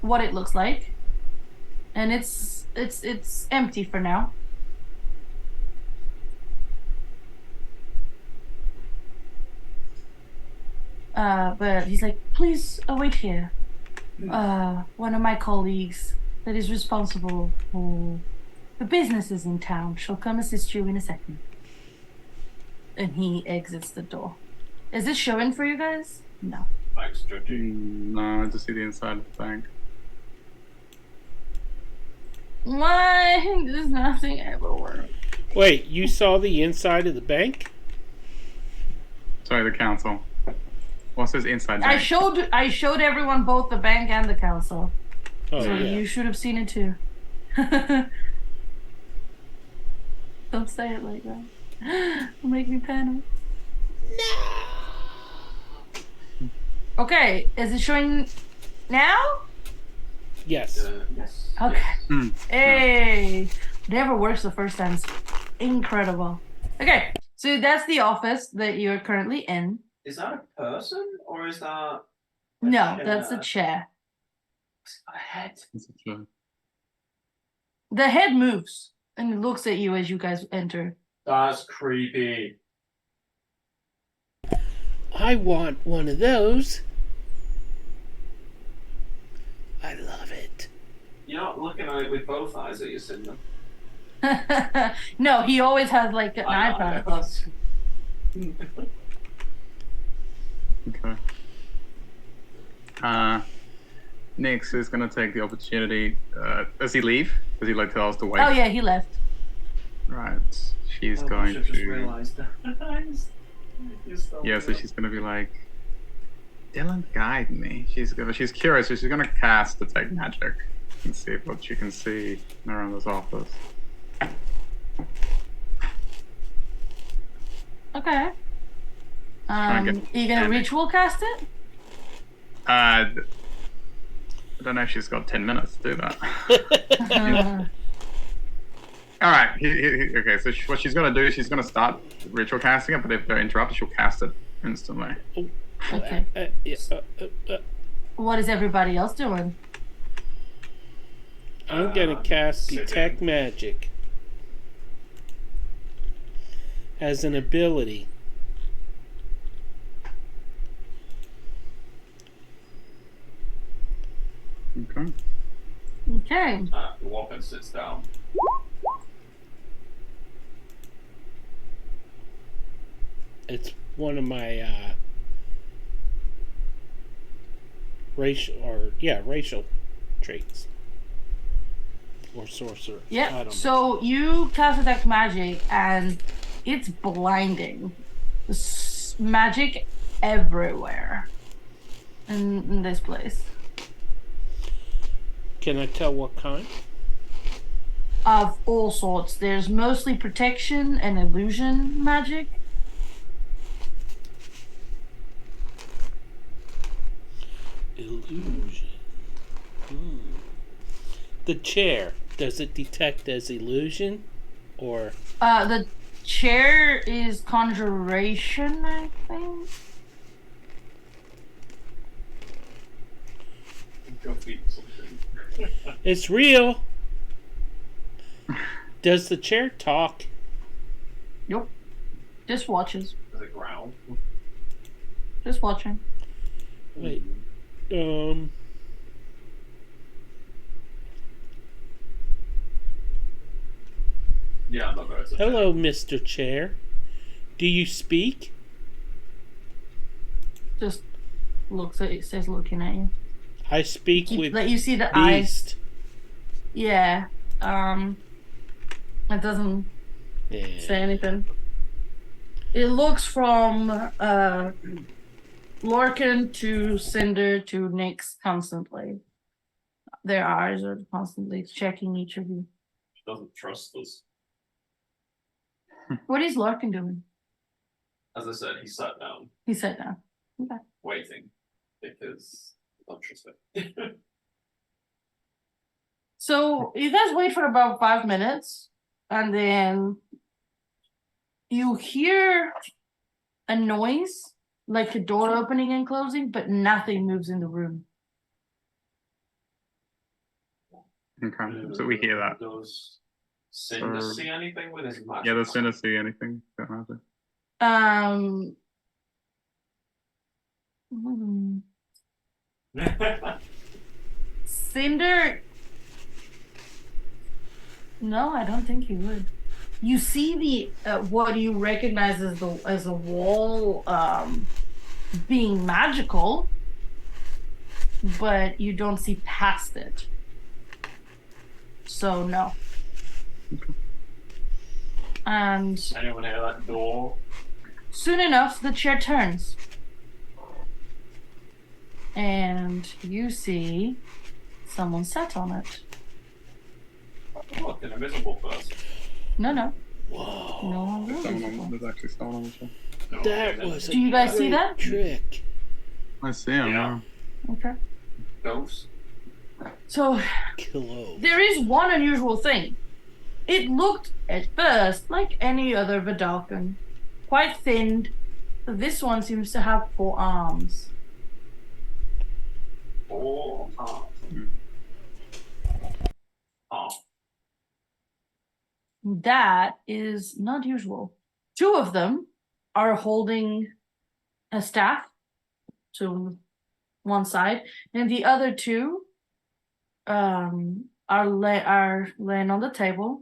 What it looks like, and it's empty for now. But he's like, please wait here. One of my colleagues that is responsible for the businesses in town shall come assist you in a second. And he exits the door. Is this showing for you guys? No. Thanks, Georgie. no, I just see the inside of the bank. Why does nothing ever work? Wait, you saw the inside of the bank? Sorry, the council. What's this inside I bank? showed everyone both the bank and the council. Oh, So yeah. you should have seen it too. Don't say it like that. It'll make me panic. No. Okay, is it showing now? Yes. Yes. Okay. Hmm. Hey, never works the first time. It's incredible. Okay, so that's the office that you're currently in. Is that a person or is that a No, chair? that's a chair. It's got a head. Is it true? The head moves and it looks at you as you guys enter. That's creepy. I want one of those. I love it. You're not looking at it with both eyes that you're sitting them. No, he always has like an iPad. Okay. Nix is gonna take the opportunity. Does he leave? Does he like tell us to wait? Oh yeah, he left. Right. She's I going should just to. realised that. Yeah, so she's gonna be like, Dylan, guide me. She's curious, so she's gonna cast Detect Magic and see what she can see around this office. Okay. and Are get you gonna standing. ritual cast it? I don't know if she's got 10 minutes to do that. All right. Okay. So what she's gonna do is she's gonna start ritual casting it, but if they're interrupted, she'll cast it instantly. Okay. What is everybody else doing? I'm gonna cast Detect Magic as an ability. Okay. Okay. The weapon sits down. It's one of my racial traits or sorcerer. I Yeah. don't know. So you cast Detect Magic, and it's blinding. Magic everywhere in this place. Can I tell what kind? Of all sorts. There's mostly protection and illusion magic. Illusion. The chair. Does it detect as illusion, or? The chair is conjuration, I think. Go feed something. It's real. Does the chair talk? Nope. Just watches. Does it growl? Just watching. Wait. Yeah, I'm not going to. Hello, Mr. Chair. Do you speak? Just looks at it, says looking at you. I speak with Let you see the eyes. Beast. Yeah. It doesn't say anything. It looks from Lorcan to Cinder to Nyx constantly. Their eyes are constantly checking each of you. She doesn't trust us. What is Lorcan doing? As I said, he sat down, He sat down. Okay. waiting, because I don't trust it. So you guys wait for about 5 minutes, and then you hear a noise, like a door opening and closing, but nothing moves in the room. Okay. So we hear that. Does Cinder see anything with his magic? Yeah, does Cinder see anything? Don't have it. Cinder. No, I don't think he would. You see the what you recognize as a wall being magical, but you don't see past it. So no. And Anyone hear that door? soon enough, the chair turns. And you see someone sat on it. Oh, look, an invisible person. No. Whoa. No, There's really. someone on, there's actually someone on the show. No, That okay, was a Do you guys see great that? trick. I see him. Yeah. Okay. Ghost. So Kilo. there is one unusual thing. It looked at first like any other Vidalcan, quite thin. This one seems to have 4 arms. Oh. That is not usual. 2 of them are holding a staff to one side, and the other 2 are laying on the table.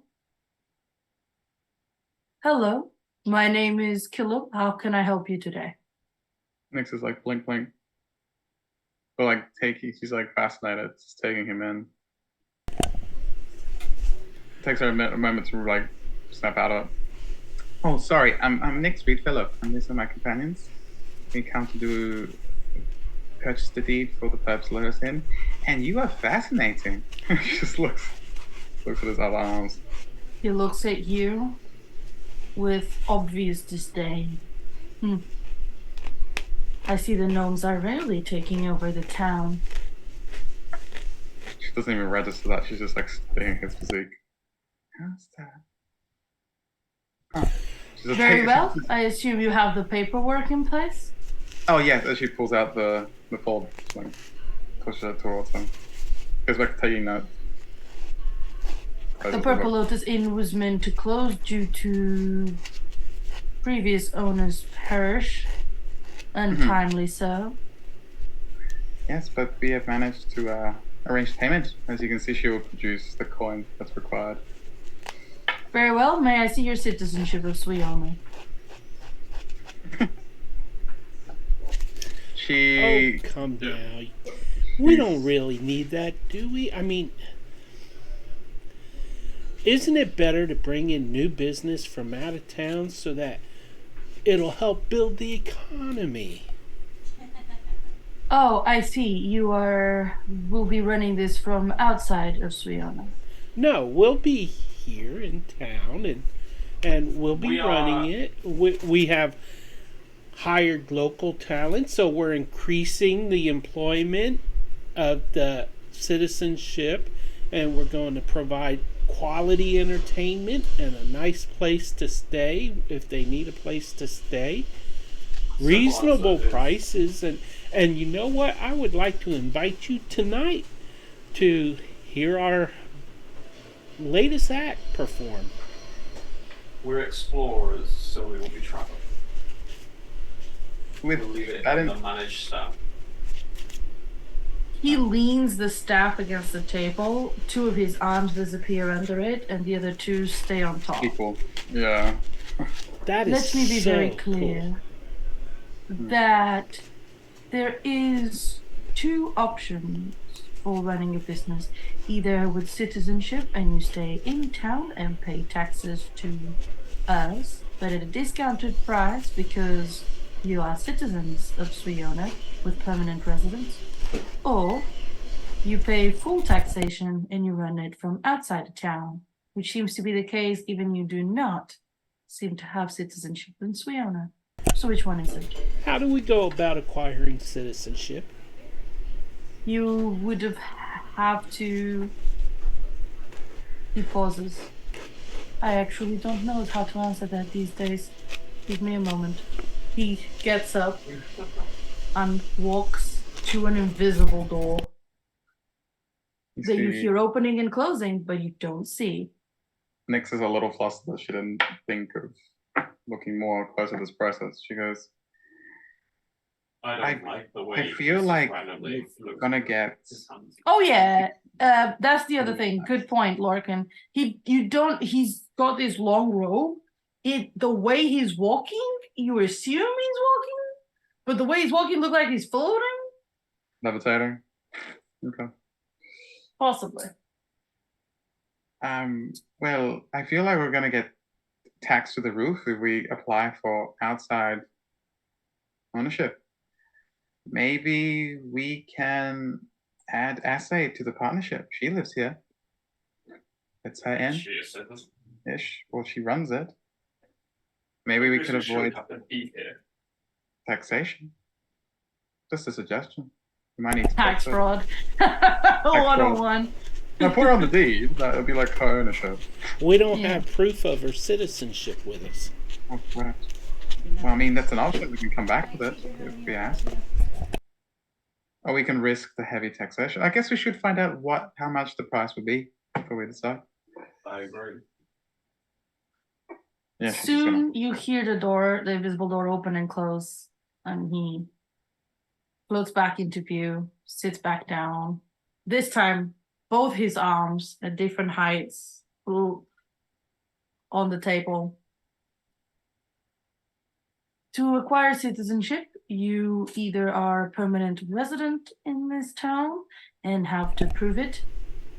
Hello, my name is Kilo. How can I help you today? Nyx is like blink blink. But like he's like fascinated, just taking him in. Takes her a moment to like snap out of it. Oh, sorry, I'm Nyx Reedfellow, and these are my companions. We come to purchase the deed for the purpose let us in, and you are fascinating. She just looks at his other arms. He looks at you with obvious disdain. I see the gnomes are rarely taking over the town. She doesn't even register that. She's just like studying his physique. How's that? Huh. Very well. I assume you have the paperwork in place? Oh, yeah. As she pulls out the fold, like, pushes it towards him. Goes back to taking notes. The Purple Lotus Inn was meant to close due to previous owners perish. Untimely so. Yes, but we have managed to arrange payment. As you can see, she will produce the coin that's required. Very well. May I see your citizenship of Swiona? She... Oh, come down. We don't really need that, do we? I mean, isn't it better to bring in new business from out of town so that it'll help build the economy? Oh, I see. You will be running this from outside of Swiona. No, we'll be here in town and we'll be running it. We have hired local talent, so we're increasing the employment of the citizenship, and we're going to provide quality entertainment and a nice place to stay if they need a place to stay. Reasonable prices, and you know what? I would like to invite you tonight to hear our latest act perform. We're explorers, so we will be traveling. We'll leave it in the managed staff. He leans the staff against the table. Two of his arms disappear under it, and the other two stay on top. Equal. Yeah. That is Let me be so very clear that there is two options for running a business. Either with citizenship and you stay in town and pay taxes to us, but at a discounted price because you are citizens of Swiona with permanent residence. Or you pay full taxation and you run it from outside of town, which seems to be the case given you do not seem to have citizenship in Swiona. So which one is it? How do we go about acquiring citizenship? You would have to... He pauses. I actually don't know how to answer that these days. Give me a moment. He gets up and walks to an invisible door that you hear opening and closing, but you don't see. Nyx is a little flustered that she didn't think of looking more closer to this process. She goes, I don't like the way I feel like we're gonna get... Oh yeah, that's the other thing. Good point, Lorcan. He's got this long robe. The way he's walking, you assume he's walking, but the way he's walking look like he's floating. Levitating? Okay. Possibly. Well, I feel like we're gonna get taxed to the roof if we apply for outside ownership. Maybe we can add Assay to the partnership. She lives here. It's her inn. She is citizen. Ish. Well, she runs it. Maybe we could avoid taxation. Just a suggestion. We might need to tax fraud. 101. No, put her on the deed. That would be like her ownership. We don't have proof of her citizenship with us. Oh, well, I mean, that's an option. We can come back with it if we ask. Or we can risk the heavy taxation. I guess we should find out how much the price would be before we decide. I agree. Yeah, soon you hear the invisible door open and close, and he floats back into view, sits back down. This time, both his arms at different heights on the table. To acquire citizenship, you either are a permanent resident in this town and have to prove it,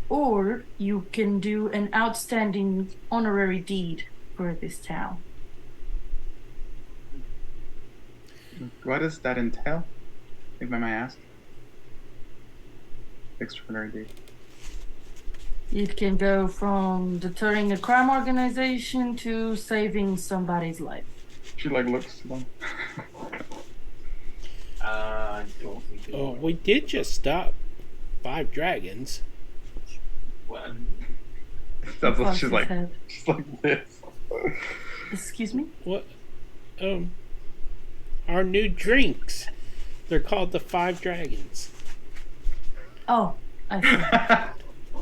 or you can do an outstanding honorary deed for this town. What does that entail, if I may ask? Extraordinary deed. It can go from deterring a crime organization to saving somebody's life. She like looks to them. I don't think it Oh, will. we did just stop 5 dragons. Well, That's what Across she's his like. head. She's like this. Excuse me? What? Our new drinks. They're called the 5 dragons. Oh, I see.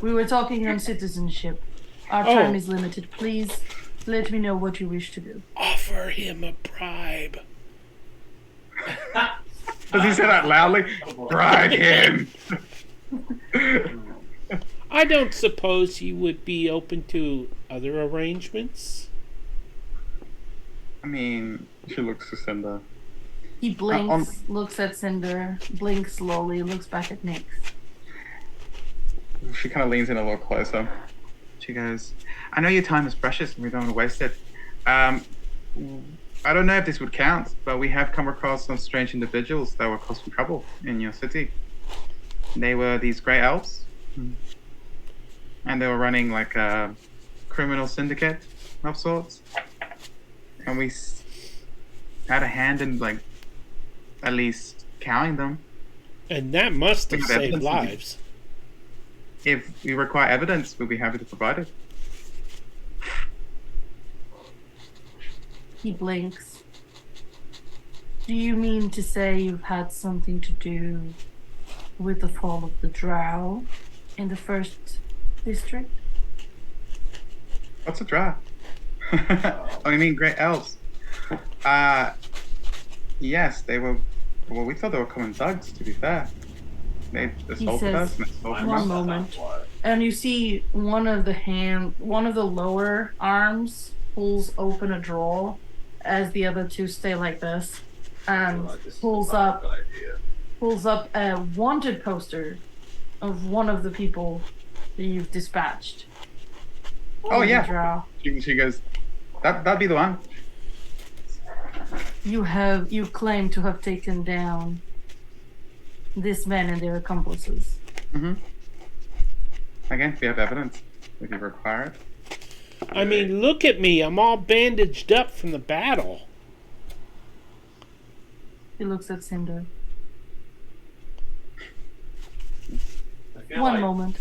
We were talking on citizenship. Our Oh. time is limited. Please let me know what you wish to do. Offer him a bribe. Does he say that loudly? Bribe him. I don't suppose he would be open to other arrangements. I mean, she looks to Cinder. He blinks, looks at Cinder, blinks slowly, looks back at Nyx. She kind of leans in a little closer. She goes, I know your time is precious and we don't want to waste it. I don't know if this would count, but we have come across some strange individuals that were causing trouble in your city. They were these grey elves. And they were running like a criminal syndicate of sorts. And we had a hand in like at least cowing them. And that must have We have saved evidence. lives. If you require evidence, we'll be happy to provide it. He blinks. Do you mean to say you've had something to do with the fall of the drow in the first district? What's a drow? Oh, you mean great elves? Yes, they were. Well, we thought they were common thugs. To be fair, they assaulted us and they stole from One us. moment. And you see one of the lower arms pulls open a drawer as the other two stay like this, and pulls up a wanted poster of one of the people that you've dispatched. Oh yeah. Drow. She goes, that'd be the one. You claim to have taken down this man and their accomplices. Mm-hmm. Again, we have evidence. If you require it. I mean, look at me. I'm all bandaged up from the battle. He looks at Cinder. I feel One like moment.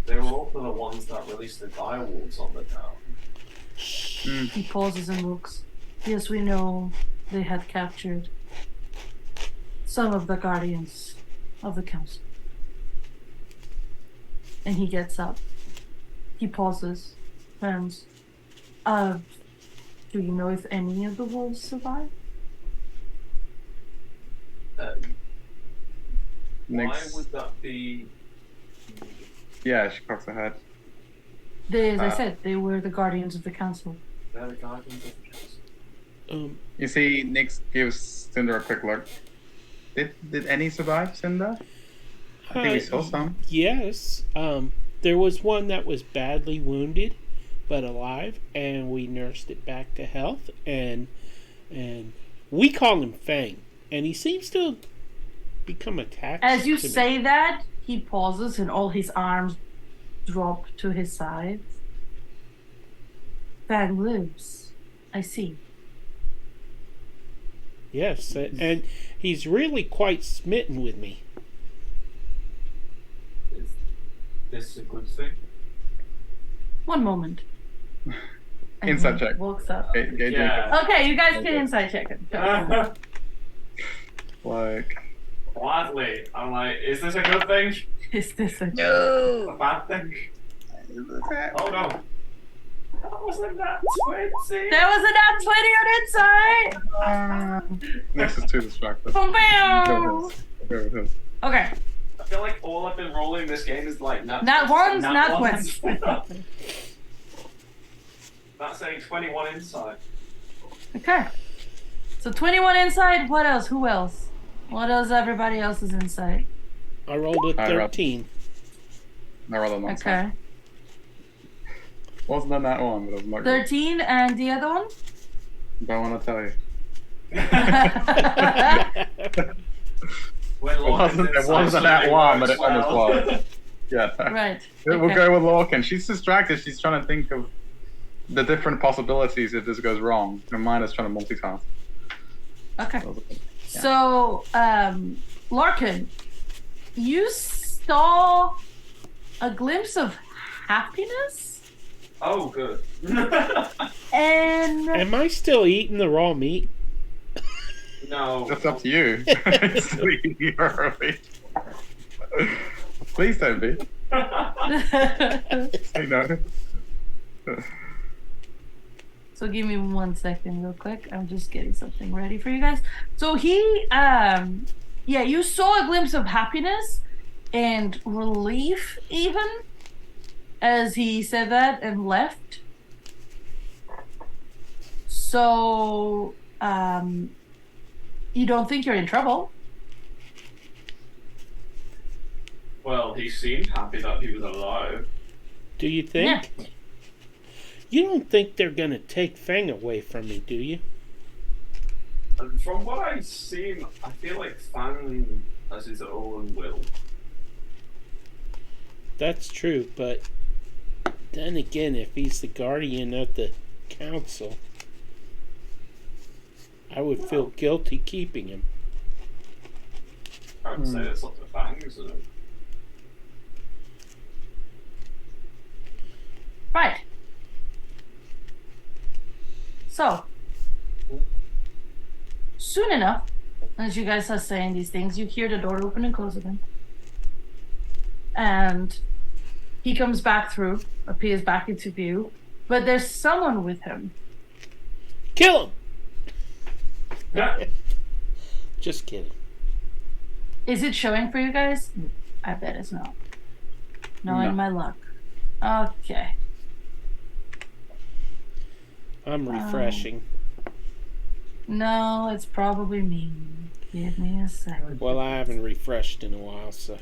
they were also the ones that released the direwolves on the town. He pauses and looks. Yes, we know they had captured some of the guardians of the council. And he gets up. He pauses. Turns. Do you know if any of the wolves survived? Why Next. would that be? Yeah, she cocks her head. They, as I said, they were the guardians of the council. They're the guardians of the council. You see, Nyx gives Cinder a quick look. Did any survive, Cinder? I think we saw some. Yes. There was one that was badly wounded, but alive, and we nursed it back to health. And we call him Fang, and he seems to become attached. As you to me. say that, he pauses and all his arms drop to his sides. Fang lives. I see. Yes, and he's really quite smitten with me. Is this a good thing? One moment. And Insight he check. Walks up. Yeah. Okay, you guys can insight check it. Like, Gladly. I'm like, is this a good thing? Is this a A bad thing? Oh no. That wasn't that 20. There was a nat 20 on insight! Nyx is too distracted. Boom, Go bam! with his. Go with his. Okay, I feel like all I've been rolling this game is like nat ones, nat nat ones. 20. That's a 21 insight. Okay. So 21 insight, what else? Who else? What else everybody else's insight? I rolled a I rolled- 13. I rolled a nonsense. Okay. Wasn't on that one, but it was not good. 13 and the other one? Don't want to tell you. When It wasn't that one, but it almost was. Yeah. No. Right. We'll Okay. go with Lorcan. She's distracted. She's trying to think of the different possibilities if this goes wrong. Her mind is trying to multitask. Okay. Yeah. So, Larkin, you saw a glimpse of happiness, Oh, good. and Am I still eating the raw meat? No. That's up to you. It's really early. Please don't be. Say no. So give me 1 second real quick. I'm just getting something ready for you guys. So he yeah, you saw a glimpse of happiness and relief even as he said that and left. So you don't think you're in trouble? Well, he seemed happy that he was alive. Do you think? Yeah. You don't think they're gonna take Fang away from me, do you? And from what I've seen, I feel like Fang has his own will. That's true, but then again, if he's the guardian of the council, I would feel guilty keeping him. I would say it's up to Fang, isn't it? Right. So, soon enough, as you guys are saying these things, you hear the door open and close again. And he comes back through, appears back into view, but there's someone with him. Kill him! Yeah. Just kidding. Is it showing for you guys? I bet it's not. Knowing No. my luck. Okay. I'm refreshing. No, it's probably me. Give me a second. Well, I haven't refreshed in a while, so.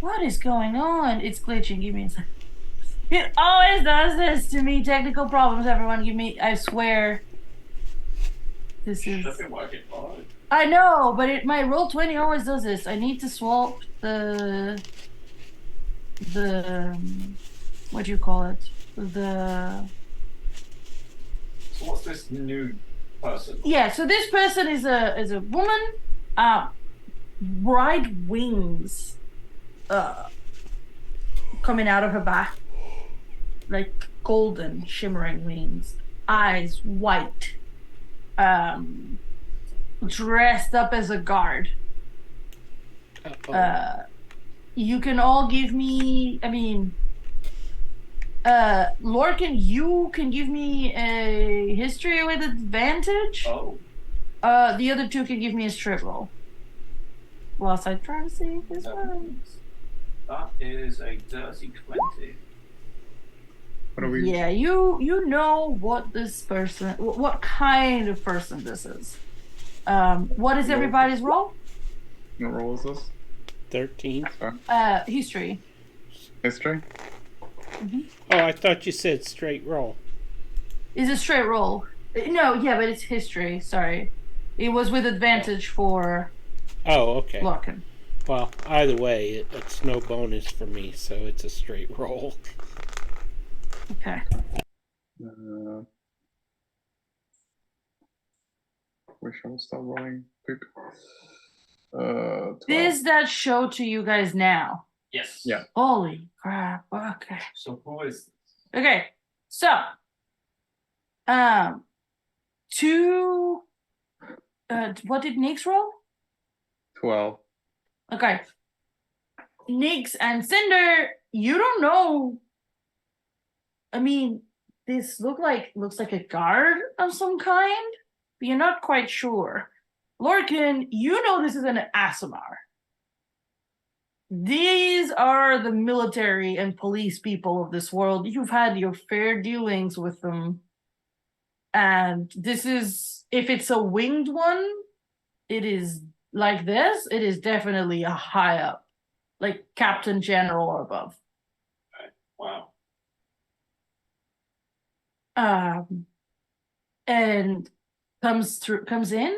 What is going on? It's glitching. Give me a second. It always does this to me. Technical problems, everyone. Give me, I swear. This is. Should have been working fine. I know, but my Roll20 always does this. I need to swap the what do you call it? So what's this new person? Yeah. So this person is a woman. Bright wings, coming out of her back, like golden shimmering wings. Eyes white. Dressed up as a guard. Uh-oh. You can all give me, Lorcan, you can give me a history with advantage. Oh. The other two can give me a straight roll. Whilst I try to see if this works. That is a dirty 20. What are we? Yeah, you know what this person, what kind of person this is. What is everybody's roll? What roll is this? 13. History. History? Oh, I thought you said straight roll. Is a straight roll. No, yeah, but it's history. Sorry. It was with advantage for Oh, okay. Larkin. Well, either way, it's no bonus for me, so it's a straight roll. Okay. Wish I would stop rolling. Poop. 12. Is that show to you guys now? Yes. Yeah. Holy crap. Okay. So who is this? Okay. So, two. What did Nix roll? 12. Okay. Nix and Cinder, you don't know. I mean, this looks like a guard of some kind, but you're not quite sure. Lorcan, you know this is an Asimar. These are the military and police people of this world. You've had your fair dealings with them. And this is, if it's a winged one, it is like this. It is definitely a high up like captain general or above. Wow. And comes in,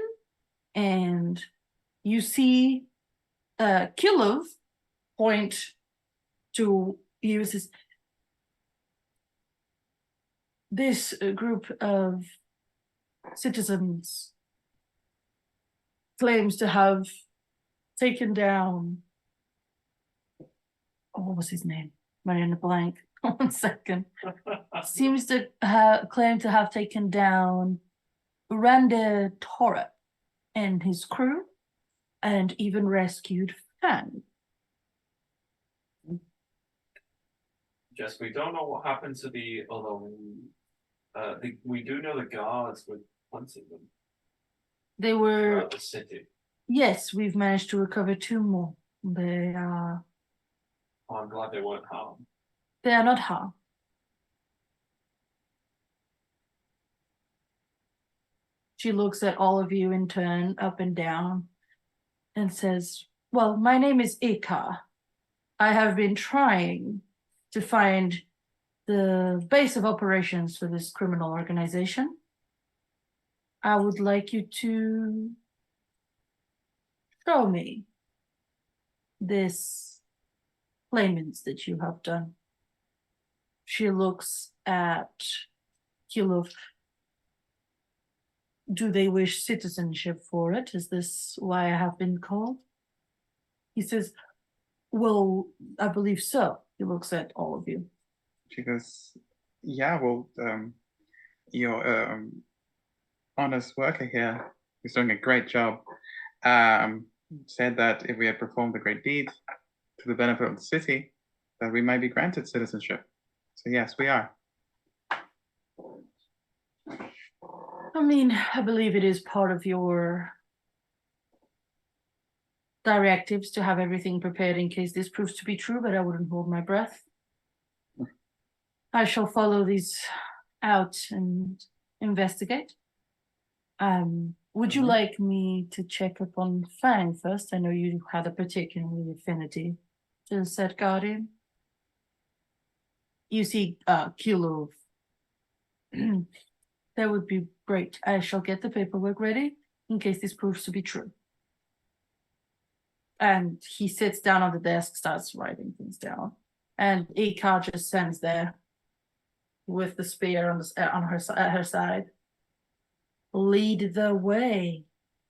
and you see Kilov point to uses this group of citizens claims to have taken down. Oh, what was his name? I'm in a blank. 1 second. Seems to claim to have taken down Randa Torre and his crew, and even rescued Fan. Just we don't know what happened to the other. We do know the guards were hunting them They were. throughout the city. Yes, we've managed to recover 2 more. They are. Oh, I'm glad they weren't harmed. They are not harmed. She looks at all of you in turn, up and down, and says, well, my name is Ika. I have been trying to find the base of operations for this criminal organization. I would like you to show me this claimants that you have done. She looks at Kilov. Do they wish citizenship for it? Is this why I have been called? He says, well, I believe so. He looks at all of you. She goes, yeah, well, your honest worker here is doing a great job. Said that if we had performed a great deed to the benefit of the city, that we might be granted citizenship. So yes, we are. I mean, I believe it is part of your directives to have everything prepared in case this proves to be true, but I wouldn't hold my breath. I shall follow these out and investigate. Would you like me to check up on Fang first? I know you had a particular affinity to said guardian. You see, Kilo. That would be great. I shall get the paperwork ready in case this proves to be true. And he sits down on the desk, starts writing things down. And Ika just stands there with the spear on her side. Lead the way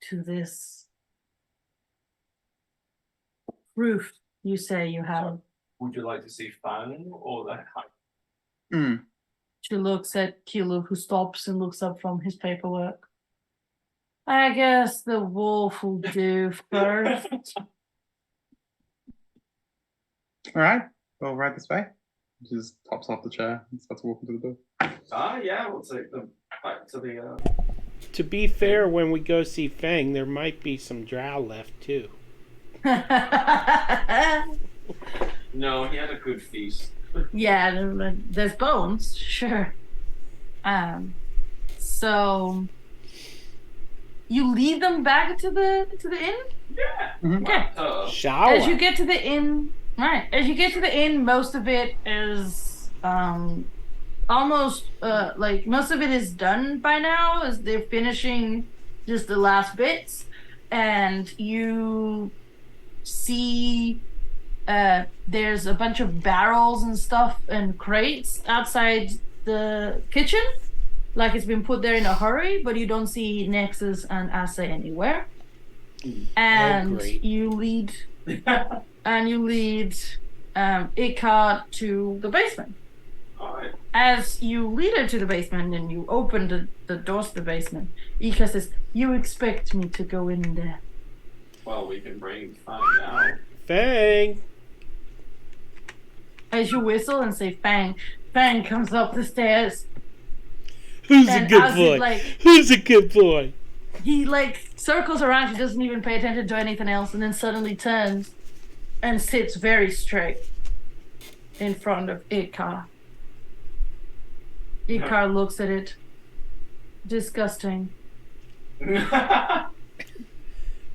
to this roof you say you have. Would you like to see Fang or the hut? She looks at Kilo, who stops and looks up from his paperwork. I guess the wolf will do first. All right, well, right this way. She just hops off the chair and starts walking to the door. Yeah, we'll take them back to the. To be fair, when we go see Fang, there might be some drow left too. No, he had a good feast. Yeah, there's bones, sure. So you lead them back to the inn? Yeah. Okay. Shower. As you get to the inn, right? As you get to the inn, most of it is almost like most of it is done by now, as they're finishing just the last bits, and you see there's a bunch of barrels and stuff and crates outside the kitchen, like it's been put there in a hurry, but you don't see Nexus and Asa anywhere. And you lead Ika to the basement. All right. As you lead her to the basement and you open the doors to the basement, Ika says, "You expect me to go in there?" Well, we can bring Fang out. Fang. As you whistle and say "Fang," Fang comes up the stairs. Who's And a good as boy? Who's a good boy? He circles around. He doesn't even pay attention to anything else, and then suddenly turns and sits very straight in front of Ikar. Ikar looks at it. Disgusting.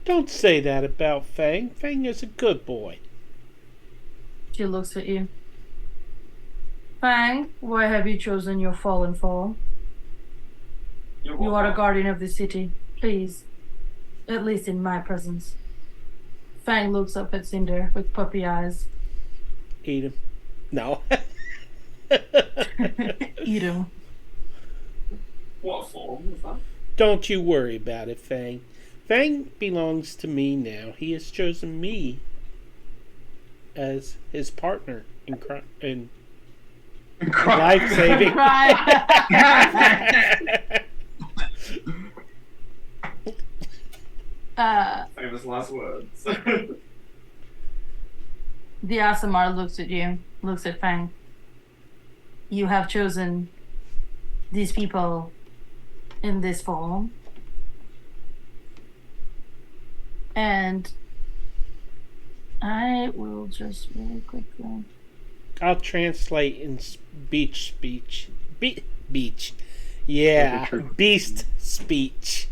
Don't say that about Fang. Fang is a good boy. She looks at you. Fang, why have you chosen your fallen form? You are a guardian of the city. Please, at least in my presence. Fang looks up at Cinder with puppy eyes. Eat him. No. Eat him. What form was that? Don't you worry about it, Fang. Fang belongs to me now. He has chosen me as his partner in life saving. Famous last words. The Asamar looks at you, looks at Fang. You have chosen these people in this form. And I will just really quickly. I'll translate in speech. Beach. Yeah, beast speech.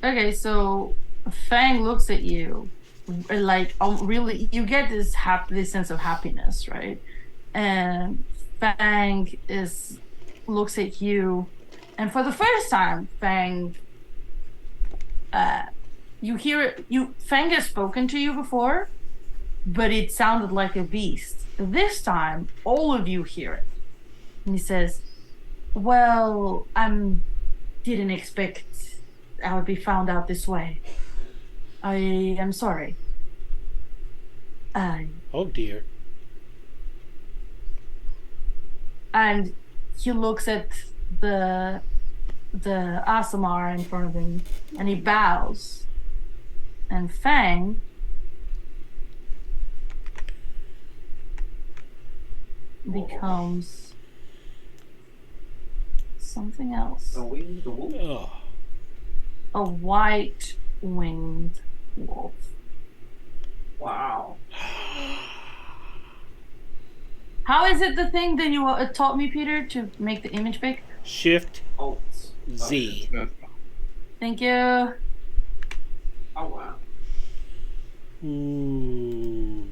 Okay, so Fang looks at you, like really, you get this sense of happiness, right? And Fang looks at you, and for the first time, Fang, you hear it. Fang has spoken to you before, but it sounded like a beast. This time, all of you hear it, and he says, "Well, didn't expect I would be found out this way. I am sorry." Oh dear. And he looks at the Asamar in front of him, and he bows. And Fang becomes something else. A winged wolf? Oh. A white-winged wolf. Wow. How is it the thing that you taught me, Peter, to make the image big? Shift Alt. Z. Thank you. Oh wow. Ooh.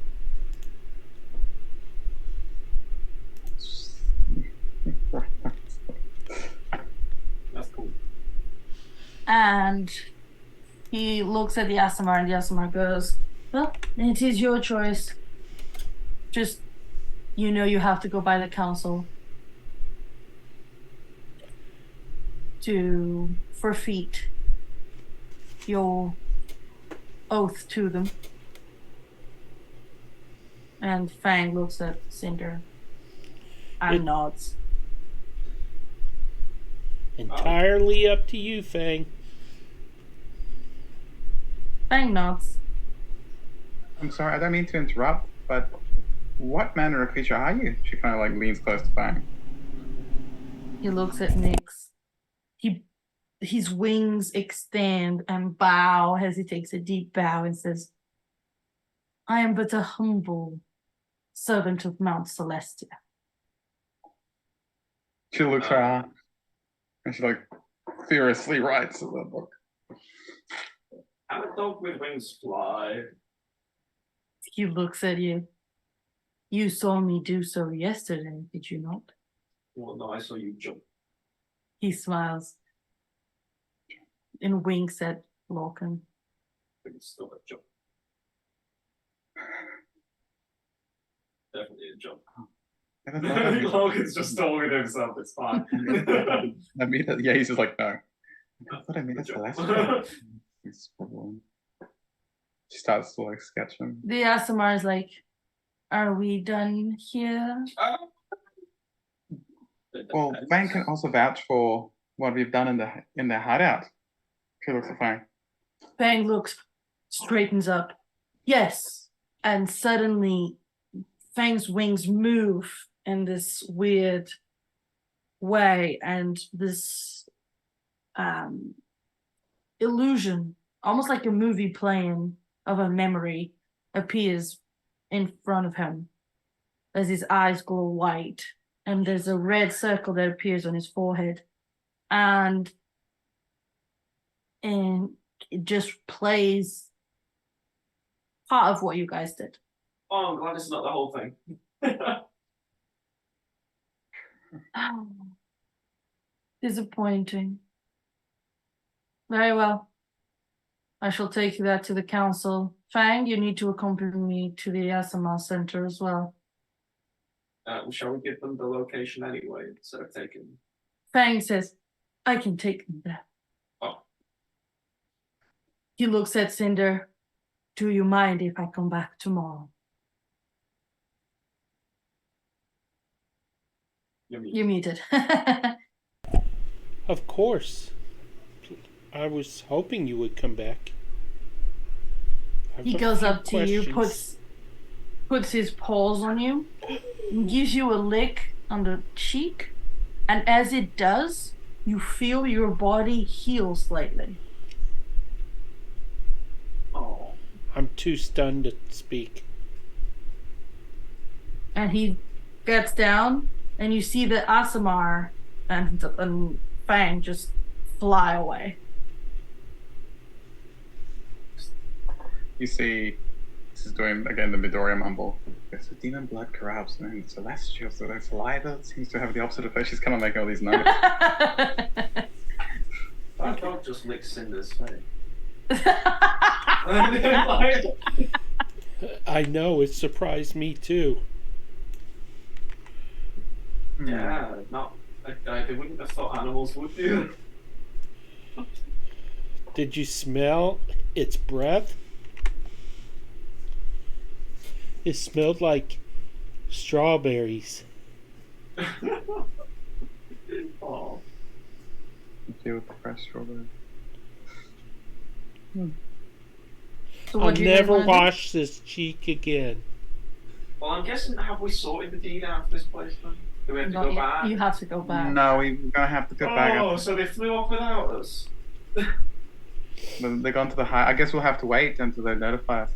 That's cool. And he looks at the Asamar, and the Asamar goes, "Well, it is your choice. Just, you have to go by the council to forfeit your oath to them." And Fang looks at Cinder and nods. Entirely up to you, Fang. Fang nods. I'm sorry, I don't mean to interrupt, but what manner of creature are you? She kind of like leans close to Fang. He looks at Nyx. His wings extend and bow as he takes a deep bow and says, "I am but a humble servant of Mount Celestia." She looks around and she like furiously writes in the book. How a dog with wings fly? He looks at you. "You saw me do so yesterday, did you not?" Well, no, I saw you jump. He smiles and winks at Lorcan. But it's still a jump. Definitely a jump. Logan's just talking to himself. It's fine. I mean, yeah, he's just like, no. I thought I made it Celestia. She starts to like sketch him. The Asamar is like, "Are we done here?" Well, Fang can also vouch for what we've done in the hideout. She looks at Fang. Fang looks, straightens up. "Yes." And suddenly, Fang's wings move in this weird way, and this illusion, almost like a movie playing of a memory, appears in front of him as his eyes glow white, and there's a red circle that appears on his forehead. And and it just plays part of what you guys did. Oh, I'm glad it's not the whole thing. Disappointing. Very well. I shall take that to the council. Fang, you need to accompany me to the ASMR center as well. Shall we give them the location anyway, instead of taking... Fang says, I can take them there. Oh. He looks at Cinder. Do you mind if I come back tomorrow? You're muted. Of course. I was hoping you would come back. He goes up to you, puts his paws on you, and gives you a lick on the cheek, and as it does, you feel your body heal slightly. Oh. I'm too stunned to speak. And he gets down, and you see the Asamar and Fang just fly away. You see, this is doing again the Midoriya mumble. Yes, the demon blood corrupts, and the celestial, so their saliva seems to have the opposite effect. She's kind of making all these notes. I can't just lick Cinder's face. I know, it surprised me too. Yeah, they wouldn't have thought animals would do. Did you smell its breath? It smelled like strawberries. Oh. Deal with the fresh strawberry. So I'll what do you guys never wanna do? wash this cheek again. Well, I'm guessing, have we sorted the deed out of this place then? Do we have to Not go yet. back? You have to go back. No, we're gonna have to go back. Oh, Up. so they flew off without us? They're gone to the high. I guess we'll have to wait until they notify us,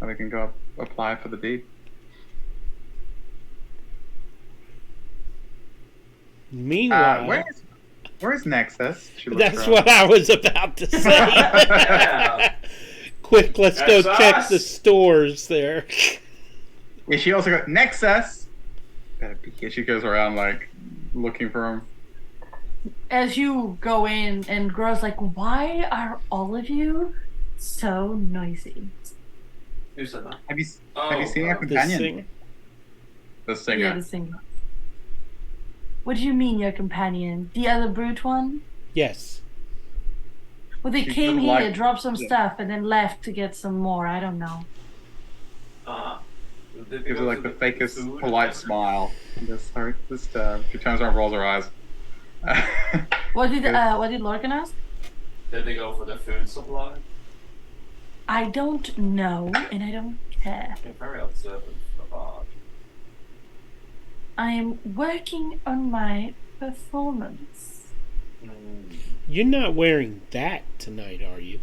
and we can go apply for the deed. Meanwhile, Where's Nexus? She looks that's around. what I was about to say. Yeah. Quick, let's go That's check us. the stores there. Yeah, she also got Nexus. Better be here. She goes around like looking for him. As you go in, and Gro's like, why are all of you so noisy? Who said that? Have you Oh, seen our The companion? singer. The singer. Yeah, the singer. What do you mean, your companion? The other brute one? Yes. Well, they She came doesn't here, like- dropped some yeah. stuff, and then left to get some more. I don't know. Did they Gives her go like to the fakest food? polite smile. Just sorry, just she turns around, rolls her eyes. What did Lorcan ask? Did they go for the food supply? I don't know, and I don't care. They're very observant about. I am working on my performance. You're not wearing that tonight, are you?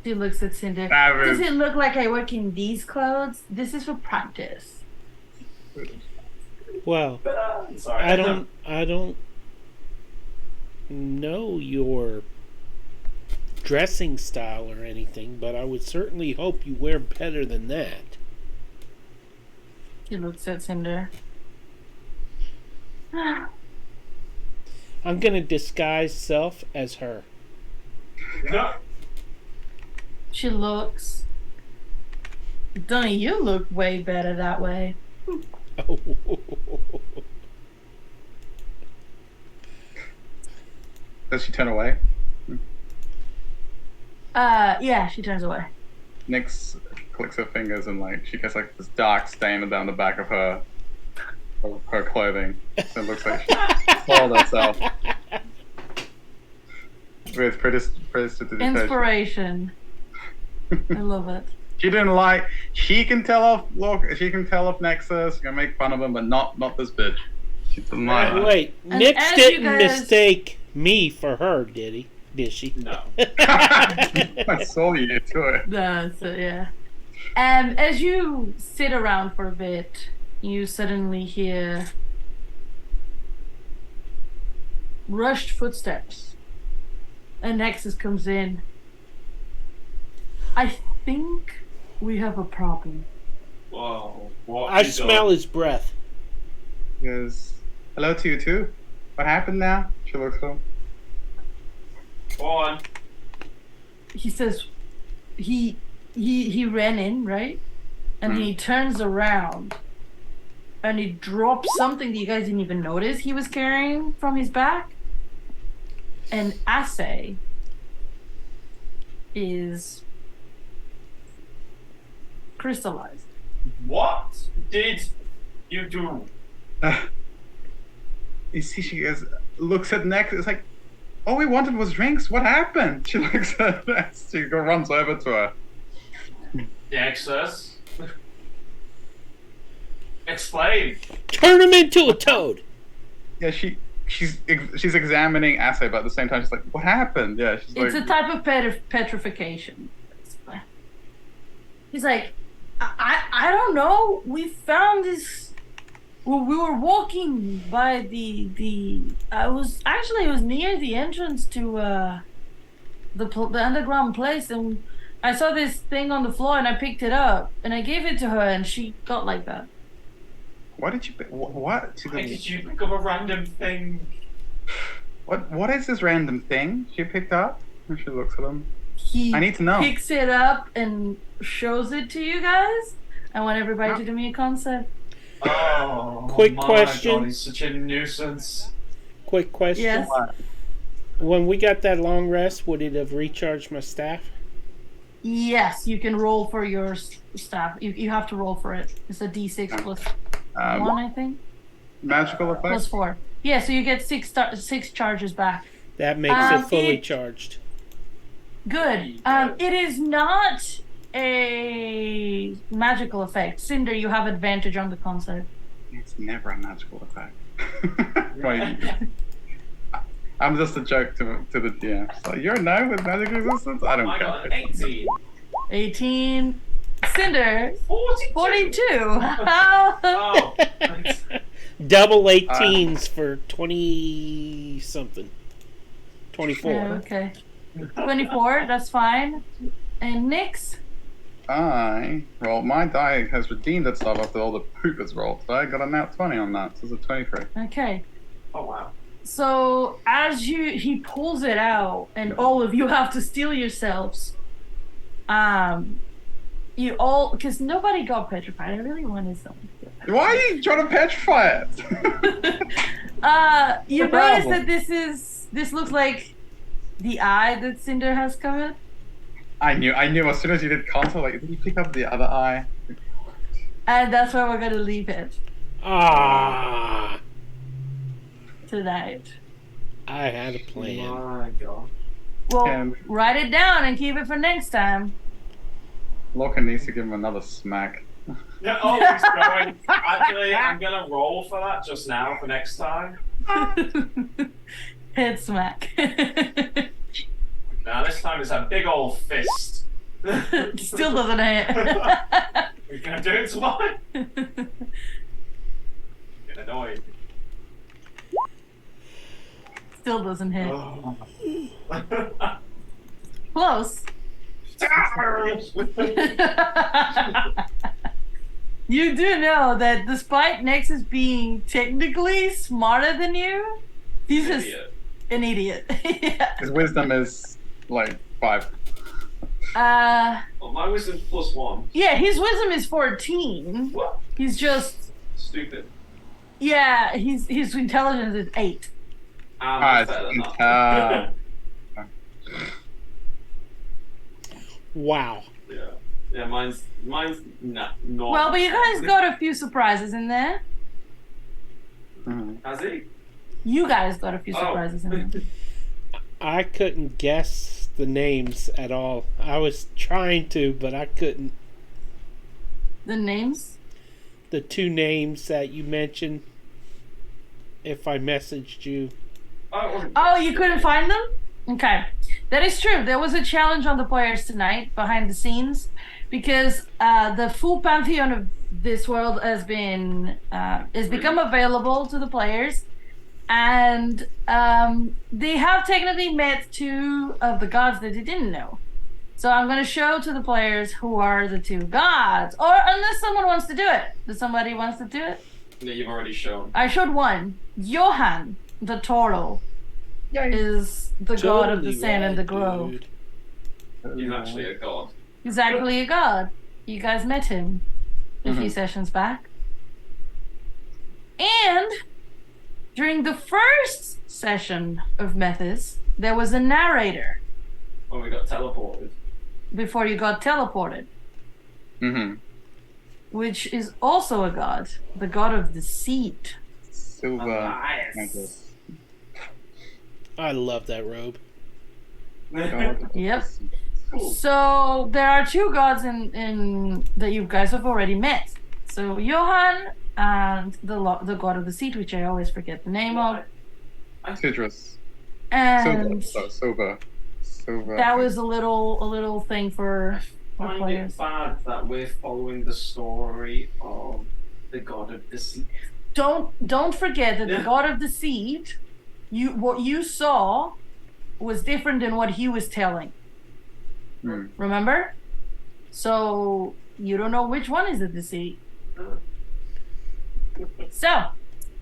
She looks at Cinder. Savage. Does it look like I work in these clothes? This is for practice. Well, Sorry. I don't know your dressing style or anything, but I would certainly hope you wear better than that. She looks at Cinder. I'm gonna disguise self as her. No. She looks. Donnie, you look way better that way. Oh. Does she turn away? Yeah, she turns away. Nyx clicks her fingers and like she gets like this dark stain down the back of her clothing. So it looks like she soiled herself with prestidigitation. Inspiration. I love it. She didn't like. She can tell off. Look, she can tell off Nexus. She can make fun of him, but not this bitch. She doesn't like. her. Wait, And Nick as you didn't guys- mistake me for her, did he? Did she? No. I saw you do it. So yeah. As you sit around for a bit, you suddenly hear rushed footsteps And Nexus comes in. I think we have a problem. Whoa. What I you smell done? his breath. He goes, hello to you too. What happened now? She looks at him. Go on. He says he ran in, right? And he turns around and he drops something that you guys didn't even notice he was carrying from his back. And Assay is crystallized. What did you do? You see, she goes, looks at Nex. It's like, all we wanted was drinks. What happened? She looks at Nex. She runs over to her. Nexus. Explain. Turn him into a toad. Yeah, she's examining Assay, but at the same time, she's like, what happened? Yeah, she's It's like, a type of petrification. He's like, I don't know. We found this. Well, we were walking by it was near the entrance to the underground place, and I saw this thing on the floor, and I picked it up, and I gave it to her, and she got like that. what did you? What? Why did you pick up a random thing? What is this random thing she picked up? And she looks at him. He I need to know. picks it up and shows it to you guys. I want everybody to do me a concept. Oh, Quick my question. God, he's such a nuisance. Quick question. Yes. When we got that long rest, would it have recharged my staff? Yes, you can roll for your staff. You have to roll for it. It's a d6 plus 1, I think. Magical effect? Plus 4. Yeah, so you get 6 charges back. That makes it fully charged. Good. It is not a magical effect. Cinder, you have advantage on the concept. It's never a magical effect. Wait. I'm just a joke to the DM. So you're a gnome with magic resistance? I don't I care. got an 18. 18. Cinder, 42. 42. Oh, thanks. Double 18s for 20 something. 24. Okay. 24, that's fine. And Nyx? My die has redeemed itself after all the poop is rolled. So I got a nat 20 on that, so it's a 23. Okay. Oh, wow. So as he pulls it out, and all of you have to steel yourselves. You all, because nobody got petrified. I really wanted someone to get petrified. Why are you trying to petrify it? You No notice problem. that this looks like the eye that Cinder has covered. I knew as soon as you did console, like, did you pick up the other eye? And that's where we're gonna leave it Ah, tonight. I had a plan. My God. Well, And- write it down and keep it for next time. Lorcan needs to give him another smack. Yeah, oh, he's going. Actually, I'm gonna roll for that just now for next time. Head smack. Now this time it's a big old fist. Still doesn't hit. We're gonna do it tomorrow. Get annoyed. Still doesn't hit. Oh. Close. You do know that despite Nexus being technically smarter than you, he's just Idiot. an idiot. Yeah. His wisdom is like 5. Uh, Well, my wisdom's +1. yeah, his wisdom is 14. What? He's just, Stupid. yeah, his intelligence is 8. That's better than that. Wow. Yeah, mine's not. Well, but you guys got a few surprises in there. Has he? You guys got a few surprises in there. I couldn't guess the names at all. I was trying to, but I couldn't. The names? The 2 names that you mentioned, if I messaged you. Oh, you couldn't find them? Okay. That is true. There was a challenge on the players tonight behind the scenes because the full pantheon of this world has become available to the players, And they have technically met two of the gods that they didn't know. So I'm going to show to the players who are the two gods. Or unless someone wants to do it. Does somebody wants to do it? Yeah, you've already shown. I showed one. Johan, the Toro, is the god of the Totally sand and the rad, glow. dude. He's actually a god. He's actually a god. You guys met him a few sessions back. And during the first session of Methis, there was a narrator When we got teleported. before you got teleported, Mm-hmm. which is also a god, the god of deceit. Silver. Nice. necklace. I love that robe. Yep. Cool. So there are two gods in that you guys have already met. So Johan and the god of deceit, which I always forget the name of, Citrus. and Silver. Silver. that was a little thing for I find players. it bad that we're following the story of the god of deceit. Don't forget that the god of deceit, what you saw was different than what he was telling. Hmm. Remember? So you don't know which one is the deceit. So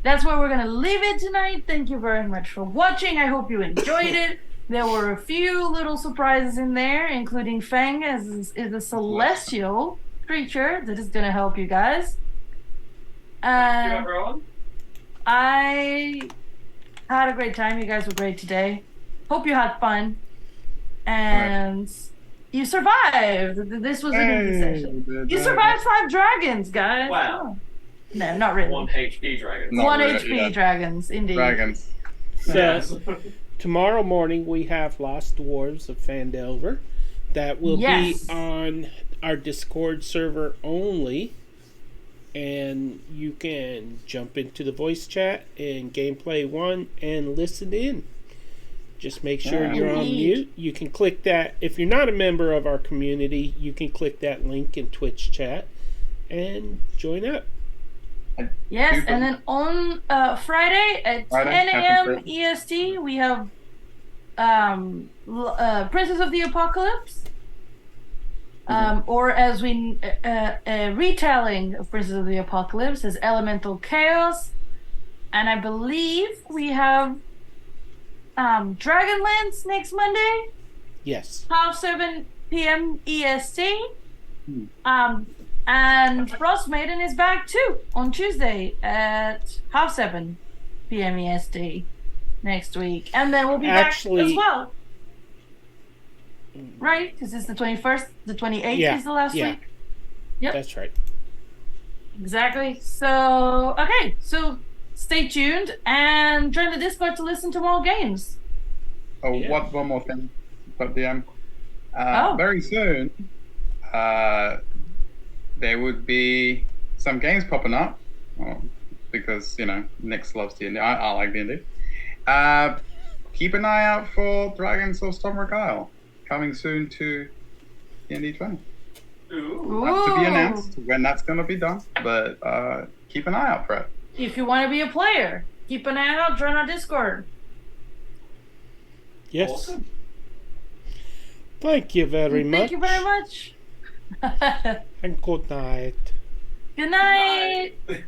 that's where we're gonna leave it tonight. Thank you very much for watching. I hope you enjoyed it. There were a few little surprises in there, including Fang as is a celestial creature that is gonna help you guys. Thank you, everyone. I had a great time. You guys were great today. Hope you had fun. And you survived. This was an easy session. You survived 5 dragons, guys. Wow. Oh. No, not really. 1 HP dragon. No. One really, HP yeah. dragons, indeed. Dragons. So Yes. tomorrow morning we have Lost Dwarves of Fandelver. That will Yes. be on our Discord server only. And you can jump into the voice chat in Gameplay 1 and listen in. Just make sure Yeah. you're on Indeed. mute. You can click that. If you're not a member of our community, you can click that link in Twitch chat and join up. Yes, Super. and then on Friday at Friday, 10 a.m. happy Friday. EST, we have Princess of the Apocalypse. Or as we retelling of Princess of the Apocalypse as Elemental Chaos, and I believe we have Dragonlance next Monday, Yes. 7 p.m. EST. Hmm. And Frost Maiden is back too on Tuesday at 7 p.m. EST next week, and then we'll be Actually- back as well. Right? Because it's the 21st, the 28th Yeah, is the last yeah. week. Yep. That's right. Exactly. So, okay. So, stay tuned and join the Discord to listen to more games. Oh, Yeah. one more thing, but DM. Oh. Very soon, there would be some games popping up, because Nix loves D&D. I like D&D. Keep an eye out for Dragons of Stormwreck Isle coming soon to D&D 20. Ooh. Have to be Ooh. announced when that's gonna be done, but keep an eye out for it. If you want to be a player, keep an eye out, join our Discord. Yes. Awesome. Thank you very much. Thank you very much. And good night. Good night. Bye.